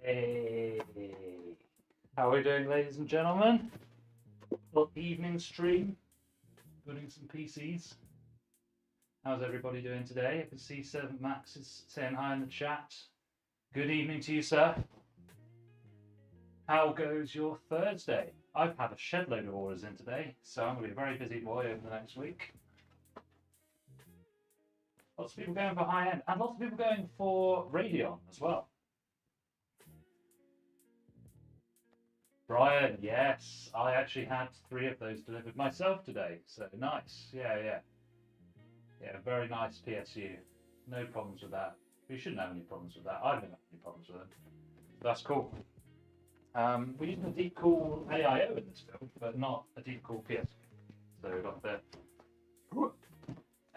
Hey, how are we doing, ladies and gentlemen? Little evening stream, building some PCs. How's everybody doing today? I can see 7 Max is saying hi in the chat. Good evening to you, sir. How goes your Thursday? I've had a shed load of orders in today, so I'm going to be a very busy boy over the next week. Lots of people going for high end, and lots of people going for Radeon as well. Brian, yes, I actually had 3 of those delivered myself today, so nice. Yeah, very nice PSU. No problems with that. We shouldn't have any problems with that. I don't have any problems with them. That's cool. We're using a deep cool AIO in this build, but not a deep cool PSU. So we've got the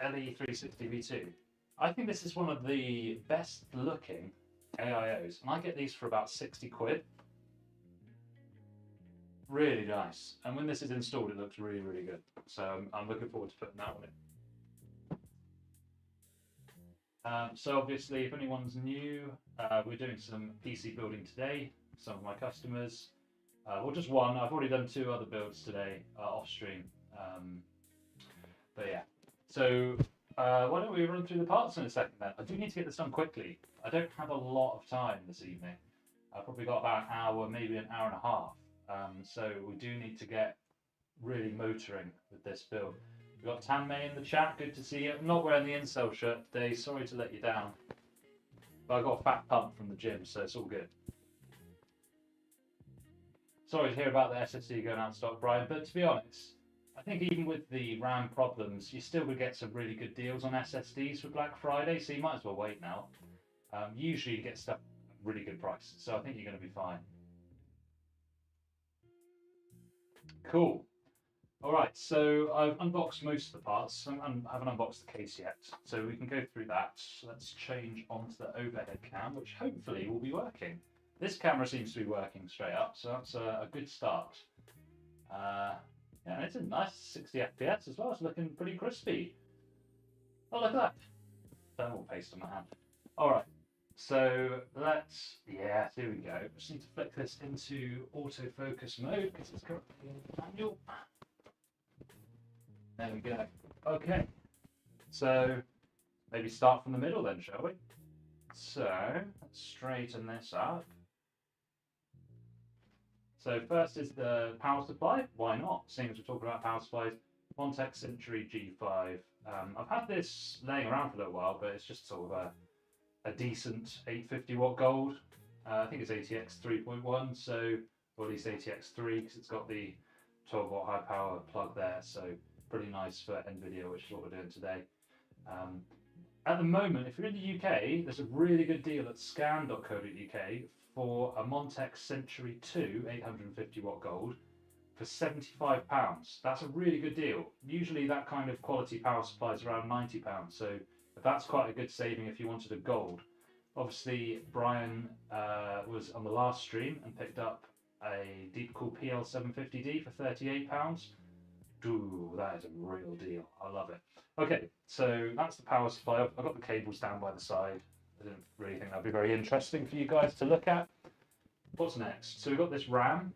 LE360V2. I think this is one of the best looking AIOs, and I get these for about 60 quid. Really nice, and when this is installed it looks really, really good, so I'm looking forward to putting that one in. So obviously, if anyone's new, we're doing some PC building today, some of my customers, well, just one. I've already done 2 other builds today off stream, but yeah, so why don't we run through the parts in a second then. I do need to get this done quickly. I don't have a lot of time this evening. I've probably got about an hour, maybe an hour and a half. So we do need to get really motoring with this build. We've got Tanmay in the chat, good to see you. I'm not wearing the incel shirt today, sorry to let you down. But I got a fat pump from the gym, so it's all good. Sorry to hear about the SSD going out of stock, Brian, but to be honest, I think even with the RAM problems, you still would get some really good deals on SSDs for Black Friday, so you might as well wait now. Usually you get stuff at really good prices, so I think you're going to be fine. Cool. All right, so I've unboxed most of the parts. I haven't unboxed the case yet, so we can go through that. So let's change onto the overhead cam, which hopefully will be working. This camera seems to be working straight up, so that's a good start. Yeah, it's a nice 60 FPS as well. It's looking pretty crispy. Oh, look at that. Thermal paste on my hand. All right. So let's, yeah, here we go. Just need to flick this into autofocus mode because it's currently in manual. There we go. Okay, so maybe start from the middle then, shall we? So let's straighten this up. So first is the power supply. Why not? Seeing as we're talking about power supplies, Montech Century G5. I've had this laying around for a little while, but it's just sort of a decent 850 watt gold. I think it's ATX 3.1, so, or at least ATX 3, because it's got the 12 watt high power plug there, so pretty nice for NVIDIA, which is what we're doing today. At the moment, if you're in the UK, there's a really good deal at scan.co.uk for a Montech Century 2 850 watt gold for £75. That's a really good deal. Usually that kind of quality power supply is around £90, so that's quite a good saving if you wanted a gold. Obviously, Brian was on the last stream and picked up a Deepcool PL750D for £38. Ooh, that is a real deal. I love it. Okay, so that's the power supply. I've got the cables down by the side. I didn't really think that'd be very interesting for you guys to look at. What's next? So we've got this RAM.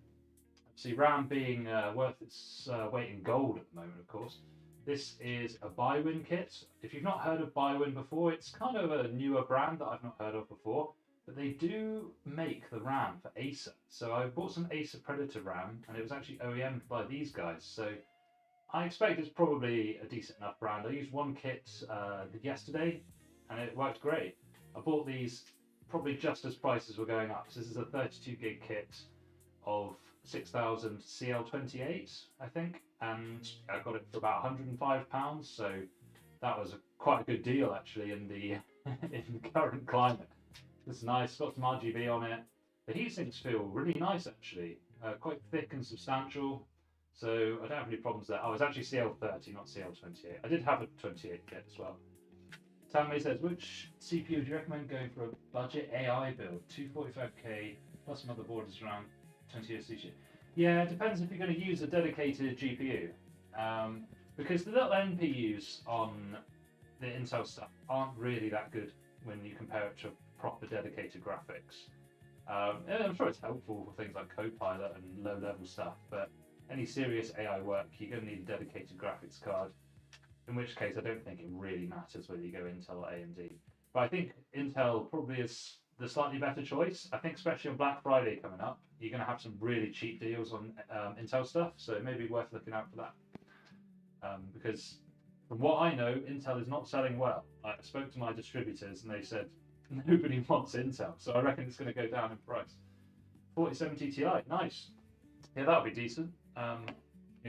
See, RAM being worth its weight in gold at the moment, of course. This is a Bywin kit. If you've not heard of Bywin before, it's kind of a newer brand that I've not heard of before, but they do make the RAM for Acer. So I bought some Acer Predator RAM, and it was actually OEM'd by these guys. So I expect it's probably a decent enough brand. I used one kit yesterday, and it worked great. I bought these probably just as prices were going up. So this is a 32 gig kit of 6000 CL28, I think, and I got it for about £105. So that was quite a good deal actually in the in the current climate. It's nice, got some RGB on it. The heatsinks feel really nice actually, quite thick and substantial. So I don't have any problems there. Oh, it's actually CL30, not CL28. I did have a 28 kit as well. Tammy says, which CPU do you recommend going for a budget AI build? 245k plus motherboard is around 20 SC. Yeah, it depends if you're going to use a dedicated GPU. Because the little NPUs on the Intel stuff aren't really that good when you compare it to proper dedicated graphics. And I'm sure it's helpful for things like Copilot and low-level stuff, but any serious AI work, you're going to need a dedicated graphics card, in which case I don't think it really matters whether you go Intel or AMD. But I think Intel probably is the slightly better choice. I think especially on Black Friday coming up, you're going to have some really cheap deals on Intel stuff, so it may be worth looking out for that. Because from what I know, Intel is not selling well. I spoke to my distributors and they said nobody wants Intel, so I reckon it's going to go down in price. 4070 Ti, nice. Yeah, that'll be decent.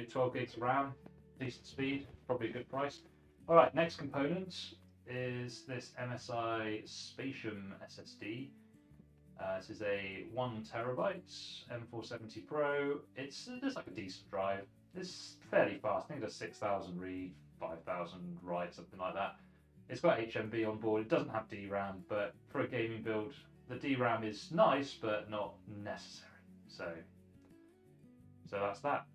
12 gigs of RAM, decent speed, probably a good price. All right, next component is this MSI Spatium SSD. This is a 1 terabyte M470 Pro. It's like a decent drive. It's fairly fast. I think it does 6,000 read, 5,000 write, something like that. It's got HMB on board. It doesn't have DRAM, but for a gaming build, the DRAM is nice, but not necessary. So that's that.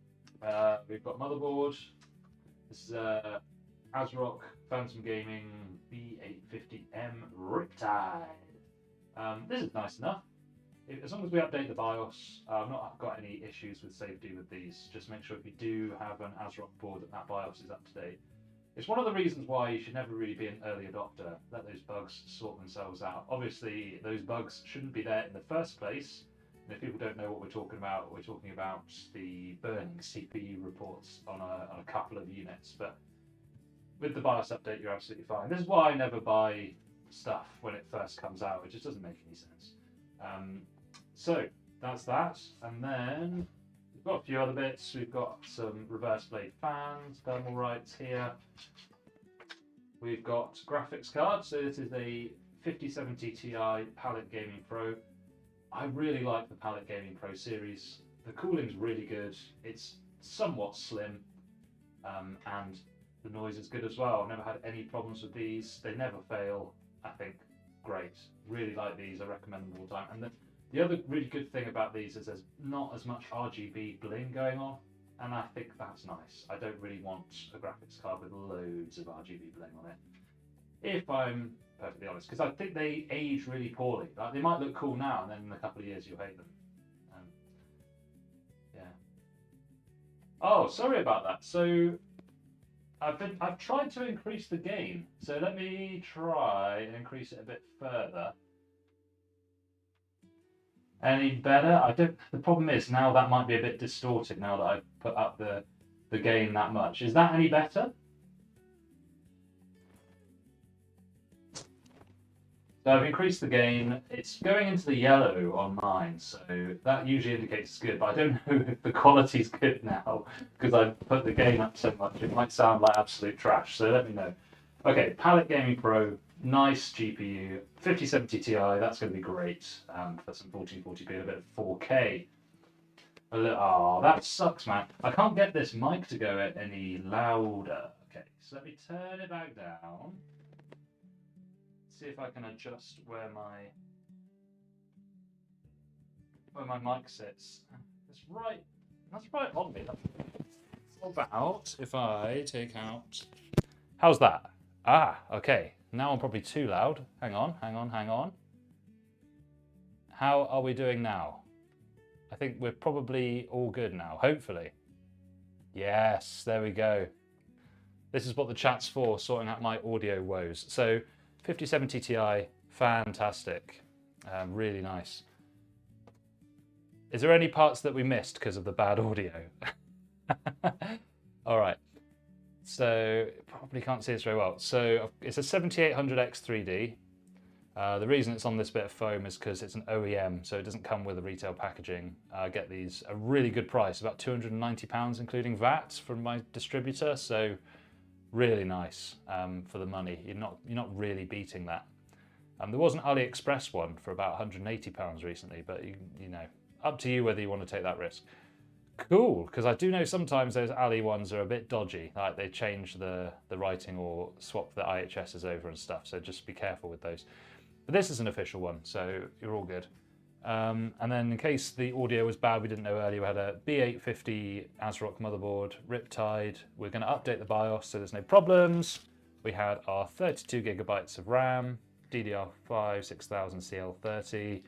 We've got motherboard. This is ASRock Phantom Gaming B850M Riptide. This is nice enough. As long as we update the BIOS, I've not got any issues with safety with these. Just make sure if you do have an ASRock board that BIOS is up to date. It's one of the reasons why you should never really be an early adopter. Let those bugs sort themselves out. Obviously, those bugs shouldn't be there in the first place. And if people don't know what we're talking about the burning CPU reports on a couple of units. But with the BIOS update, you're absolutely fine. This is why I never buy stuff when it first comes out. It just doesn't make any sense. So that's that. And then we've got a few other bits. We've got some reverse blade fans, thermal rights here. We've got graphics cards. So this is a 5070 Ti Palette Gaming Pro. I really like the Palette Gaming Pro series. The cooling's really good. It's somewhat slim, and the noise is good as well. I've never had any problems with these. They never fail. I think great. Really like these. I recommend them all the time. And the other really good thing about these is there's not as much RGB bling going on, and I think that's nice. I don't really want a graphics card with loads of RGB bling on it, if I'm perfectly honest, because I think they age really poorly. Like, they might look cool now, and then in a couple of years you'll hate them. Yeah. Oh, sorry about that. So I've tried to increase the gain. So let me try and increase it a bit further. Any better? The problem is now that might be a bit distorted now that I've put up the gain that much. Is that any better? So I've increased the gain. It's going into the yellow on mine, so that usually indicates it's good, but I don't know if the quality's good now because I've put the gain up so much. It might sound like absolute trash, so let me know. Okay, Palette Gaming Pro, nice GPU, 5070 Ti, that's going to be great for some 1440p and a bit of 4K. Oh, that sucks, man. I can't get this mic to go any louder. Okay, so let me turn it back down. See if I can adjust where my mic sits. That's right on me. How about if I take out... How's that? Ah, okay. Now I'm probably too loud. Hang on. How are we doing now? I think we're probably all good now, hopefully. Yes, there we go. This is what the chat's for, sorting out my audio woes. So 5070 Ti, fantastic, really nice. Is there any parts that we missed because of the bad audio? All right, so probably can't see this very well. So it's a 7800X 3D. The reason it's on this bit of foam is because it's an OEM, so it doesn't come with a retail packaging. I get these a really good price, about £290 including VAT from my distributor. So really nice for the money. You're not really beating that. There was an AliExpress one for about £180 recently, but you know, up to you whether you want to take that risk. Cool, because I do know sometimes those Ali ones are a bit dodgy, like they change the writing or swap the IHSs over and stuff, so just be careful with those. But this is an official one, so you're all good. And then in case the audio was bad, we didn't know earlier, we had a B850 ASRock motherboard, Riptide. We're going to update the BIOS so there's no problems. We had our 32 gigabytes of RAM, DDR5 6000 CL30.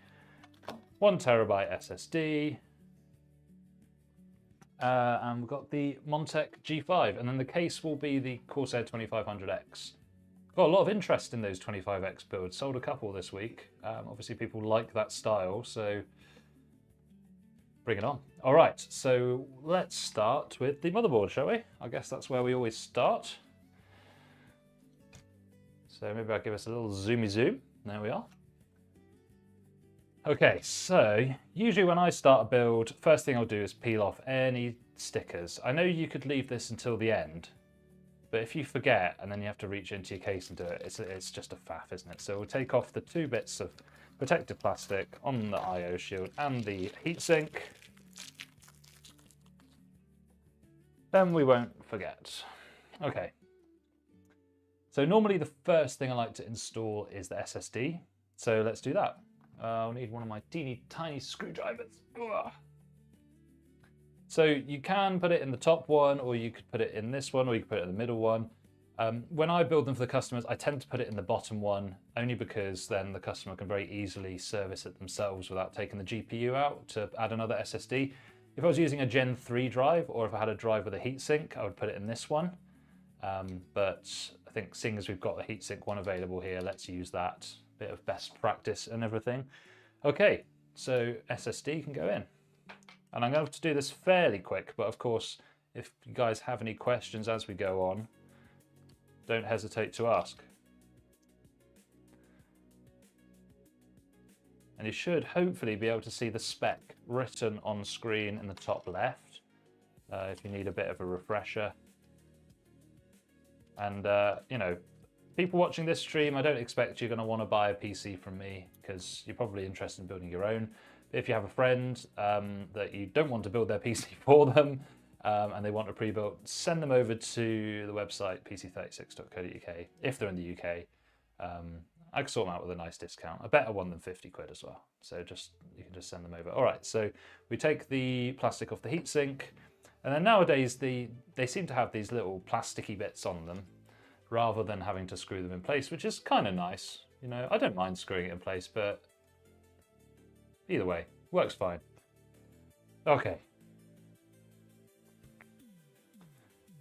1TB SSD. And we've got the Montec G5, and then the case will be the Corsair 2500X. Got a lot of interest in those 25X builds. Sold a couple this week. Obviously people like that style, so bring it on. All right, so let's start with the motherboard, shall we? I guess that's where we always start. So maybe I'll give us a little zoomy zoom. There we are. Okay, so usually when I start a build, first thing I'll do is peel off any stickers. I know you could leave this until the end, but if you forget and then you have to reach into your case and do it, it's just a faff, isn't it? So we'll take off the 2 bits of protective plastic on the I/O shield and the heatsink. Then we won't forget. Okay. So normally the first thing I like to install is the SSD. So let's do that. I'll need one of my teeny tiny screwdrivers. Ugh. So you can put it in the top one, or you could put it in this one, or you could put it in the middle one. When I build them for the customers, I tend to put it in the bottom one, only because then the customer can very easily service it themselves without taking the GPU out to add another SSD. If I was using a Gen 3 drive, or if I had a drive with a heatsink, I would put it in this one. But I think seeing as we've got the heatsink one available here, let's use that. Bit of best practice and everything. Okay, so SSD can go in. And I'm going to have to do this fairly quick, but of course, if you guys have any questions as we go on, don't hesitate to ask. And you should hopefully be able to see the spec written on screen in the top left, if you need a bit of a refresher. And, you know, people watching this stream, I don't expect you're going to want to buy a PC from me because you're probably interested in building your own. But if you have a friend that you don't want to build their PC for them and they want a pre-built, send them over to the website pc36.co.uk if they're in the UK. I can sort them out with a nice discount, a better one than 50 quid as well. So you can just send them over. All right, so we take the plastic off the heatsink, and then nowadays they seem to have these little plasticky bits on them, rather than having to screw them in place, which is kind of nice. You know, I don't mind screwing it in place, but either way, works fine. Okay.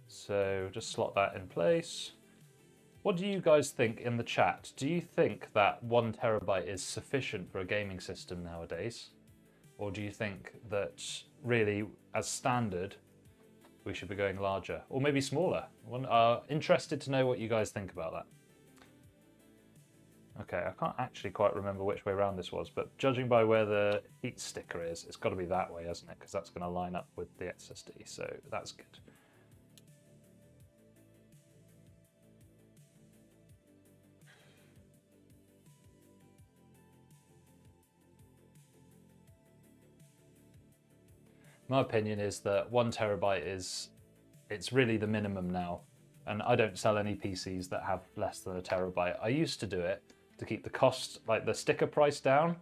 So just slot that in place. What do you guys think in the chat? Do you think that 1 terabyte is sufficient for a gaming system nowadays? Or do you think that really, as standard, we should be going larger, or maybe smaller? Interested to know what you guys think about that. Okay, I can't actually quite remember which way around this was, but judging by where the heat sticker is, it's got to be that way, hasn't it? Because that's going to line up with the SSD, so that's good. My opinion is that 1 terabyte it's really the minimum now. And I don't sell any PCs that have less than a terabyte. I used to do it to keep the cost, like the sticker price down,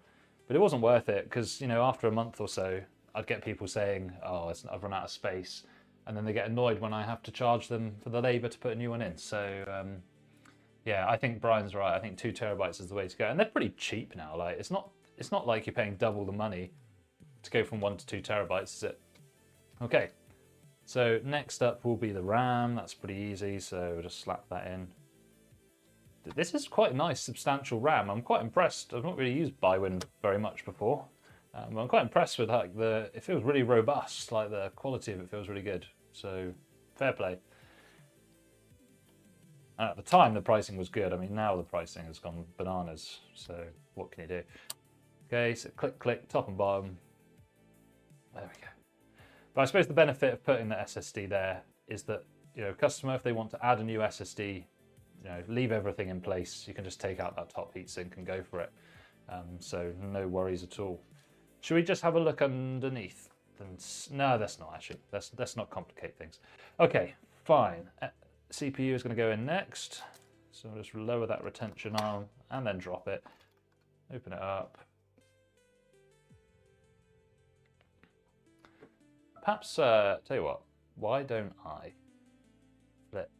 but it wasn't worth it because, you know, after a month or so, I'd get people saying, oh, I've run out of space. And then they get annoyed when I have to charge them for the labor to put a new one in. So yeah, I think Brian's right. I think 2 terabytes is the way to go. And they're pretty cheap now. Like it's not like you're paying double the money to go from 1 to 2 terabytes, is it? Okay, so next up will be the RAM. That's pretty easy, so we'll just slap that in. This is quite a nice, substantial RAM. I'm quite impressed. I've not really used Bywin very much before. I'm quite impressed with like it feels really robust, like the quality of it feels really good. So fair play. And at the time, the pricing was good. I mean, now the pricing has gone bananas. So what can you do? Okay, so click, click, top and bottom. There we go. But I suppose the benefit of putting the SSD there is that, you know, customer, if they want to add a new SSD, you know, leave everything in place. You can just take out that top heatsink and go for it. So no worries at all. Should we just have a look underneath? No, that's not actually. Let's not complicate things. Okay, fine. CPU is going to go in next. So I'll just lower that retention arm and then drop it. Open it up. Perhaps, tell you what, why don't I flip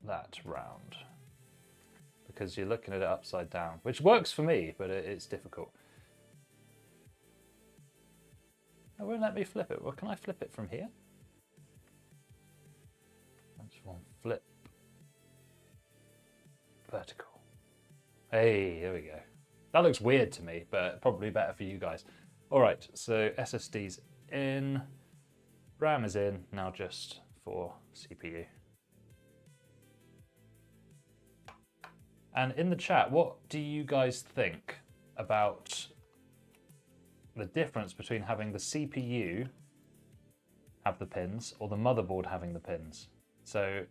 that round? because you're looking at it upside down, which works for me, but it's difficult. It won't let me flip it. Well, can I flip it from here? That's one flip. Vertical. Hey, there we go. That looks weird to me, but probably better for you guys. All right, so SSD's in, RAM is in, now just for CPU. And in the chat, what do you guys think about the difference between having the CPU have the pins or the motherboard having the pins? So,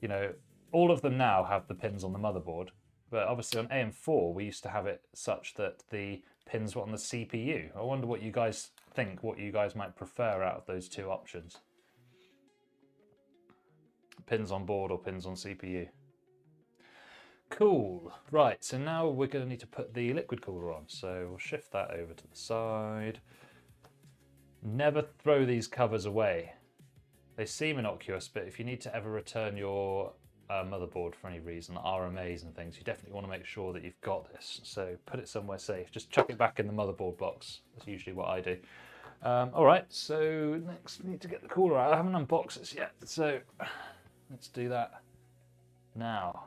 you know, all of them now have the pins on the motherboard, but obviously on AM4 we used to have it such that the pins were on the CPU. I wonder what you guys think, what you guys might prefer out of those two options. Pins on board or pins on CPU. Cool. Right, so now we're going to need to put the liquid cooler on. So we'll shift that over to the side. Never throw these covers away. They seem innocuous, but if you need to ever return your motherboard for any reason, RMAs and things, you definitely want to make sure that you've got this. So put it somewhere safe. Just chuck it back in the motherboard box. That's usually what I do. All right, so next we need to get the cooler out. I haven't unboxed this yet, so let's do that now.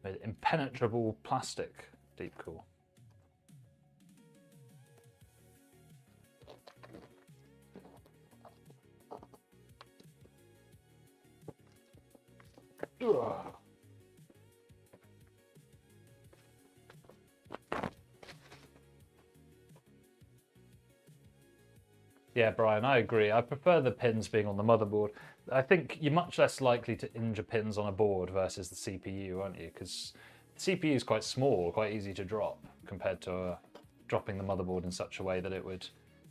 With impenetrable plastic deep cool. Ugh. Yeah, Brian, I agree. I prefer the pins being on the motherboard. I think you're much less likely to injure pins on a board versus the CPU, aren't you? Because the CPU is quite small, quite easy to drop compared to dropping the motherboard in such a way that it would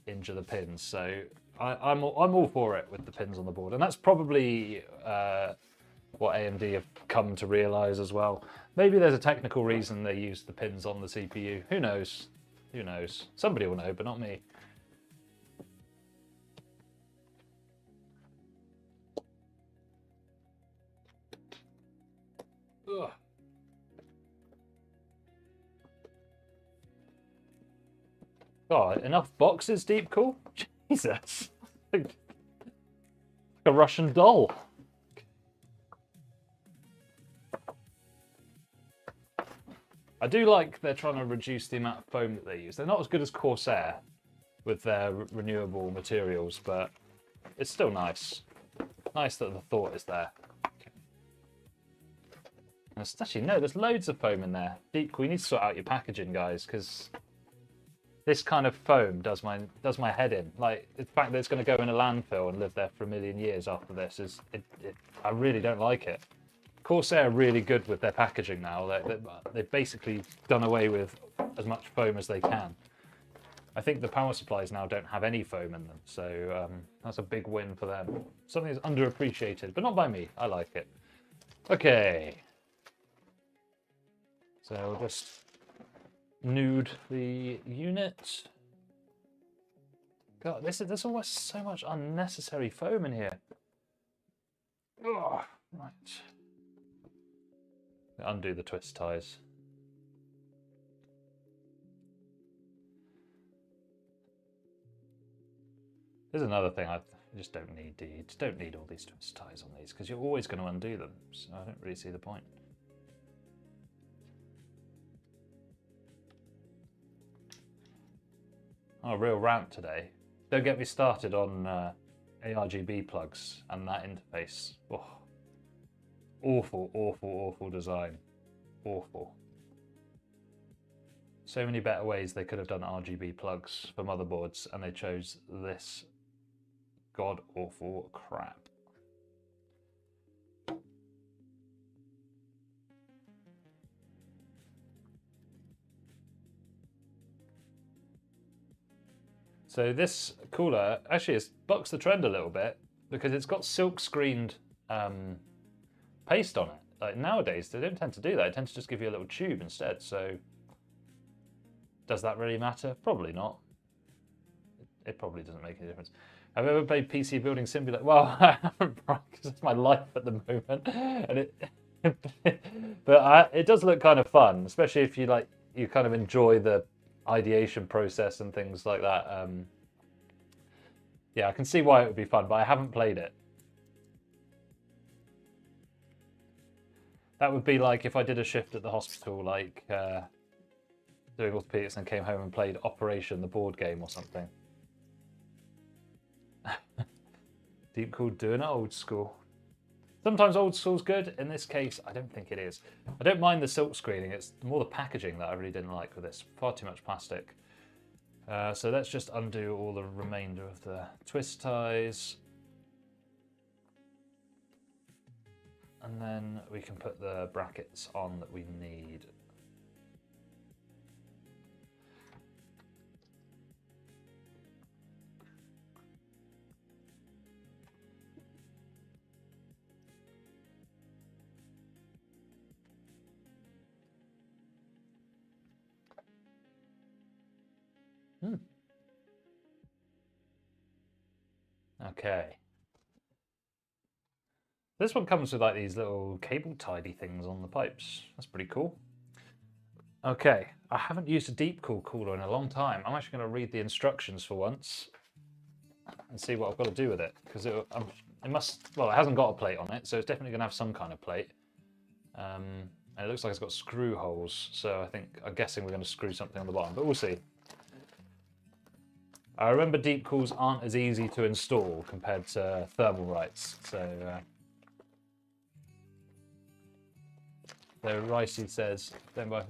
injure the pins. So I'm all for it with the pins on the board, and that's probably what AMD have come to realize as well. Maybe there's a technical reason they use the pins on the CPU. Who knows? Who knows? Somebody will know, but not me. Ugh. Oh, enough boxes, deep cool? Jesus. Like a Russian doll. I do like they're trying to reduce the amount of foam that they use. They're not as good as Corsair with their renewable materials, but it's still nice. Nice that the thought is there. Actually, no, there's loads of foam in there. Deep cool, you need to sort out your packaging, guys, because this kind of foam does my head in. Like, the fact that it's going to go in a landfill and live there for 1 million years after this I really don't like it. Corsair are really good with their packaging now. They've basically done away with as much foam as they can. I think the power supplies now don't have any foam in them, so that's a big win for them. Something that's underappreciated, but not by me. I like it. Okay. So we'll just nude the unit. God, there's always so much unnecessary foam in here. Oh, right. Undo the twist ties. There's another thing I just don't need. You just don't need all these twist ties on these because you're always going to undo them. So I don't really see the point. Oh, real rant today. Don't get me started on ARGB plugs and that interface. Oh, awful, awful, awful design. Awful. So many better ways they could have done RGB plugs for motherboards, and they chose this god-awful crap. So this cooler actually has bucks the trend a little bit because it's got silk screened paste on it. like nowadays they don't tend to do that. They tend to just give you a little tube instead. So does that really matter? Probably not. It probably doesn't make any difference. Have you ever played PC Building Simulator? Well, I haven't, because it's my life at the moment, and it does look kind of fun, especially if you kind of enjoy the ideation process and things like that. Yeah, I can see why it would be fun, but I haven't played it. That would be like if I did a shift at the hospital, like doing orthopedics, and came home and played Operation, the board game or something. Deep cool, doing it old school. Sometimes old school's good. In this case, I don't think it is. I don't mind the silk screening. It's more the packaging that I really didn't like with this. Far too much plastic. So let's just undo all the remainder of the twist ties. And then we can put the brackets on that we need. Okay. This one comes with like these little cable tidy things on the pipes. That's pretty cool. Okay, I haven't used a deep cool cooler in a long time. I'm actually going to read the instructions for once and see what I've got to do with it, because it hasn't got a plate on it, so it's definitely going to have some kind of plate. And it looks like it's got screw holes, so I'm guessing we're going to screw something on the bottom, but we'll see. I remember deep cools aren't as easy to install compared to thermal rights, so Ricey says, don't buy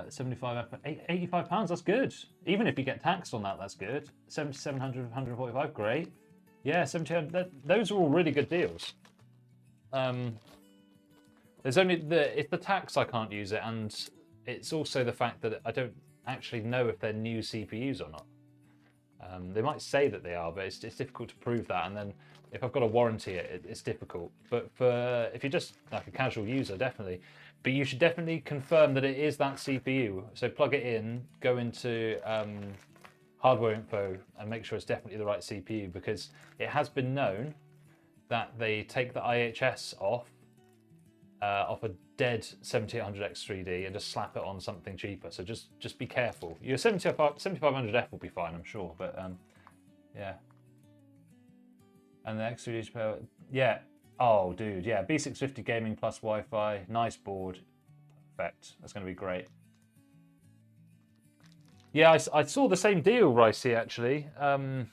75, £85, that's good. Even if you get taxed on that, that's good. 7,700, 145, great. Yeah, 1,700, those are all really good deals. There's only it's the tax I can't use it, and it's also the fact that I don't actually know if they're new CPUs or not. They might say that they are, but it's difficult to prove that. And then if I've got to warranty it, it's difficult. But if you're just like a casual user, definitely. But you should definitely confirm that it is that CPU. So plug it in, go into hardware info, and make sure it's definitely the right CPU, because it has been known that they take the IHS off a dead 7800X3D and just slap it on something cheaper. So just be careful. Your 7500F will be fine, I'm sure. But yeah. And the X3D power, yeah. Oh, dude, yeah. B650 gaming plus Wi-Fi, nice board, perfect. That's going to be great. Yeah, I saw the same deal, Ricey, actually, and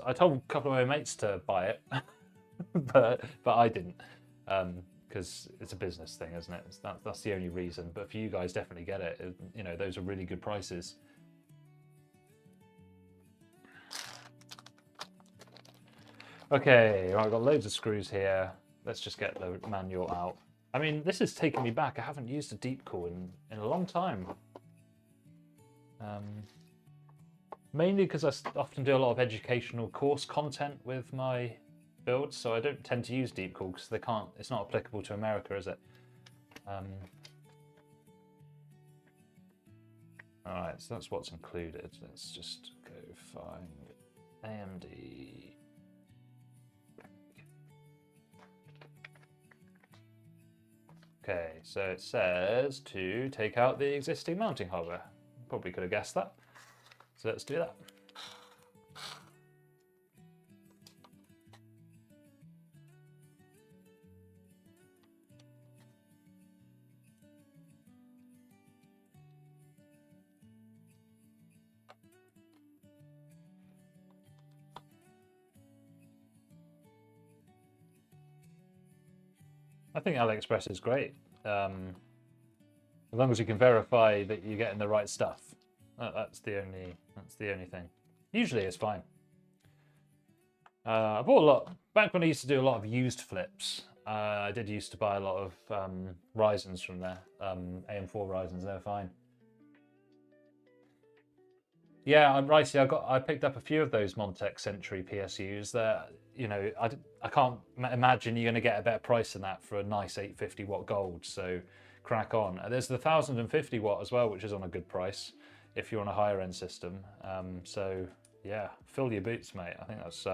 I told a couple of my mates to buy it, but I didn't. Because it's a business thing, isn't it? That's the only reason. But for you guys, definitely get it. You know, those are really good prices. Okay, right, I've got loads of screws here. Let's just get the manual out. I mean, this is taking me back. I haven't used a deep cool in a long time. Mainly because I often do a lot of educational course content with my builds, so I don't tend to use deep cool because it's not applicable to America, is it? Alright, so that's what's included. Let's just go find AMD. Okay, so it says to take out the existing mounting hardware. Probably could have guessed that. So let's do that. I think AliExpress is great, as long as you can verify that you're getting the right stuff. That's the only thing. Usually it's fine. I bought a lot back when I used to do a lot of used flips. I did used to buy a lot of Ryzens from there, AM4 Ryzens. They're fine. Yeah, I'm right. See, I picked up a few of those Montec Century PSUs that, I can't imagine you're going to get a better price than that for a nice 850 watt gold. So crack on. There's the 1050 watt as well, which is on a good price if you're on a higher end system. So yeah, fill your boots, mate. I think that's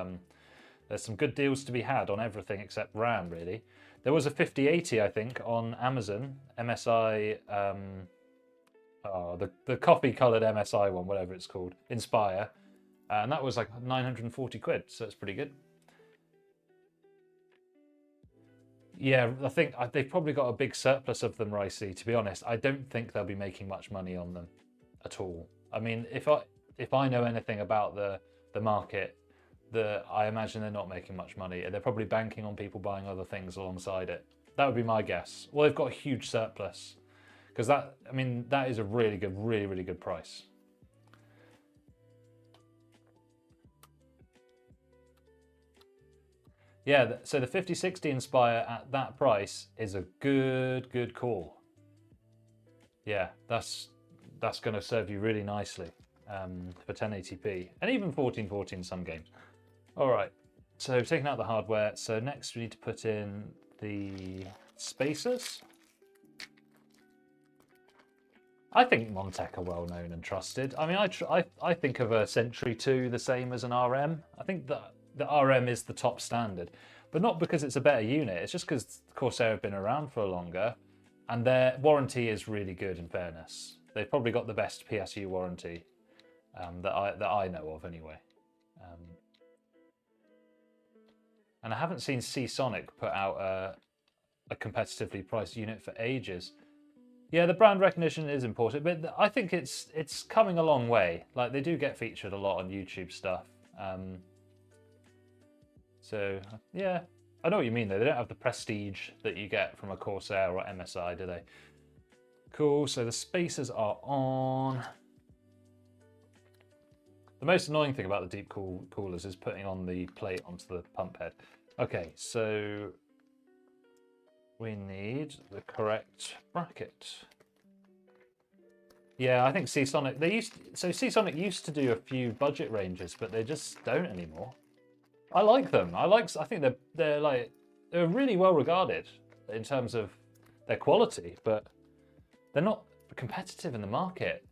there's some good deals to be had on everything except RAM, really. There was a 5080, I think, on Amazon, MSI. Oh, the coffee coloured MSI one, whatever it's called, Inspire, and that was like 940 quid, so it's pretty good. Yeah, I think they've probably got a big surplus of them, Ricey. To be honest, I don't think they'll be making much money on them at all. I mean, if I know anything about the market, I imagine they're not making much money. They're probably banking on people buying other things alongside it. That would be my guess. Well, they've got a huge surplus. Because that is a really good, really, really good price. Yeah, so the 5060 Inspire at that price is a good call. Yeah, that's going to serve you really nicely for 1080p and even 1440 in some games. All right, so taking out the hardware. So next we need to put in the spacers. I think Montec are well known and trusted. I mean, I think of a Century 2 the same as an RM. I think that the RM is the top standard, but not because it's a better unit. It's just because Corsair have been around for longer, and their warranty is really good. In fairness, they've probably got the best PSU warranty that I know of, anyway. And I haven't seen Seasonic put out a competitively priced unit for ages. Yeah, the brand recognition is important, but I think it's coming a long way. Like, they do get featured a lot on YouTube stuff. So yeah, I know what you mean though. They don't have the prestige that you get from a Corsair or MSI, do they? Cool, so the spacers are on. The most annoying thing about the deep coolers is putting on the plate onto the pump head. Okay, so we need the correct bracket. Yeah, I think Seasonic, Seasonic used to do a few budget ranges, but they just don't anymore. I like them. I think they're really well regarded in terms of their quality, but they're not competitive in the market.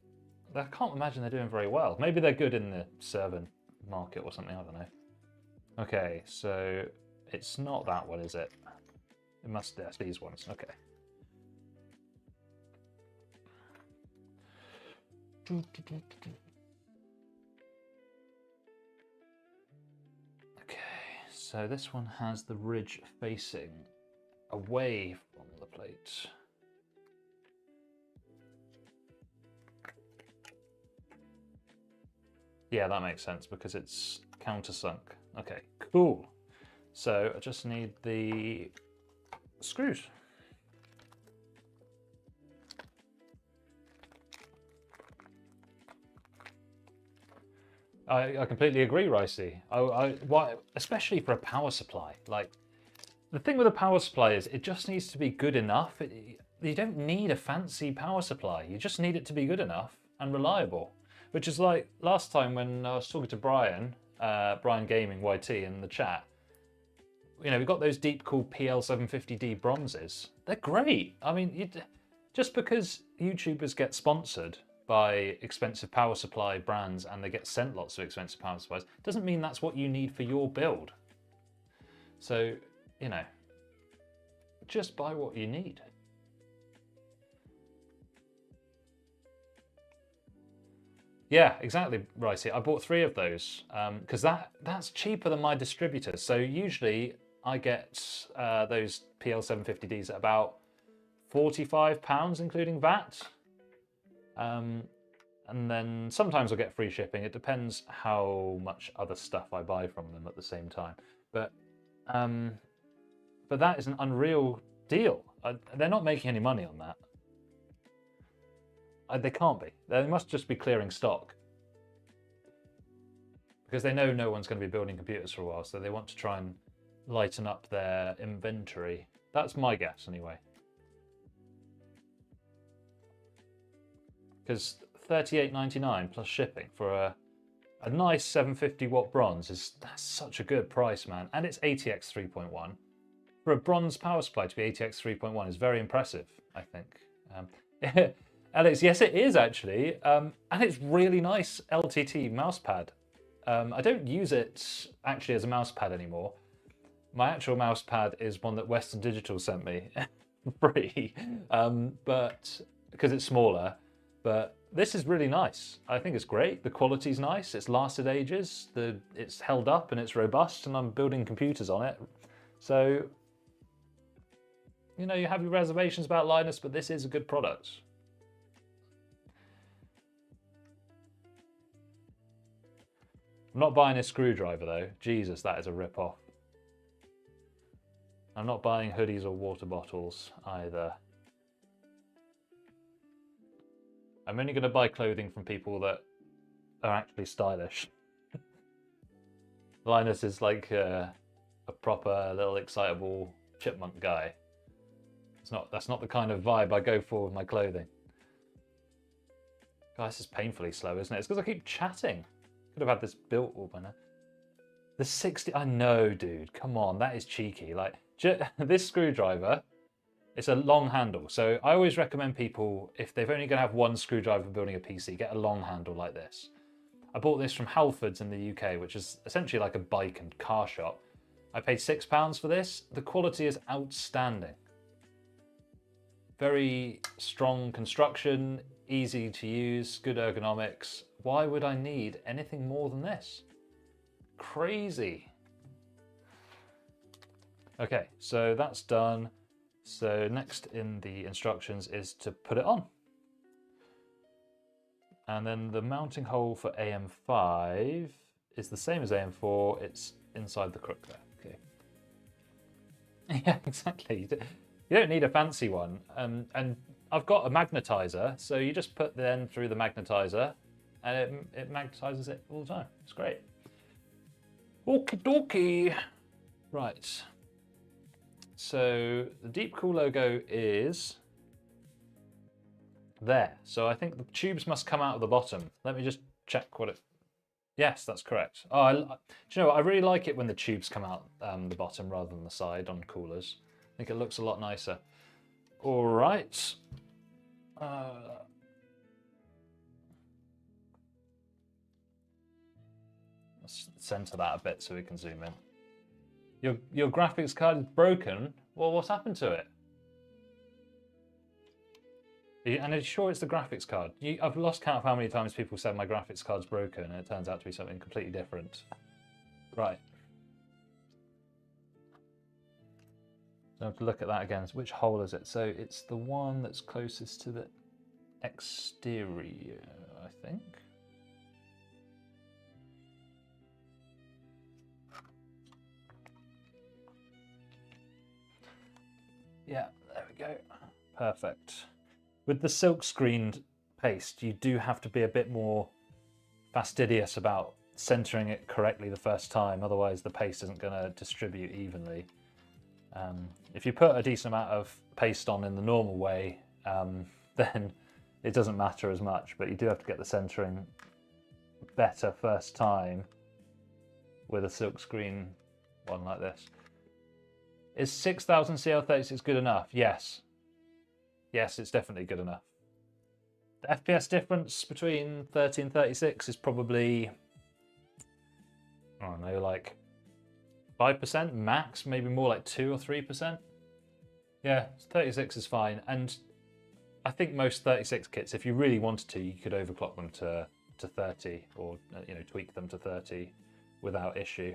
I can't imagine they're doing very well. Maybe they're good in the servant market or something, I don't know. Okay, so it's not that one, is it? It must be these ones. Okay. Okay, so this one has the ridge facing away from the plate. Yeah, that makes sense because it's countersunk. Okay, cool. So I just need the screws. I completely agree, Ricey. Why, especially for a power supply. Like, the thing with a power supply is it just needs to be good enough. You don't need a fancy power supply. You just need it to be good enough and reliable. Which is like last time when I was talking to Brian, Brian Gaming YT in the chat. You know, we've got those deep cool PL750D bronzes. They're great. I mean, just because YouTubers get sponsored by expensive power supply brands and they get sent lots of expensive power supplies doesn't mean that's what you need for your build. So, you know, just buy what you need. Yeah, exactly, Ricey. I bought 3 of those because that's cheaper than my distributors. So usually I get those PL750Ds at about £45, including VAT. And then sometimes I'll get free shipping. It depends how much other stuff I buy from them at the same time. But that is an unreal deal. They're not making any money on that. They can't be. They must just be clearing stock. Because they know no one's going to be building computers for a while, so they want to try and lighten up their inventory. That's my guess, anyway. Because $38.99 plus shipping for a nice 750 watt bronze. That's such a good price, man. And it's ATX 3.1. For a bronze power supply to be ATX 3.1 is very impressive, I think. Alex, yes it is actually. And it's really nice LTT mousepad. I don't use it actually as a mousepad anymore. My actual mousepad is one that Western Digital sent me for free, but because it's smaller. But this is really nice. I think it's great. The quality's nice. It's lasted ages. It's held up and it's robust, and I'm building computers on it. So, you know, you have your reservations about Linus, but this is a good product. I'm not buying a screwdriver though. Jesus, that is a rip-off. I'm not buying hoodies or water bottles either. I'm only going to buy clothing from people that are actually stylish. Linus is like a proper little excitable chipmunk guy. That's not the kind of vibe I go for with my clothing. Guys, this is painfully slow, isn't it? It's because I keep chatting. Could have had this built all by now. The 60, I know, dude. Come on, that is cheeky. Like, this screwdriver, it's a long handle. So I always recommend people, if they've only going to have one screwdriver for building a PC, get a long handle like this. I bought this from Halfords in the UK, which is essentially like a bike and car shop. I paid £6 for this. The quality is outstanding. Very strong construction, easy to use, good ergonomics. Why would I need anything more than this? Crazy. Okay, so that's done. So next in the instructions is to put it on. And then the mounting hole for AM5 is the same as AM4. It's inside the crook there. Okay. Yeah, exactly. You don't need a fancy one. And I've got a magnetizer, so you just put the end through the magnetizer and it magnetizes it all the time. It's great. Okie dokie. Right. So the Deepcool logo is there. So I think the tubes must come out of the bottom. Let me just check what it... Yes, that's correct. Oh, do you know what? I really like it when the tubes come out the bottom rather than the side on coolers. I think it looks a lot nicer. All right. Let's center that a bit so we can zoom in. Your graphics card is broken? Well, what's happened to it? And are you sure it's the graphics card? I've lost count of how many times people said my graphics card's broken and it turns out to be something completely different. Right. So I have to look at that again. So which hole is it? So it's the one that's closest to the exterior, I think. Yeah, there we go. Perfect. With the silk screened paste, you do have to be a bit more fastidious about centering it correctly the first time, otherwise the paste isn't going to distribute evenly. If you put a decent amount of paste on in the normal way, then it doesn't matter as much, but you do have to get the centering better first time with a silkscreen one like this. Is 6000 CL36 good enough? Yes. Yes, it's definitely good enough. The FPS difference between 30 and 36 is probably, I don't know, like 5% max, maybe more like 2 or 3%. Yeah, 36 is fine. And I think most 36 kits, if you really wanted to, you could overclock them to 30 or tweak them to 30 without issue.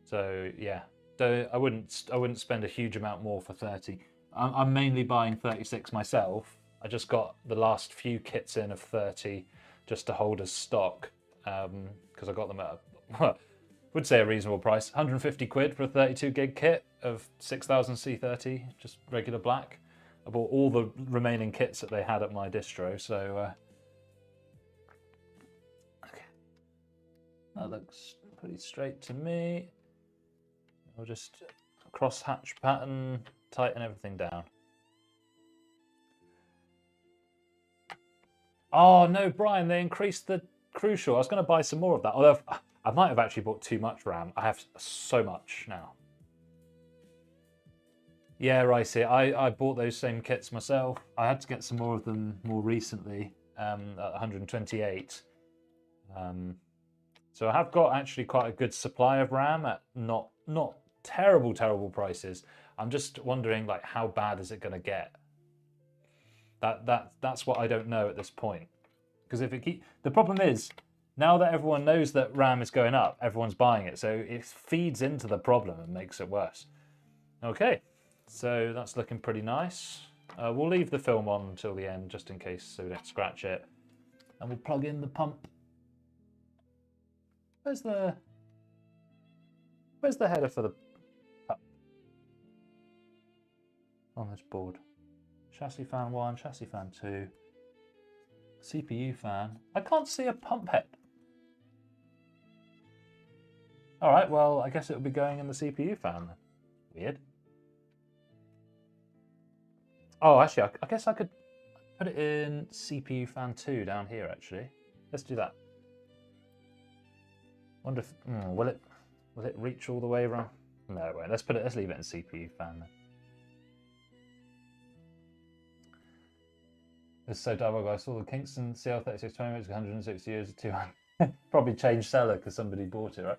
So yeah. I wouldn't spend a huge amount more for 30. I'm mainly buying 36 myself. I just got the last few kits in of 30 just to hold as stock because I got them at I would say a reasonable price. 150 quid for a 32 gig kit of 6000 C30, just regular black. I bought all the remaining kits that they had at my distro, so okay. That looks pretty straight to me. I'll just cross-hatch pattern, tighten everything down. Oh no, Brian, they increased the crucial. I was going to buy some more of that. Although I might have actually bought too much RAM. I have so much now. Yeah, right. I bought those same kits myself. I had to get some more of them more recently, at 128. So I have got actually quite a good supply of RAM at not terrible prices. I'm just wondering, like, how bad is it going to get? That's what I don't know at this point. Because if it the problem is, now that everyone knows that RAM is going up, everyone's buying it, so it feeds into the problem and makes it worse. Okay, so that's looking pretty nice. We'll leave the film on until the end just in case, so we don't scratch it, and we'll plug in the pump. Where's the header for the pump? On this board. Chassis fan 1, chassis fan 2, CPU fan. I can't see a pump head. All right, well, I guess it'll be going in the CPU fan then. Weird. Oh, actually, I guess I could put it in CPU fan 2 down here, actually. Let's do that. Wonder if, will it reach all the way around? No, it won't. Let's leave it in CPU fan then. It's so diabolical. I saw the Kingston CL3620, which is 160 years, 200. Probably changed seller because somebody bought it, right?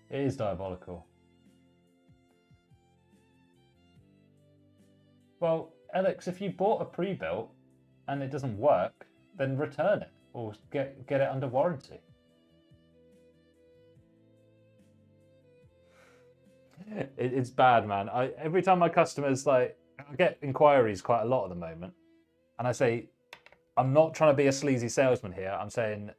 It is diabolical. Well, Alex, if you bought a pre-built and it doesn't work, then return it or get it under warranty. It's bad, man. Every time my customers, like, I get inquiries quite a lot at the moment, and I say, I'm not trying to be a sleazy salesman here. I'm saying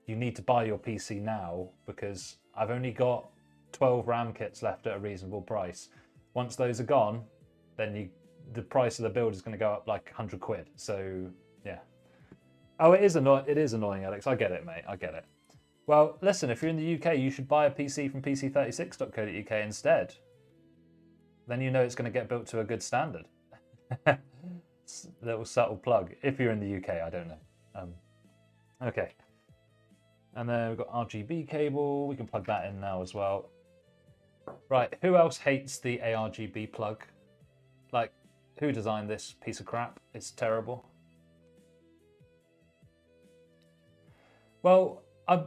you need to buy your PC now because I've only got 12 RAM kits left at a reasonable price. Once those are gone, then the price of the build is going to go up like 100 quid. So yeah. Oh, it is annoying, Alex. I get it, mate. I get it. Well, listen, if you're in the UK, you should buy a PC from pc36.co.uk instead. Then you know it's going to get built to a good standard. Little subtle plug. If you're in the UK, I don't know. Okay. And then we've got RGB cable. We can plug that in now as well. Right, who else hates the ARGB plug? Like, who designed this piece of crap? It's terrible. Well,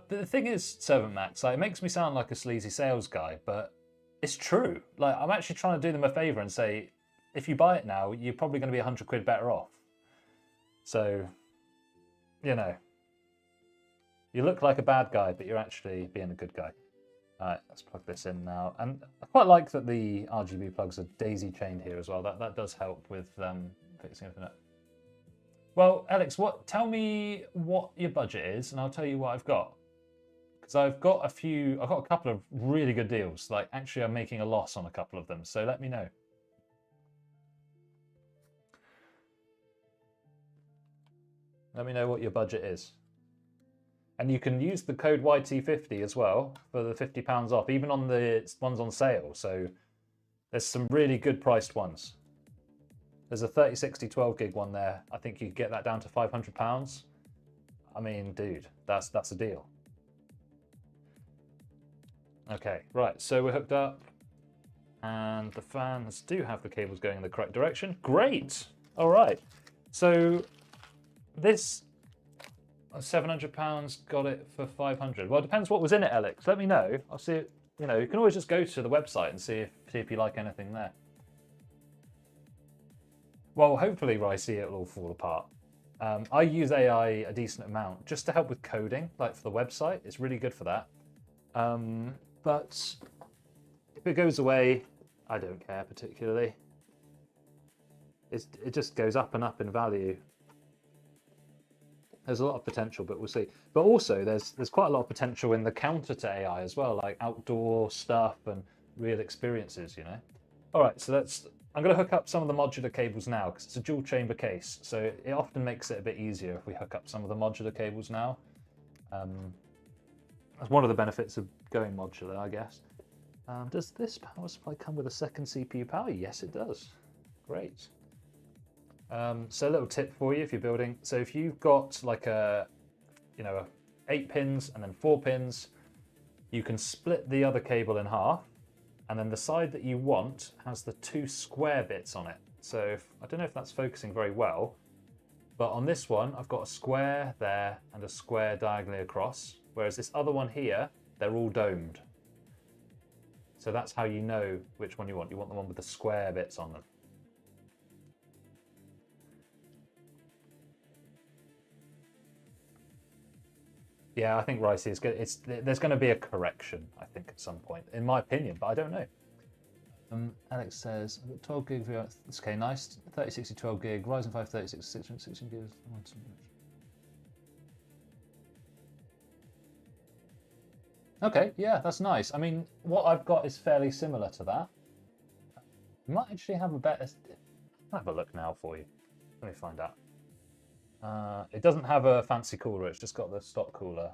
the thing is, Servant Max, like, it makes me sound like a sleazy sales guy, but it's true. Like, I'm actually trying to do them a favour and say, if you buy it now, you're probably going to be 100 quid better off. So, you know, you look like a bad guy, but you're actually being a good guy. All right, let's plug this in now. And I quite like that the RGB plugs are daisy chained here as well. That does help with fixing everything up. Well, Alex, tell me what your budget is, and I'll tell you what I've got. Because I've got a couple of really good deals. Like, actually, I'm making a loss on a couple of them, so let me know. Let me know what your budget is. And you can use the code YT50 as well for the £50 off, even on the ones on sale. So there's some really good priced ones. There's a 3060 12 gig one there. I think you could get that down to £500. I mean, dude, that's a deal. Okay, right, so we're hooked up. And the fans do have the cables going in the correct direction. Great! All right. So this £700 got it for 500. Well, it depends what was in it, Alex. Let me know. I'll see it. You know, you can always just go to the website and see if you like anything there. Well, hopefully, when I see it will all fall apart. I use AI a decent amount just to help with coding, like for the website. It's really good for that. But if it goes away, I don't care particularly. It just goes up and up in value. There's a lot of potential, but we'll see. But also, there's quite a lot of potential in the counter to AI as well, like outdoor stuff and real experiences, you know? All right, so I'm going to hook up some of the modular cables now because it's a dual chamber case. So it often makes it a bit easier if we hook up some of the modular cables now. That's one of the benefits of going modular, I guess. Does this power supply come with a second CPU power? Yes, it does. Great. So a little tip for you if you're building. So if you've got like a 8 pins and then 4 pins, you can split the other cable in half, and then the side that you want has the 2 square bits on it. So I don't know if that's focusing very well, but on this one, I've got a square there and a square diagonally across, whereas this other one here, they're all domed. So that's how you know which one you want. You want the one with the square bits on them. Yeah, I think Ricey is good. There's going to be a correction, I think, at some point, in my opinion, but I don't know. Alex says, I've got 12 gig VR. Okay, nice. 3060 12 gig, Ryzen 5 36, 616 gigs. Okay, yeah, that's nice. I mean, what I've got is fairly similar to that. You might actually have a better... I'll have a look now for you. Let me find out. It doesn't have a fancy cooler, it's just got the stock cooler.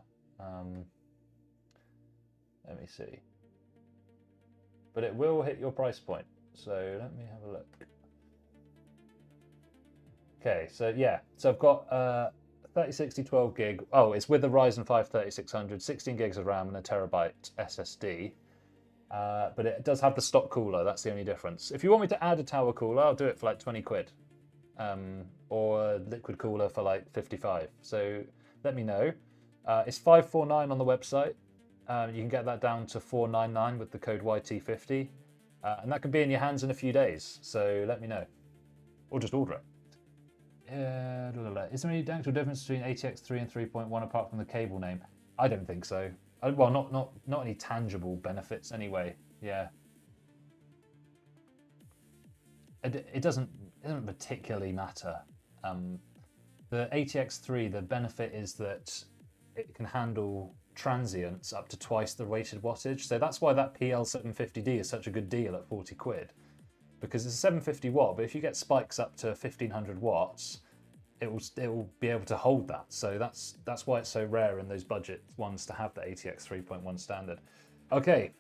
Let me see. But it will hit your price point, so let me have a look. Okay, so yeah, so I've got 3060 12 gig. Oh, it's with the Ryzen 5 3600, 16 gigs of RAM and a terabyte SSD. But it does have the stock cooler, that's the only difference. If you want me to add a tower cooler, I'll do it for like 20 quid. Or a liquid cooler for like 55. So let me know. It's 549 on the website. You can get that down to 499 with the code YT50. And that could be in your hands in a few days. So let me know. Or just order it. Is there any actual difference between ATX 3 and 3.1 apart from the cable name? I don't think so. Well, not any tangible benefits anyway. Yeah. It doesn't particularly matter. The ATX 3, the benefit is that it can handle transients up to twice the rated wattage. So that's why that PL750D is such a good deal at 40 quid. Because it's a 750 watt, but if you get spikes up to 1500 watts, it will be able to hold that. So that's why it's so rare in those budget ones to have the ATX 3.1 standard. Okay,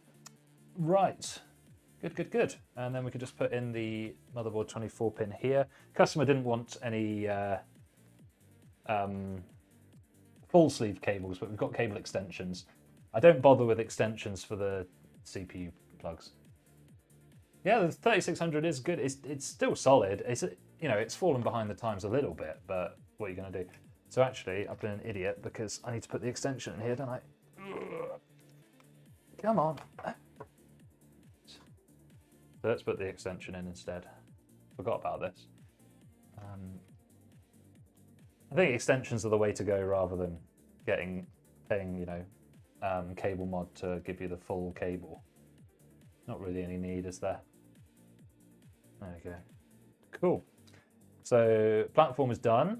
right. Good. And then we could just put in the motherboard 24 pin here. Customer didn't want any full sleeve cables, but we've got cable extensions. I don't bother with extensions for the CPU plugs. Yeah, the 3600 is good. It's still solid. It's fallen behind the times a little bit, but what are you going to do? So actually, I've been an idiot because I need to put the extension in here, don't I? Come on. So let's put the extension in instead. Forgot about this. I think extensions are the way to go rather than paying cable mod to give you the full cable. Not really any need, is there? There we go. Cool. So platform is done.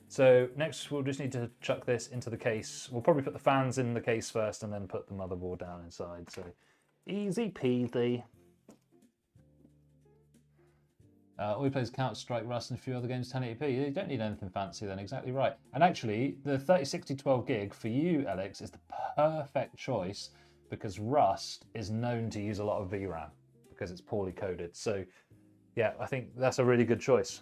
So next we'll just need to chuck this into the case. We'll probably put the fans in the case first and then put the motherboard down inside. So easy peasy. All he plays Counter-Strike, Rust, and a few other games 1080p. You don't need anything fancy then, exactly right. And actually, the 3060 12 gig for you, Alex, is the perfect choice because Rust is known to use a lot of VRAM because it's poorly coded. So yeah, I think that's a really good choice.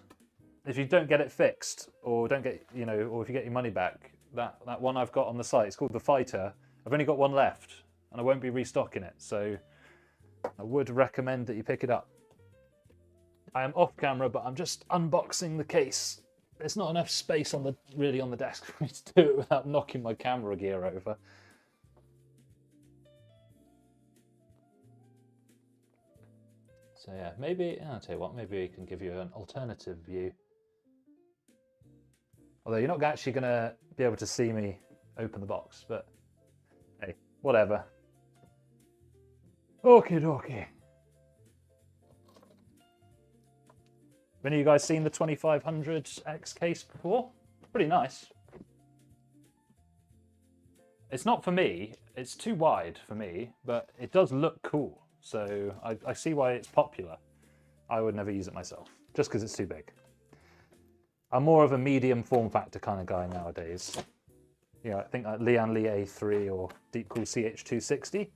If you don't get it fixed or don't get, or if you get your money back, that one I've got on the site, it's called the Fighter. I've only got one left and I won't be restocking it. So I would recommend that you pick it up. I am off camera, but I'm just unboxing the case. There's not enough space on the desk for me to do it without knocking my camera gear over. So yeah, maybe, I'll tell you what, maybe we can give you an alternative view. Although you're not actually going to be able to see me open the box, but hey, whatever. Okie dokie. Have any of you guys seen the 2500X case before? Pretty nice. It's not for me, it's too wide for me, but it does look cool. So I see why it's popular. I would never use it myself, just because it's too big. I'm more of a medium form factor kind of guy nowadays. I think like Lian Li A3 or Deepcool CH260.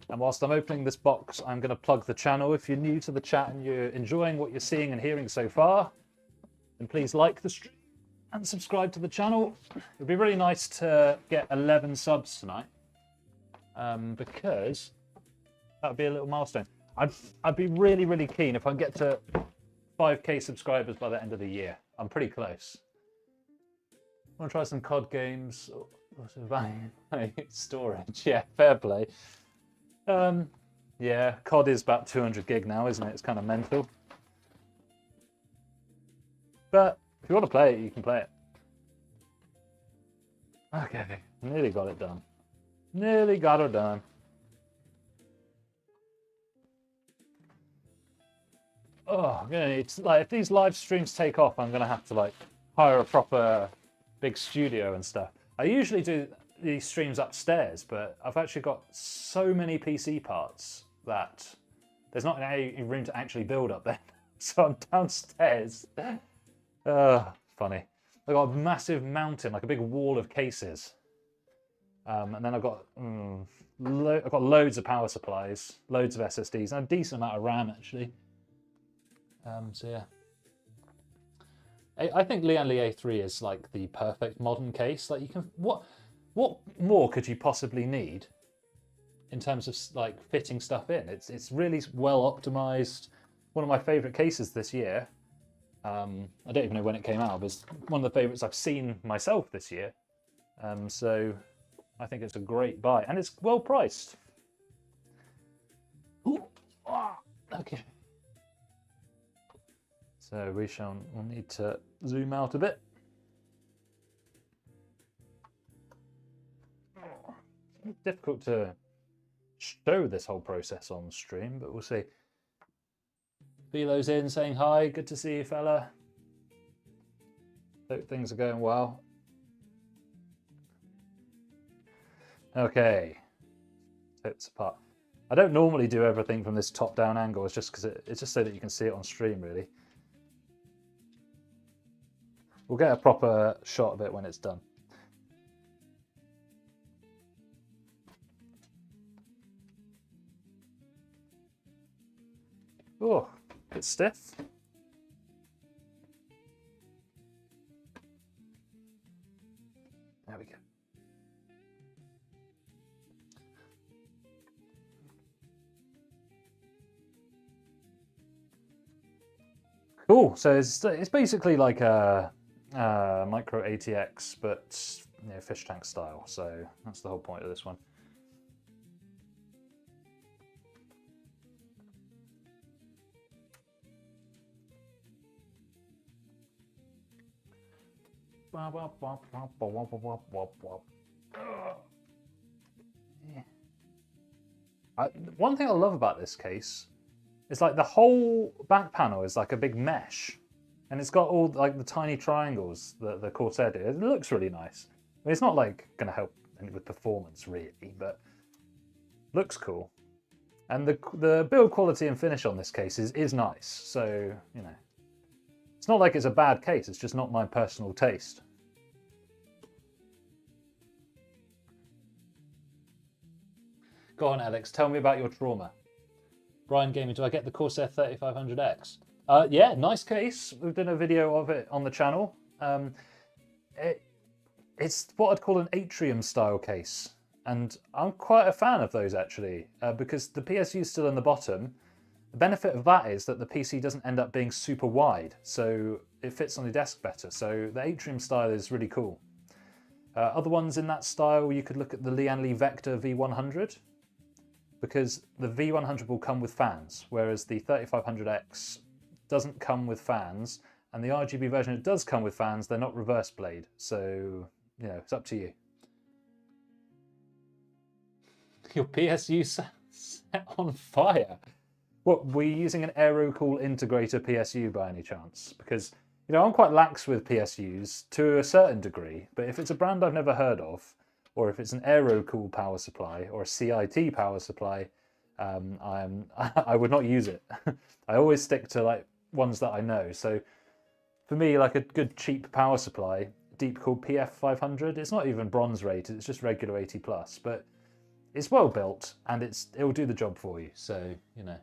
And whilst I'm opening this box, I'm going to plug the channel. If you're new to the chat and you're enjoying what you're seeing and hearing so far, then please like the stream and subscribe to the channel. It would be really nice to get 11 subs tonight, because that would be a little milestone. I'd be really, really keen if I can get to 5k subscribers by the end of the year. I'm pretty close. I want to try some COD games. Storage, yeah, fair play. Yeah, COD is about 200 gig now, isn't it? It's kind of mental. But if you want to play it, you can play it. Okay, nearly got it done. Nearly got it done. Oh, I'm gonna need to, like, if these live streams take off, I'm gonna have to like hire a proper big studio and stuff. I usually do these streams upstairs, but I've actually got so many PC parts that there's not any room to actually build up there. So I'm downstairs. Funny. I've got a massive mountain, like a big wall of cases. And then I've got loads of power supplies, loads of SSDs, and a decent amount of RAM actually. So yeah. I think Lian Li A3 is like the perfect modern case. Like, you can, what more could you possibly need in terms of like fitting stuff in? It's really well optimized. One of my favorite cases this year. I don't even know when it came out, but it's one of the favorites I've seen myself this year. So I think it's a great buy, and it's well priced. Ooh, okay. So we'll need to zoom out a bit. It's difficult to show this whole process on stream, but we'll see. Velo's in saying hi, good to see you, fella. Hope things are going well. Okay, tips apart. I don't normally do everything from this top-down angle. It's just because it's just so that you can see it on stream, really. We'll get a proper shot of it when it's done. Oh, it's stiff. There we go. Cool. So it's basically like a micro ATX, but you know, fish tank style. So that's the whole point of this one. One thing I love about this case is like the whole back panel is like a big mesh, and it's got all like the tiny triangles that the Corsair did. It looks really nice. I mean, it's not like going to help with performance really, but looks cool. And the build quality and finish on this case is nice. So, you know, it's not like it's a bad case. It's just not my personal taste. Go on, Alex. Tell me about your trauma. Brian Gaming, do I get the Corsair 3500X? Yeah, nice case. We've done a video of it on the channel. It's what I'd call an atrium style case. And I'm quite a fan of those actually, because the PSU is still in the bottom. The benefit of that is that the PC doesn't end up being super wide, so it fits on your desk better. So the atrium style is really cool. Other ones in that style, you could look at the Lian Li Vector V100, because the V100 will come with fans, whereas the 3500X doesn't come with fans, and the RGB version, it does come with fans, they're not reverse blade, so, you know, it's up to you. Your PSU set on fire? What, were you using an AeroCool integrator PSU by any chance? Because, you know, I'm quite lax with PSUs to a certain degree, but if it's a brand I've never heard of, or if it's an AeroCool power supply or a CIT power supply, I would not use it. I always stick to like ones that I know. So for me, like a good cheap power supply, Deepcool PF500, it's not even bronze rated, it's just regular 80+. But it's well built and it'll do the job for you. So, you know.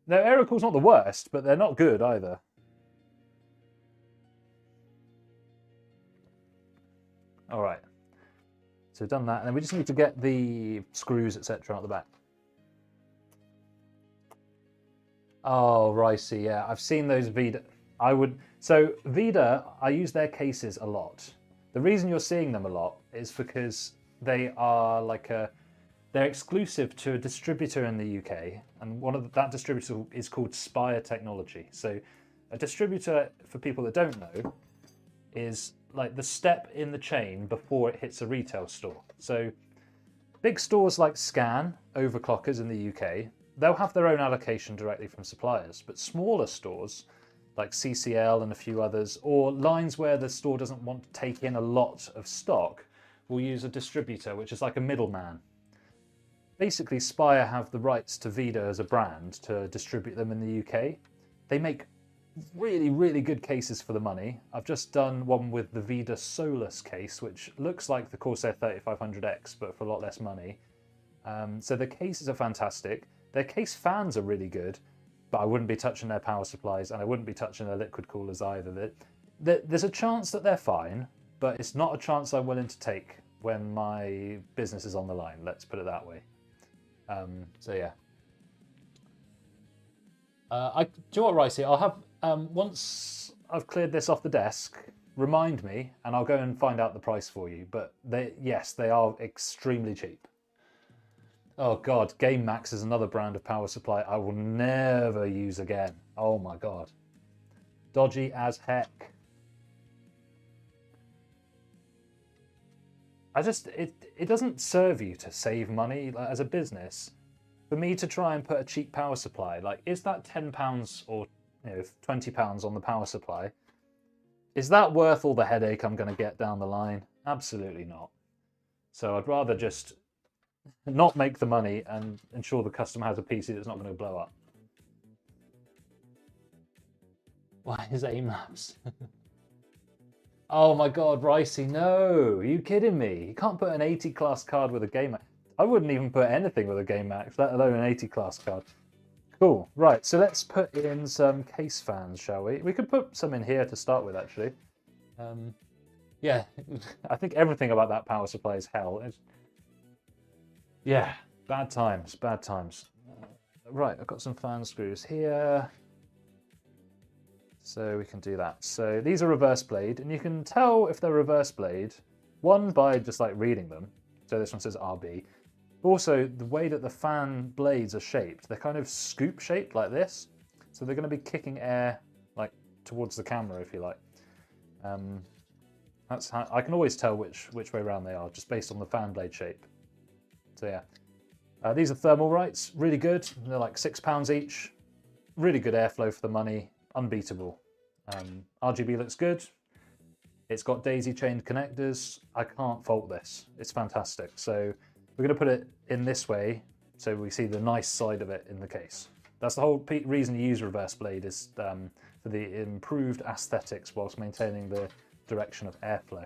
No, aerial cool's not the worst, but they're not good either. All right. So we've done that, and then we just need to get the screws, etc., out the back. Oh, Ricey, yeah, I've seen those Vida. So Vida, I use their cases a lot. The reason you're seeing them a lot is because they are they're exclusive to a distributor in the UK, and that distributor is called Spire Technology. So a distributor, for people that don't know, is like the step in the chain before it hits a retail store. So big stores like Scan, overclockers in the UK, they'll have their own allocation directly from suppliers, but smaller stores like CCL and a few others, or lines where the store doesn't want to take in a lot of stock, will use a distributor, which is like a middleman. Basically, Spire have the rights to Vida as a brand to distribute them in the UK. They make really, really good cases for the money. I've just done one with the Vida Solus case, which looks like the Corsair 3500X, but for a lot less money. So the cases are fantastic. Their case fans are really good, but I wouldn't be touching their power supplies, and I wouldn't be touching their liquid coolers either. There's a chance that they're fine, but it's not a chance I'm willing to take when my business is on the line, let's put it that way. So yeah. Do you know what, Ricey? I'll have, once I've cleared this off the desk, remind me, and I'll go and find out the price for you. But yes, they are extremely cheap. Oh God, Game Max is another brand of power supply I will never use again. Oh my God. Dodgy as heck. It doesn't serve you to save money as a business. For me to try and put a cheap power supply, like, is that £10 or £20 on the power supply? Is that worth all the headache I'm going to get down the line? Absolutely not. So I'd rather just not make the money and ensure the customer has a PC that's not going to blow up. Why is aim-lapse? Oh my God, Ricey, no! Are you kidding me? You can't put an 80 class card with a Game Max. I wouldn't even put anything with a Game Max, let alone an 80 class card. Cool, right, so let's put in some case fans, shall we? We could put some in here to start with, actually. Yeah, I think everything about that power supply is hell. Yeah, bad times, bad times. Right, I've got some fan screws here. So we can do that. So these are reverse blade, and you can tell if they're reverse blade, one, by just like reading them. So this one says RB. Also, the way that the fan blades are shaped, they're kind of scoop shaped like this. So they're going to be kicking air like towards the camera, if you like. That's how I can always tell which way around they are, just based on the fan blade shape. So yeah, these are Thermalrights, really good. They're like £6 each. Really good airflow for the money, unbeatable. RGB looks good. It's got daisy chained connectors. I can't fault this. It's fantastic. So we're going to put it in this way so we see the nice side of it in the case. That's the whole reason you use reverse blade, is for the improved aesthetics whilst maintaining the direction of airflow.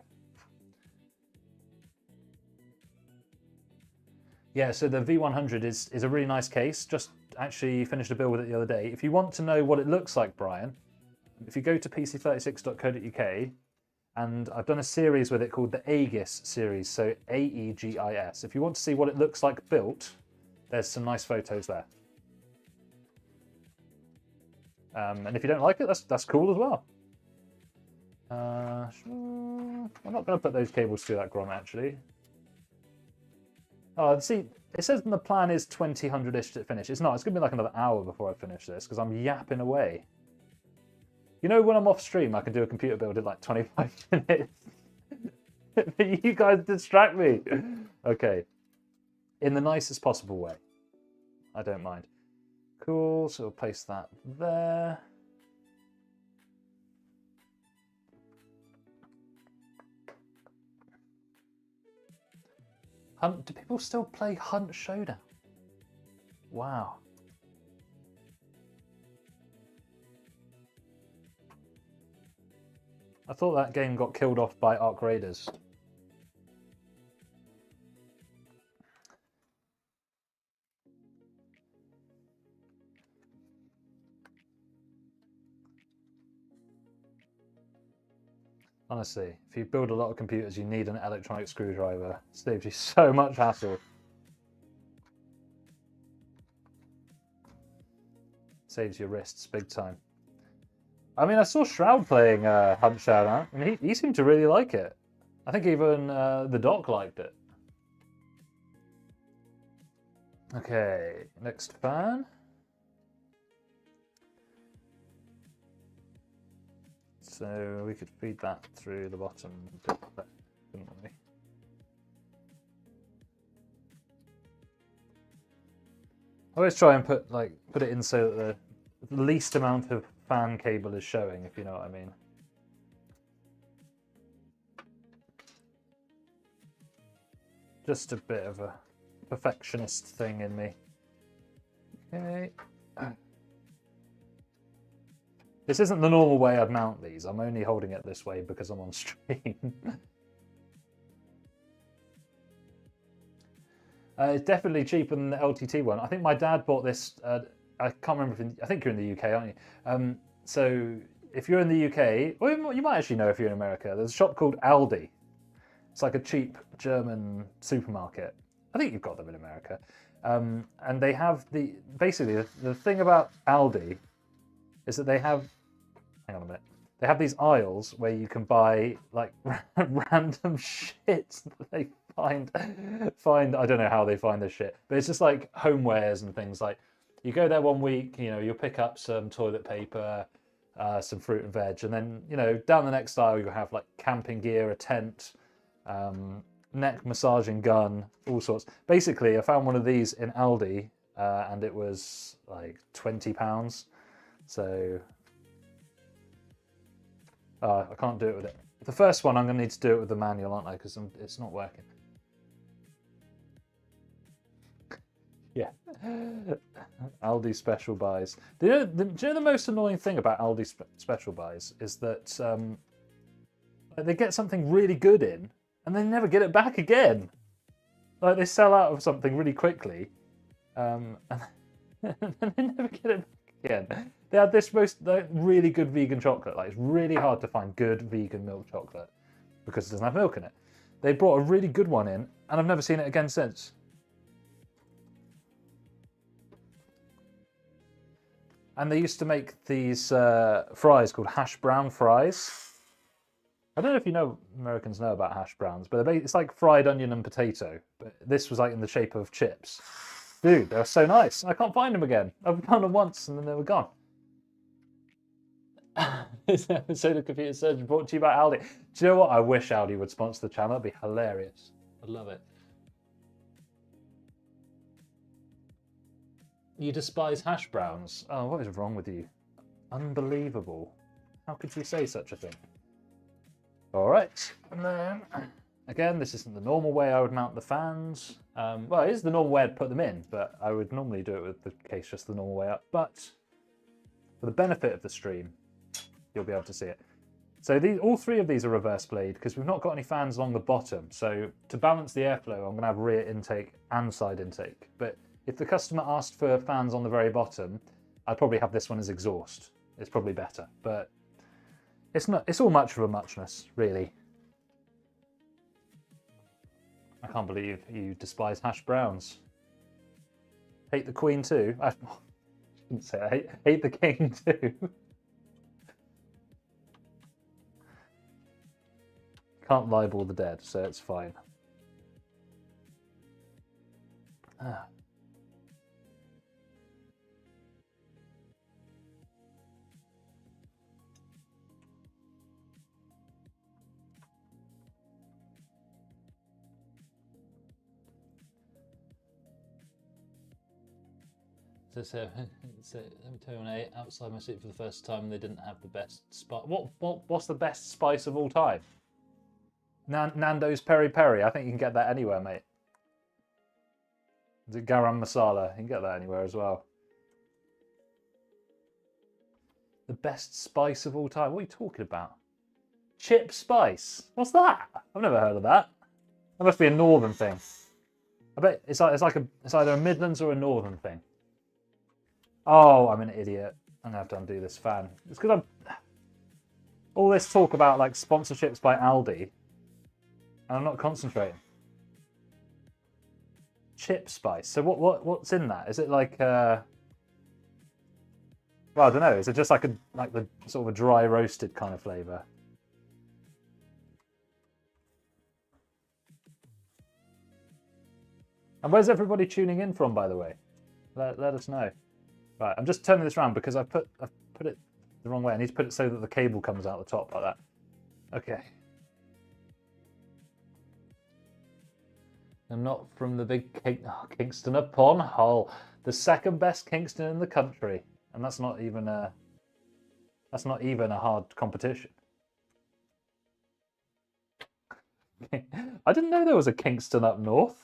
Yeah, so the V100 is a really nice case. Just actually finished a build with it the other day. If you want to know what it looks like, Brian, if you go to pc36.co.uk, and I've done a series with it called the Aegis series, so AEGIS. If you want to see what it looks like built, there's some nice photos there. And if you don't like it, that's cool as well. I'm not going to put those cables through that grommet, actually. Oh, see, it says the plan is 2000-ish to finish. It's not. It's going to be like another hour before I finish this, because I'm yapping away. You know, when I'm off stream, I can do a computer build in like 25 minutes. But you guys distract me. Okay. In the nicest possible way. I don't mind. Cool, so we'll place that there. Do people still play Hunt Showdown? Wow. I thought that game got killed off by Arc Raiders. Honestly, if you build a lot of computers, you need an electronic screwdriver. It saves you so much hassle. Saves your wrists big time. I mean, I saw Shroud playing Hunt Showdown, and he seemed to really like it. I think even the doc liked it. Okay, next fan. So we could feed that through the bottom, couldn't we? I always try and put it in so that the least amount of fan cable is showing, if you know what I mean. Just a bit of a perfectionist thing in me. Okay. This isn't the normal way I'd mount these. I'm only holding it this way because I'm on stream. It's definitely cheaper than the LTT one. I think my dad bought this. I can't remember. I think you're in the UK, aren't you? So if you're in the UK, or you might actually know if you're in America, there's a shop called Aldi. It's like a cheap German supermarket. I think you've got them in America. And they have basically the thing about Aldi is that they have, hang on a minute, they have these aisles where you can buy like random shit that they find. I don't know how they find this shit, but it's just like homewares and things. Like you go there one week, you'll pick up some toilet paper, some fruit and veg, and then down the next aisle you'll have like camping gear, a tent, neck massaging gun, all sorts. Basically, I found one of these in Aldi, and it was like £20. So I can't do it with it. The first one I'm going to need to do it with the manual, aren't I? Because it's not working. Yeah. Aldi special buys. Do you know the most annoying thing about Aldi special buys is that they get something really good in and they never get it back again. Like they sell out of something really quickly, and they never get it back again. They had this really good vegan chocolate. Like it's really hard to find good vegan milk chocolate because it doesn't have milk in it. They brought a really good one in, and I've never seen it again since. And they used to make these fries called hash brown fries. I don't know if Americans know about hash browns, but it's like fried onion and potato. But this was like in the shape of chips. Dude, they were so nice. I can't find them again. I've found them once and then they were gone. This episode of Computer Surgeon brought to you by Aldi. Do you know what? I wish Aldi would sponsor the channel. It'd be hilarious. I'd love it. You despise hash browns? Oh, what is wrong with you? Unbelievable. How could you say such a thing? All right, and then again, this isn't the normal way I would mount the fans. Well, it is the normal way I'd put them in, but I would normally do it with the case just the normal way up. But for the benefit of the stream, you'll be able to see it. So all three of these are reverse blade because we've not got any fans along the bottom. So to balance the airflow, I'm going to have rear intake and side intake. But if the customer asked for fans on the very bottom, I'd probably have this one as exhaust. It's probably better, but it's not. It's all much of a muchness, really. I can't believe you despise hash browns. Hate the Queen too. I shouldn't say I hate the King too. Can't libel the dead, so it's fine. Ah. So let me tell you, when I ate outside my seat for the first time, they didn't have the best spice. What's the best spice of all time? Nando's peri peri. I think you can get that anywhere, mate. Is it garam masala? You can get that anywhere as well. The best spice of all time. What are you talking about? Chip spice. What's that? I've never heard of that. That must be a northern thing. I bet it's either a Midlands or a northern thing. Oh, I'm an idiot. I'm gonna have to undo this fan. It's because all this talk about like sponsorships by Aldi, and I'm not concentrating. Chip spice. So what's in that? Is it like well, I don't know. Is it just like the sort of a dry roasted kind of flavour? And where's everybody tuning in from, by the way? Let us know. Right, I'm just turning this around because I've put it the wrong way. I need to put it so that the cable comes out the top like that. Okay. I'm not from the big Kingston upon Hull, the second best Kingston in the country, and that's not even a hard competition. I didn't know there was a Kingston up north.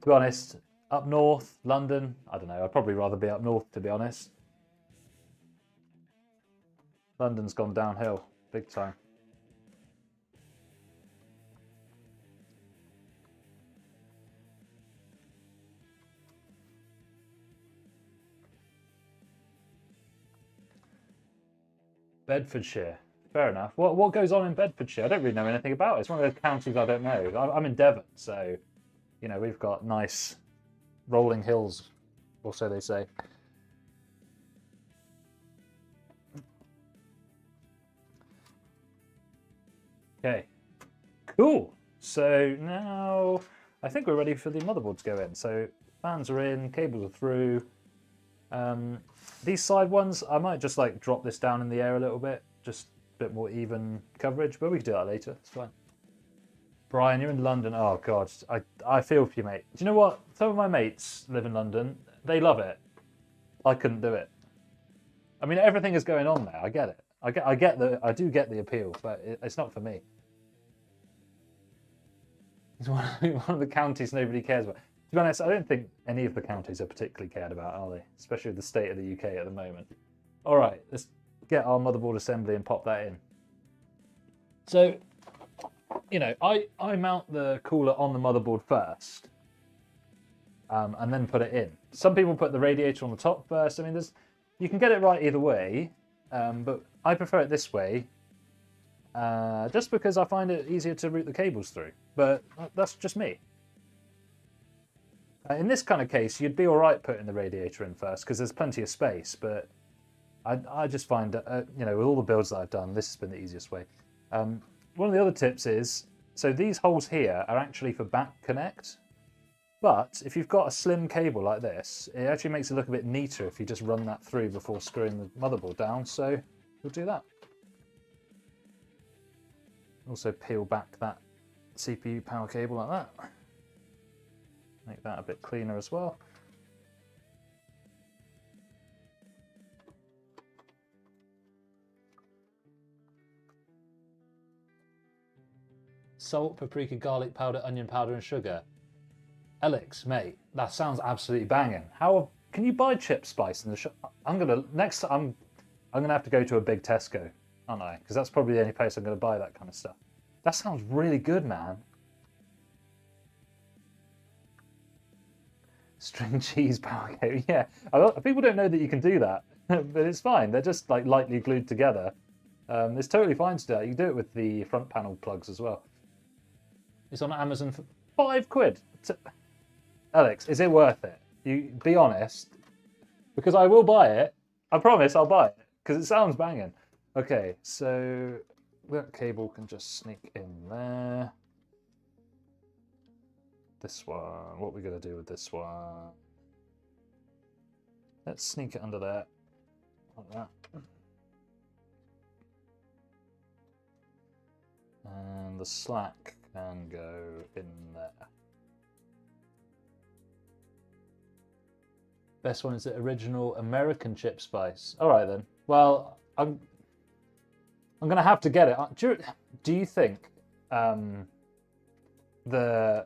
To be honest, up north, London, I don't know. I'd probably rather be up north, to be honest. London's gone downhill big time. Bedfordshire. Fair enough. What goes on in Bedfordshire? I don't really know anything about it. It's one of those counties I don't know. I'm in Devon, so, you know, we've got nice rolling hills, or so they say. Okay, cool. So now I think we're ready for the motherboard to go in. So fans are in, cables are through. These side ones, I might just like drop this down in the air a little bit, just a bit more even coverage, but we can do that later. It's fine. Brian, you're in London. Oh God, I feel for you, mate. Do you know what? Some of my mates live in London. They love it. I couldn't do it. I mean, everything is going on there. I get it. I do get the appeal, but it's not for me. It's one of the counties nobody cares about. To be honest, I don't think any of the counties are particularly cared about, are they? Especially with the state of the UK at the moment. All right, let's get our motherboard assembly and pop that in. So, you know, I mount the cooler on the motherboard first, and then put it in. Some people put the radiator on the top first. I mean, you can get it right either way, but I prefer it this way, just because I find it easier to route the cables through. But that's just me. In this kind of case, you'd be all right putting the radiator in first because there's plenty of space, but I just find, you know, with all the builds that I've done, this has been the easiest way. One of the other tips is, so these holes here are actually for back connect, but if you've got a slim cable like this, it actually makes it look a bit neater if you just run that through before screwing the motherboard down, so we'll do that. Also peel back that CPU power cable like that. Make that a bit cleaner as well. Salt, paprika, garlic powder, onion powder, and sugar. Alex, mate, that sounds absolutely banging. Can you buy chip spice in the shop? I'm gonna have to go to a big Tesco, aren't I? Because that's probably the only place I'm gonna buy that kind of stuff. That sounds really good, man. String cheese power cable, yeah. People don't know that you can do that, but it's fine. They're just like lightly glued together. It's totally fine to do that. You can do it with the front panel plugs as well. It's on Amazon for £5. Alex, is it worth it? You be honest, because I will buy it. I promise I'll buy it because it sounds banging. Okay, so that cable can just sneak in there. This one, what are we going to do with this one? Let's sneak it under there, like that. And the slack can go in there. Best one is the original American chip spice. All right then. Well, I'm going to have to get it. Do you think the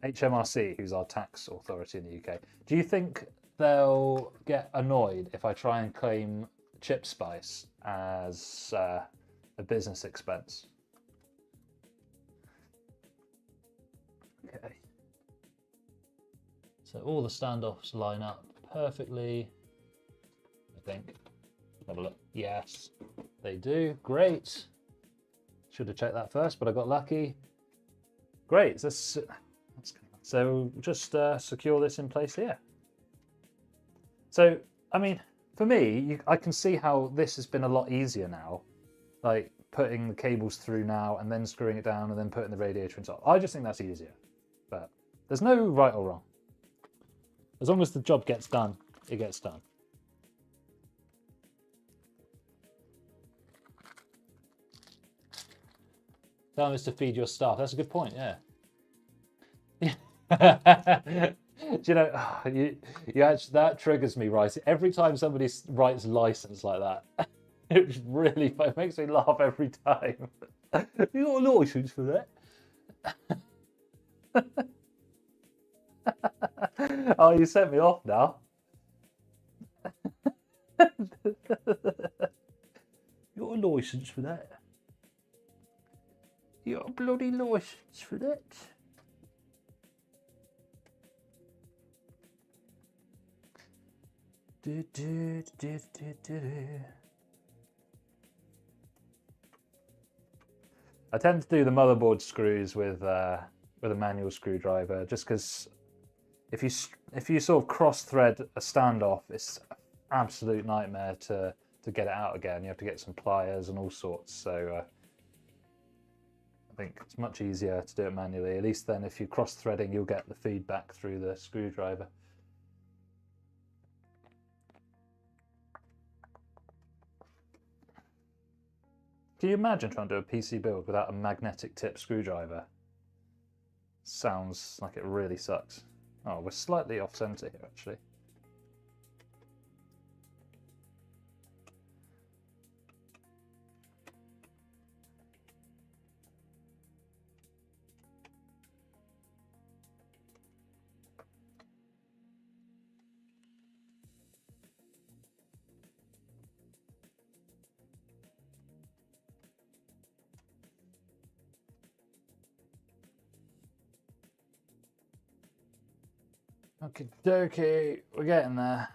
HMRC, who's our tax authority in the UK, do you think they'll get annoyed if I try and claim chip spice as a business expense? Okay. So all the standoffs line up perfectly, I think. Have a look. Yes, they do. Great. Should have checked that first, but I got lucky. Great. So just secure this in place here. So, I mean, for me, I can see how this has been a lot easier now. Like putting the cables through now and then screwing it down and then putting the radiator on top. I just think that's easier. But there's no right or wrong. As long as the job gets done, it gets done. Time is to feed your staff. That's a good point, yeah. Do you know, you actually, that triggers me, right? Every time somebody writes license like that, it makes me laugh every time. You got a license for that? Oh, you set me off now. You got a license for that? You got a bloody license for that? I tend to do the motherboard screws with a manual screwdriver, just because if you sort of cross thread a standoff, it's an absolute nightmare to get it out again. You have to get some pliers and all sorts. So I think it's much easier to do it manually. At least then, if you're cross threading, you'll get the feedback through the screwdriver. Can you imagine trying to do a PC build without a magnetic tip screwdriver? Sounds like it really sucks. Oh, we're slightly off center here, actually. Okay, dokie, we're getting there.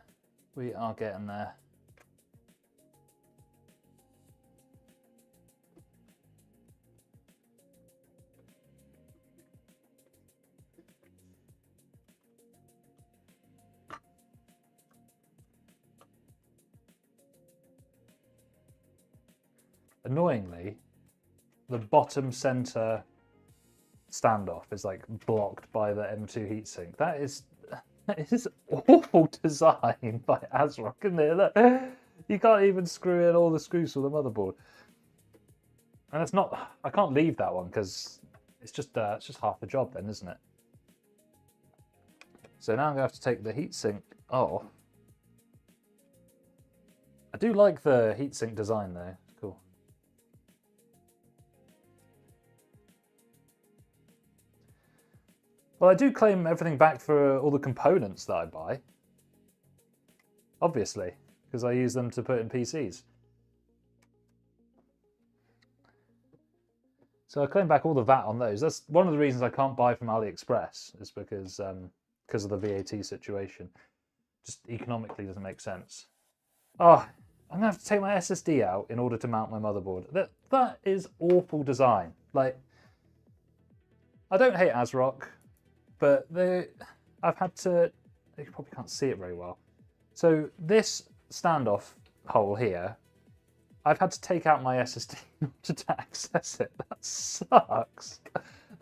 We are getting there. Annoyingly, the bottom center standoff is like blocked by the M2 heatsink. That is awful design by ASRock, isn't it? Look, you can't even screw in all the screws for the motherboard. And it's not, I can't leave that one because it's just half the job then, isn't it? So now I'm going to have to take the heatsink off. I do like the heatsink design though, it's cool. Well, I do claim everything back for all the components that I buy. Obviously, because I use them to put in PCs. So I claim back all the VAT on those. That's one of the reasons I can't buy from AliExpress, is because of the VAT situation. Just economically doesn't make sense. Oh, I'm gonna have to take my SSD out in order to mount my motherboard. That is awful design. Like, I don't hate ASRock, but I've had to, you probably can't see it very well. So this standoff hole here, I've had to take out my SSD to access it. That sucks.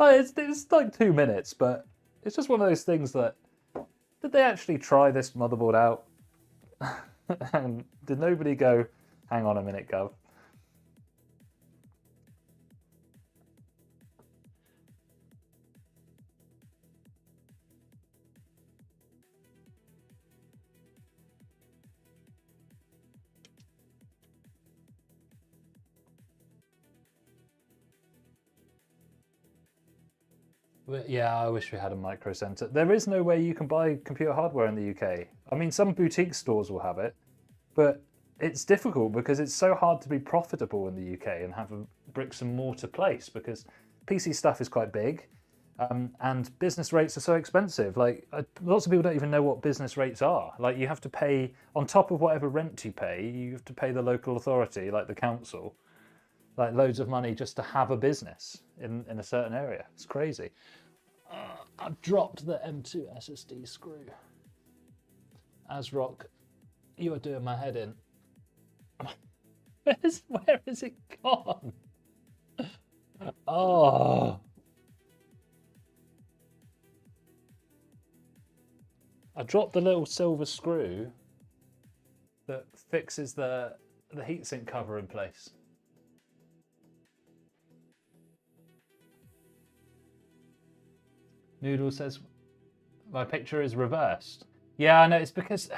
It's like 2 minutes, but it's just one of those things that, did they actually try this motherboard out? And did nobody go, hang on a minute, Gov? Yeah, I wish we had a micro center. There is no way you can buy computer hardware in the UK. I mean, some boutique stores will have it, but it's difficult because it's so hard to be profitable in the UK and have a bricks and mortar place, because PC stuff is quite big. And business rates are so expensive. Like lots of people don't even know what business rates are. Like you have to pay on top of whatever rent you pay. You have to pay the local authority, like the council, like loads of money just to have a business in a certain area. It's crazy. I've dropped the M2 SSD screw. ASRock, you are doing my head in. Where is it gone? Oh. I dropped the little silver screw that fixes the heatsink cover in place. Noodle says, my picture is reversed. Yeah, I know, it's because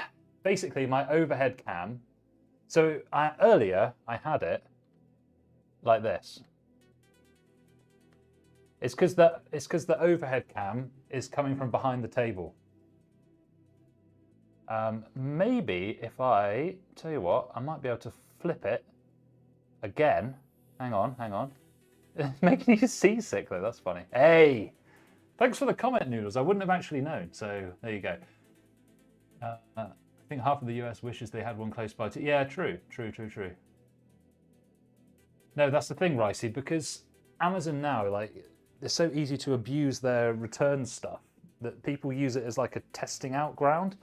basically my overhead cam, so earlier I had it like this. It's because the overhead cam is coming from behind the table. Maybe if I tell you what, I might be able to flip it again. Hang on. It's making you seasick though, that's funny. Hey, thanks for the comment, Noodles. I wouldn't have actually known, so there you go. I think half of the US wishes they had one close by to... Yeah, true. No, that's the thing, Ricey, because Amazon now, like, it's so easy to abuse their return stuff that people use it as like a testing out ground.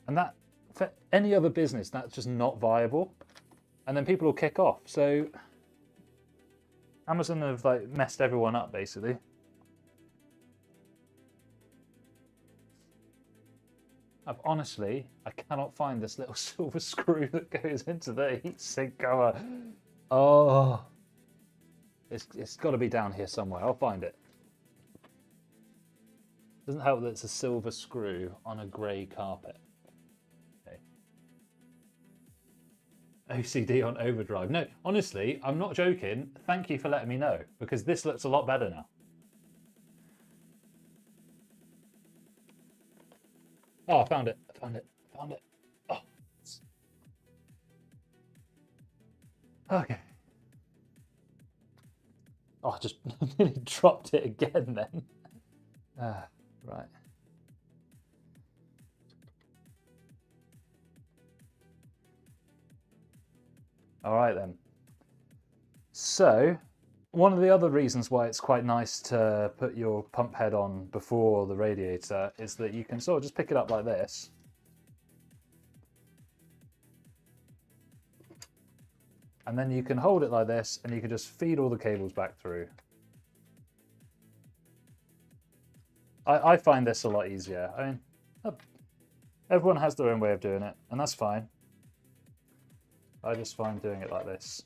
And that, for any other business, that's just not viable. And then people will kick off. So Amazon have like messed everyone up, basically. I cannot find this little silver screw that goes into the heatsink cover. Oh, it's got to be down here somewhere. I'll find it. Doesn't help that it's a silver screw on a grey carpet. Okay. OCD on overdrive. No, honestly, I'm not joking. Thank you for letting me know, because this looks a lot better now. Oh, I found it. Oh. Okay. Oh, I just nearly dropped it again then. Right. All right then. So, one of the other reasons why it's quite nice to put your pump head on before the radiator is that you can sort of just pick it up like this. And then you can hold it like this and you can just feed all the cables back through. I find this a lot easier. I mean, everyone has their own way of doing it, and that's fine. I just find doing it like this.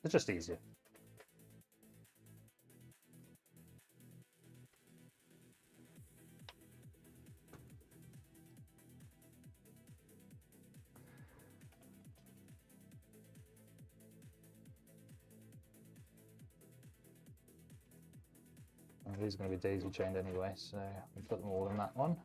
It's just easier. These are going to be daisy chained anyway, so we put them all in that one.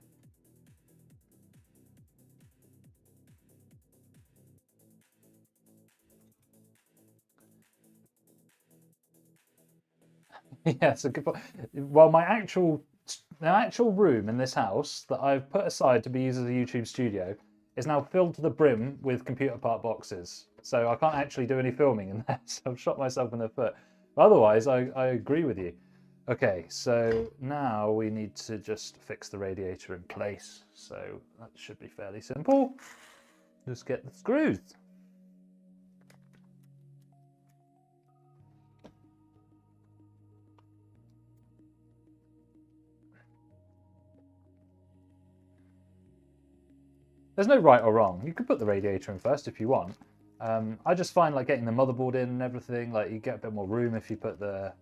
Yeah, it's a good point. Well, the actual room in this house that I've put aside to be used as a YouTube studio is now filled to the brim with computer part boxes. So I can't actually do any filming in there, so I've shot myself in the foot. But otherwise, I agree with you. Okay, so now we need to just fix the radiator in place. So that should be fairly simple. Just get the screws. There's no right or wrong. You could put the radiator in first if you want. I just find like getting the motherboard in and everything, like you get a bit more room if you put the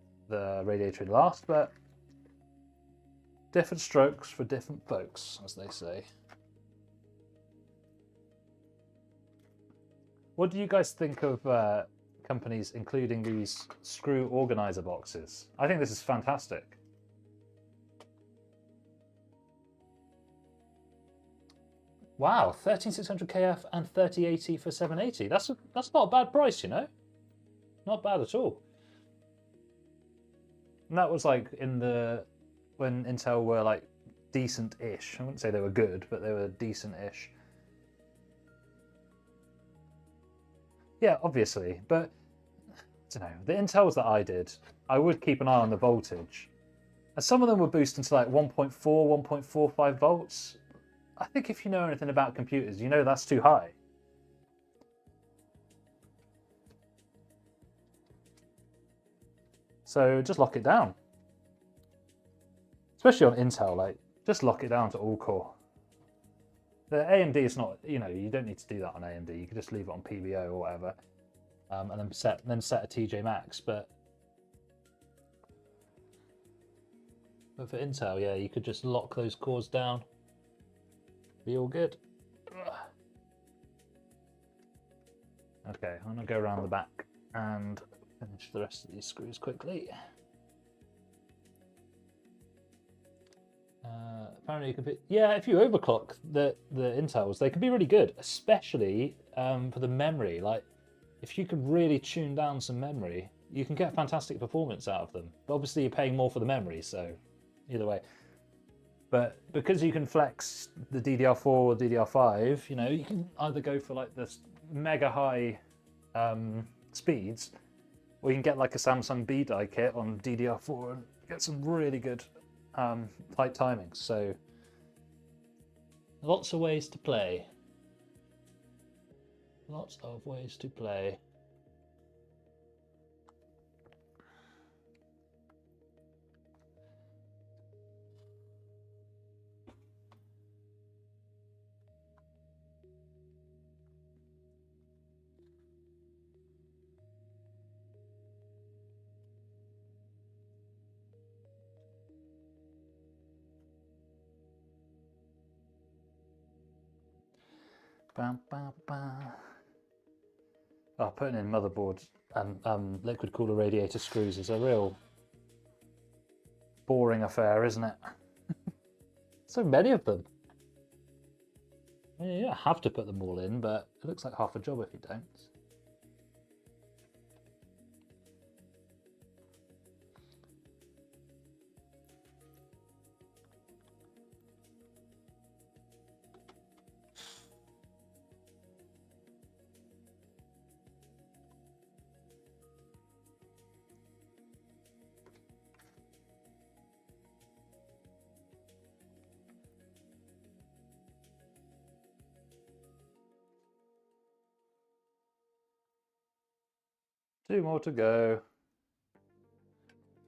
radiator in last, but different strokes for different folks, as they say. What do you guys think of companies including these screw organizer boxes? I think this is fantastic. Wow, 13600 KF and 3080 for 780. That's not a bad price, you know. Not bad at all. And that was like in the when Intel were like decent-ish. I wouldn't say they were good, but they were decent-ish. Yeah, obviously, but I don't know. The Intels that I did, I would keep an eye on the voltage. And some of them would boost into like 1.4, 1.45 volts. I think if you know anything about computers, you know that's too high. So just lock it down. Especially on Intel, like just lock it down to all core. The AMD is not, you know, you don't need to do that on AMD. You can just leave it on PBO or whatever, and then set a TJ Max. But for Intel, yeah, you could just lock those cores down. Be all good. Okay, I'm gonna go around the back and finish the rest of these screws quickly. Apparently you can put, yeah, if you overclock the Intels, they can be really good, especially for the memory. Like, if you can really tune down some memory, you can get fantastic performance out of them. But obviously you're paying more for the memory, so either way. But because you can flex the DDR4 or DDR5, you know, you can either go for like this mega high speeds, or you can get like a Samsung B-die kit on DDR4 and get some really good tight timings. So lots of ways to play. Lots of ways to play. Bam, bam, bam. Oh, putting in motherboard and liquid cooler radiator screws is a real boring affair, isn't it? So many of them. I mean, you don't have to put them all in, but it looks like half a job if you don't. Two more to go.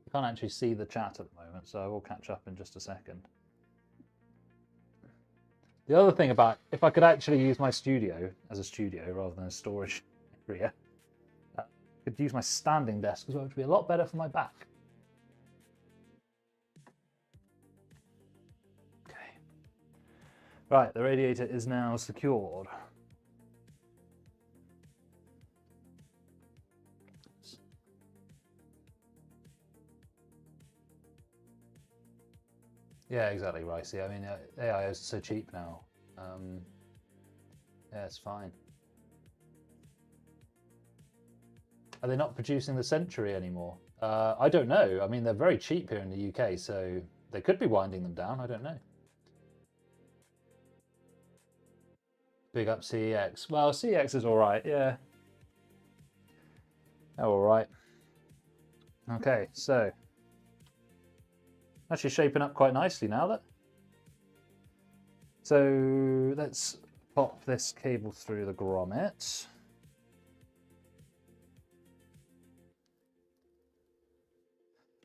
I can't actually see the chat at the moment, so I will catch up in just a second. The other thing about, if I could actually use my studio as a studio rather than a storage area, I could use my standing desk as well, which would be a lot better for my back. Okay. Right, the radiator is now secured. Yeah, exactly, Ricey. I mean, AI is so cheap now. Yeah, it's fine. Are they not producing the Century anymore? I don't know. I mean, they're very cheap here in the UK, so they could be winding them down. I don't know. Big up CEX. Well, CEX is all right, yeah. Oh, all right. Okay, so actually shaping up quite nicely now. That. So let's pop this cable through the grommet.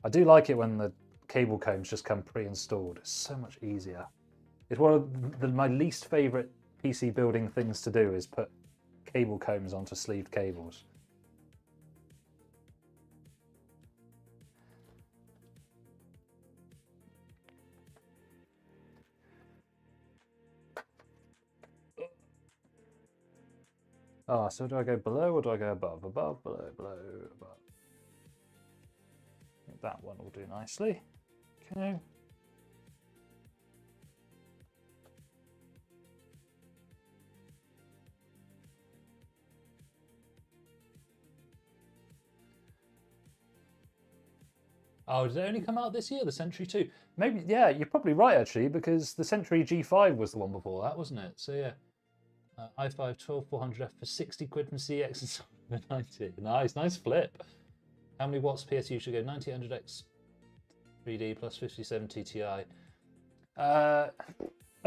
I do like it when the cable combs just come pre-installed. It's so much easier. It's one of my least favourite PC building things to do is put cable combs onto sleeved cables. Ah, so do I go below or do I go above? Above, below, below, above. I think that one will do nicely. Okay. Oh, did it only come out this year, the Century 2? Maybe, yeah, you're probably right, actually, because the Century G5 was the one before that, wasn't it? So, yeah. i5 12400F for 60 quid from CX and 90. Nice flip. How many watts PSU should go? 9800X 3D plus 5070 Ti. I'd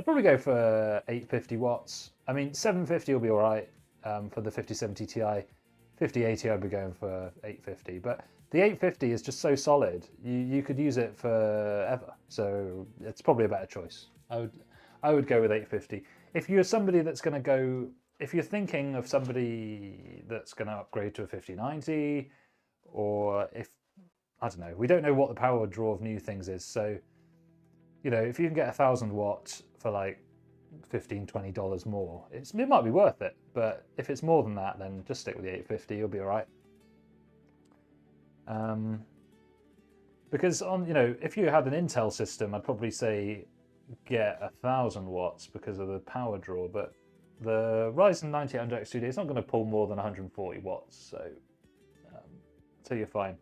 probably go for 850 watts. I mean, 750 will be all right for the 5070 Ti. 5080 I'd be going for 850, but the 850 is just so solid. You could use it forever, so it's probably a better choice. I would go with 850. If you're somebody that's going to go, if you're thinking of somebody that's going to upgrade to a 5090, or if, I don't know, we don't know what the power draw of new things is, so, you know, if you can get 1000 watt for like $15–20 more, it might be worth it. But if it's more than that, then just stick with the 850. You'll be all right. Because on, you know, if you had an Intel system, I'd probably say get 1000 watts because of the power draw. But the Ryzen 9800X 2D is not going to pull more than 140 watts, so you're fine.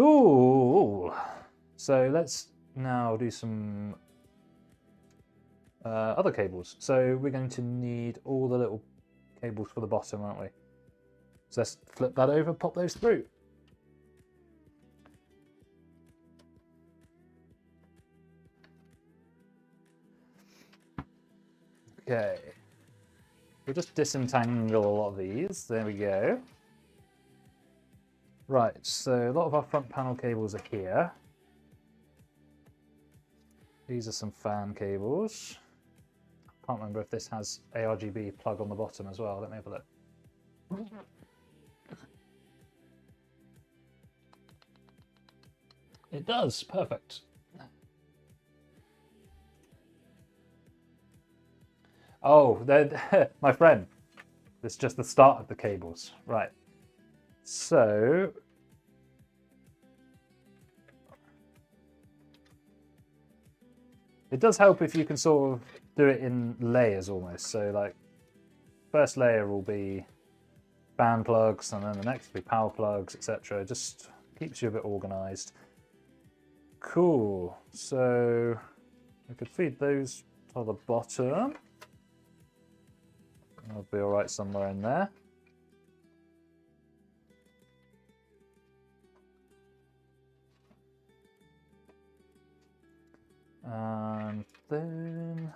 Ooh, so let's now do some other cables. So we're going to need all the little cables for the bottom, aren't we? So let's flip that over, pop those through. Okay. We'll just disentangle a lot of these. There we go. Right, so a lot of our front panel cables are here. These are some fan cables. Can't remember if this has ARGB plug on the bottom as well. Let me have a look. It does, perfect. Oh, my friend, it's just the start of the cables. Right, so it does help if you can sort of do it in layers almost. So like, first layer will be fan plugs, and then the next will be power plugs, etc. Just keeps you a bit organized. Cool. So I could feed those to the bottom. That'll be all right somewhere in there. And then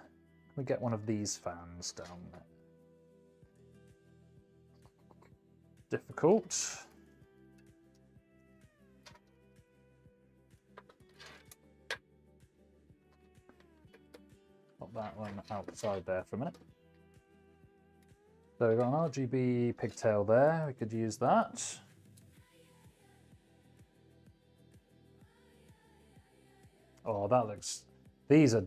we get one of these fans down there. Difficult. Pop that one outside there for a minute. So we've got an RGB pigtail there, we could use that. Oh, that looks, these are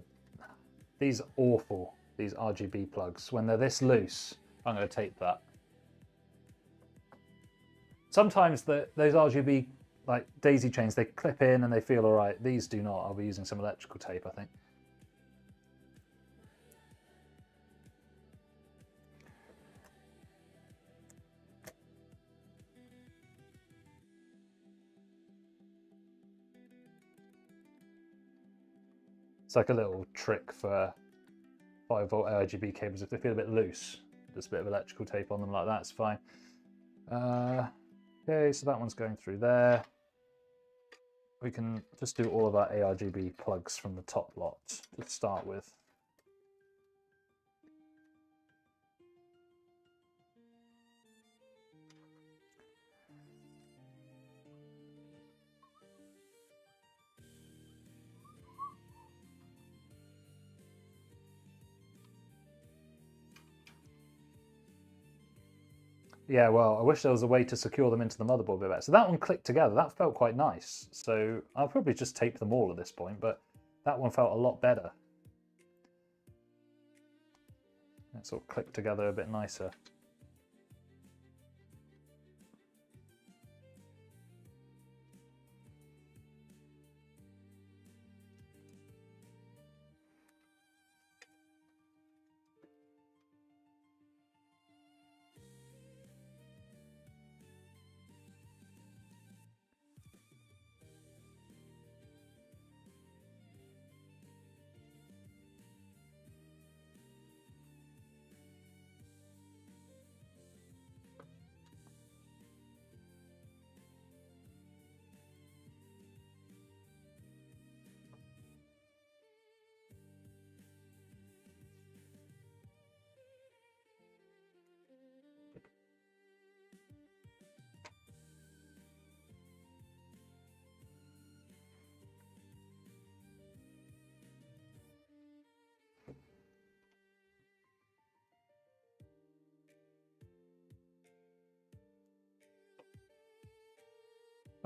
awful, these RGB plugs. When they're this loose, I'm going to tape that. Sometimes those RGB like daisy chains, they clip in and they feel all right. These do not. I'll be using some electrical tape, I think. It's like a little trick for 5-volt RGB cables. If they feel a bit loose, just a bit of electrical tape on them like that, it's fine. Okay, so that one's going through there. We can just do all of our ARGB plugs from the top lot to start with. Yeah, well, I wish there was a way to secure them into the motherboard a bit better. So that one clicked together. That felt quite nice. So I'll probably just tape them all at this point, but that one felt a lot better. It sort of clicked together a bit nicer.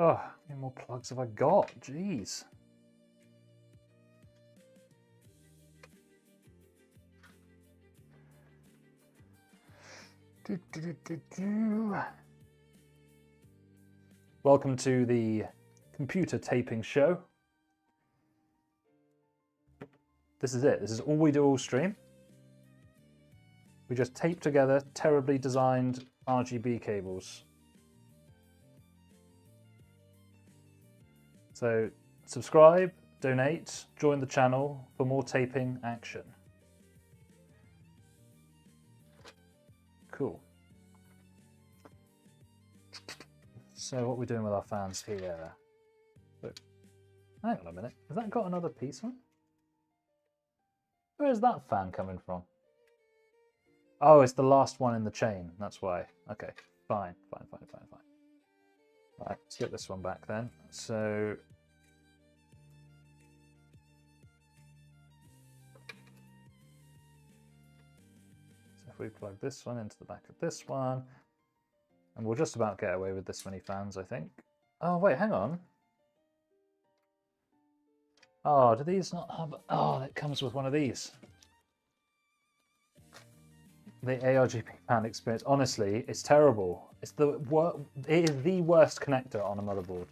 Oh, how many more plugs have I got? Jeez. Welcome to the computer taping show. This is it. This is all we do all stream. We just tape together terribly designed RGB cables. So subscribe, donate, join the channel for more taping action. Cool. So what are we doing with our fans here? Look, hang on a minute. Has that got another piece on? Where is that fan coming from? Oh, it's the last one in the chain. That's why. Okay, fine. Right, let's get this one back then. So if we plug this one into the back of this one, and we'll just about get away with this many fans, I think. Oh, wait, hang on. Oh, do these not have... Oh, it comes with one of these. The ARGB fan experience, honestly, it's terrible. It is the worst connector on a motherboard.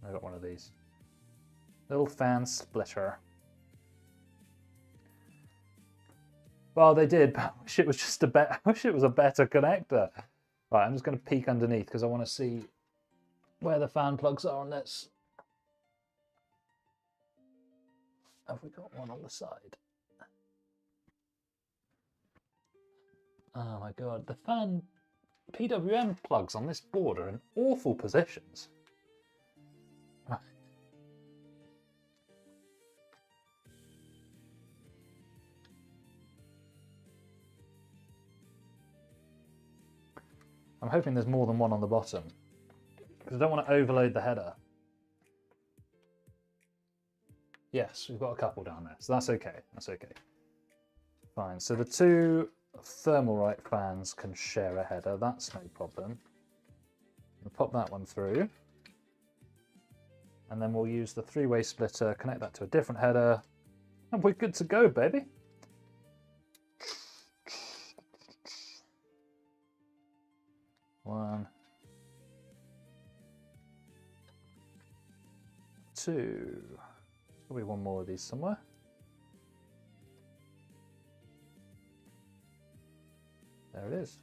I got one of these. Little fan splitter. Well, they did, but I wish it was just I wish it was a better connector. Right, I'm just going to peek underneath because I want to see where the fan plugs are on this. Have we got one on the side? Oh my god, the fan PWM plugs on this board are in awful positions. I'm hoping there's more than one on the bottom, because I don't want to overload the header. Yes, we've got a couple down there, so that's okay. That's okay. Fine. So the two Thermalright fans can share a header. That's no problem. We'll pop that one through, and then we'll use the three-way splitter, connect that to a different header, and we're good to go, baby. One, two, probably one more of these somewhere. There it is.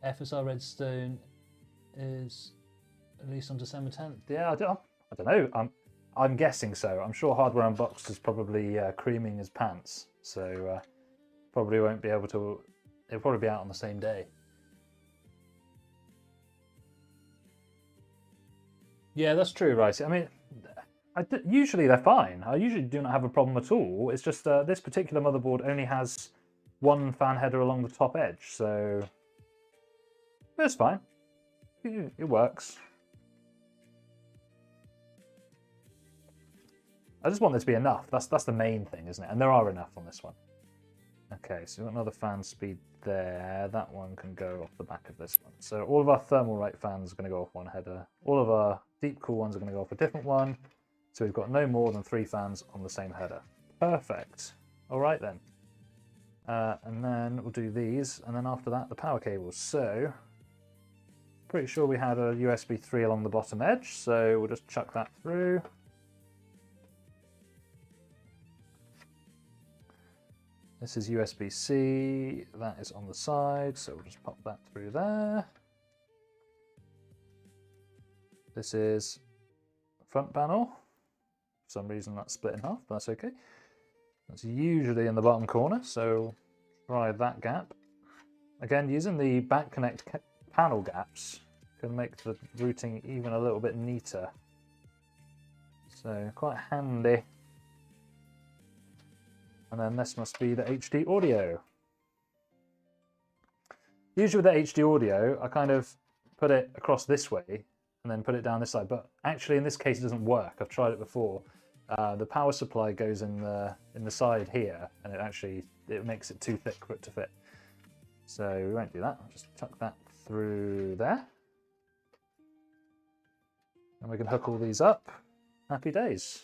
FSR Redstone is released on December 10th. Yeah, I don't know. I'm guessing so. I'm sure Hardware Unboxed is probably creaming his pants, so probably won't be able to. It'll probably be out on the same day. Yeah, that's true, right? I mean, usually they're fine. I usually do not have a problem at all. It's just this particular motherboard only has one fan header along the top edge, so it's fine. It works. I just want there to be enough. That's the main thing, isn't it? And there are enough on this one. Okay, so we've got another fan speed there. That one can go off the back of this one. So all of our Thermalright fans are going to go off one header. All of our deep cool ones are going to go off a different one. So we've got no more than 3 fans on the same header. Perfect. All right then. And then we'll do these, and then after that the power cables. So pretty sure we had a USB 3 along the bottom edge, so we'll just chuck that through. This is USB-C, that is on the side, so we'll just pop that through there. This is front panel. For some reason that's split in half, but that's okay. That's usually in the bottom corner, so try that gap. Again, using the back connect panel gaps can make the routing even a little bit neater. So quite handy. And then this must be the HD audio. Usually with the HD audio, I kind of put it across this way and then put it down this side. But actually in this case it doesn't work. I've tried it before. the power supply goes in the side here, and it makes it too thick for it to fit. So we won't do that. I'll just tuck that through there. And we can hook all these up. Happy days.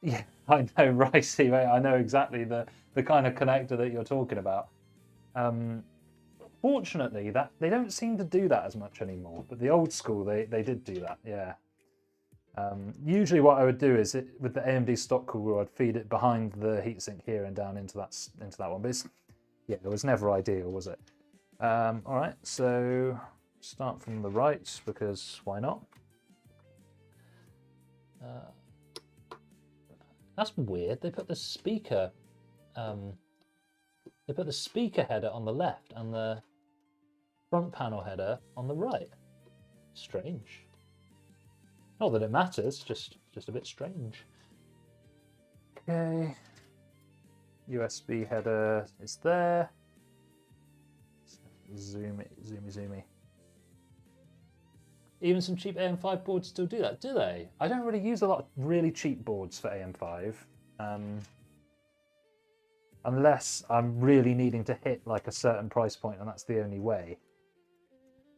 Yeah, I know, Ricey, mate. I know exactly the kind of connector that you're talking about. Fortunately, that they don't seem to do that as much anymore. But the old school, they did do that. Yeah. Usually, what I would do is with the AMD stock cooler, I'd feed it behind the heatsink here and down into that one. But yeah, it was never ideal, was it? All right, so start from the right because why not? That's weird. They put the speaker header on the left and the front panel header on the right. Strange. Not that it matters, just a bit strange. Okay. USB header is there. Zoomy. Even some cheap AM5 boards still do that, do they? I don't really use a lot of really cheap boards for AM5. Unless I'm really needing to hit like a certain price point, and that's the only way.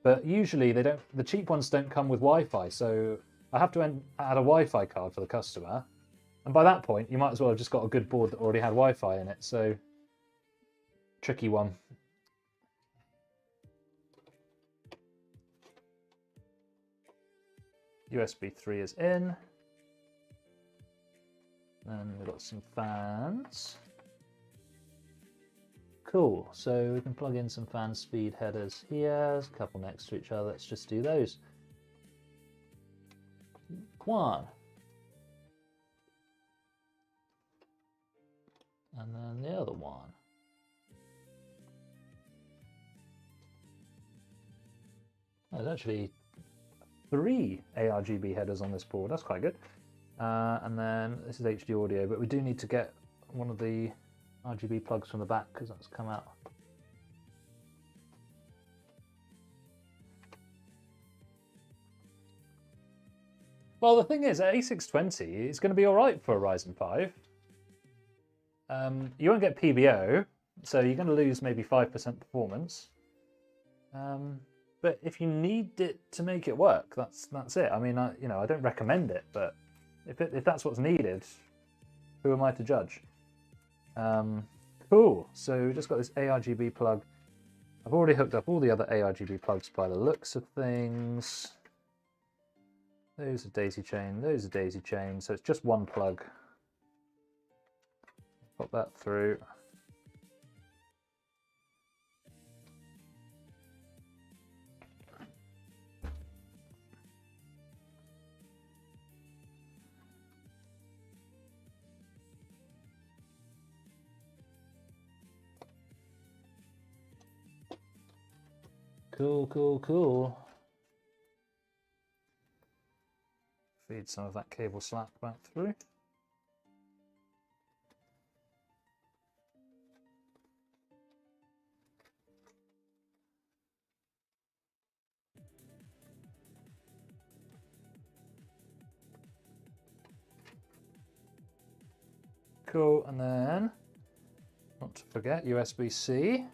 But usually the cheap ones don't come with Wi-Fi, so I have to add a Wi-Fi card for the customer. And by that point, you might as well have just got a good board that already had Wi-Fi in it, so tricky one. USB 3 is in. And we've got some fans. Cool, so we can plug in some fan speed headers here. There's a couple next to each other. Let's just do those. One. And then the other one. There's actually 3 ARGB headers on this board. That's quite good. And then this is HD audio, but we do need to get one of the RGB plugs from the back because that's come out. Well, the thing is, at A620, it's going to be all right for a Ryzen 5. You won't get PBO, so you're going to lose maybe 5% performance. But if you need it to make it work, that's it. I mean, I don't recommend it, but if that's what's needed, who am I to judge? Cool. So we've just got this ARGB plug. I've already hooked up all the other ARGB plugs by the looks of things. Those are daisy chain. Those are daisy chain. So it's just one plug. Pop that through. Cool. Feed some of that cable slack back through. Cool, and then, not to forget, USB-C.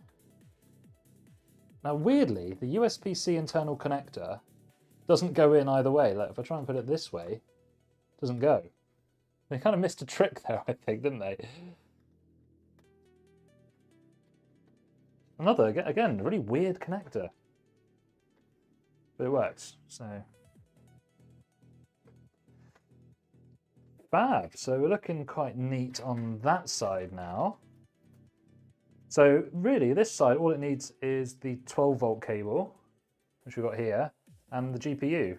Now weirdly, the USB-C internal connector doesn't go in either way. Like if I try and put it this way, it doesn't go. They kind of missed a trick there, I think, didn't they? Another, again, really weird connector. But it works, so. Fab, so we're looking quite neat on that side now. So really, this side, all it needs is the 12-volt cable, which we've got here, and the GPU.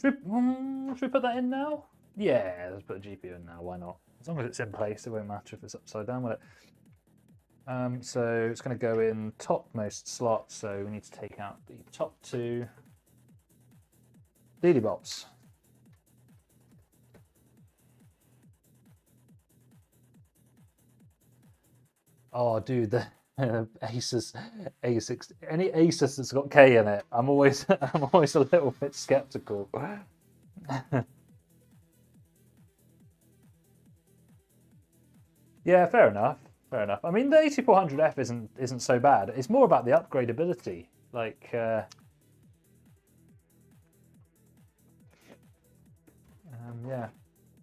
Should we put that in now? Yeah, let's put the GPU in now, why not? As long as it's in place, it won't matter if it's upside down, will it? So it's going to go in topmost slot, so we need to take out the top 2 Dealy Bops. Oh, dude, Asus A6, any Asus that's got K in it, I'm always I'm always a little bit skeptical. Yeah, fair enough. Fair enough. I mean, the 8400F isn't so bad. It's more about the upgradability. Like, yeah.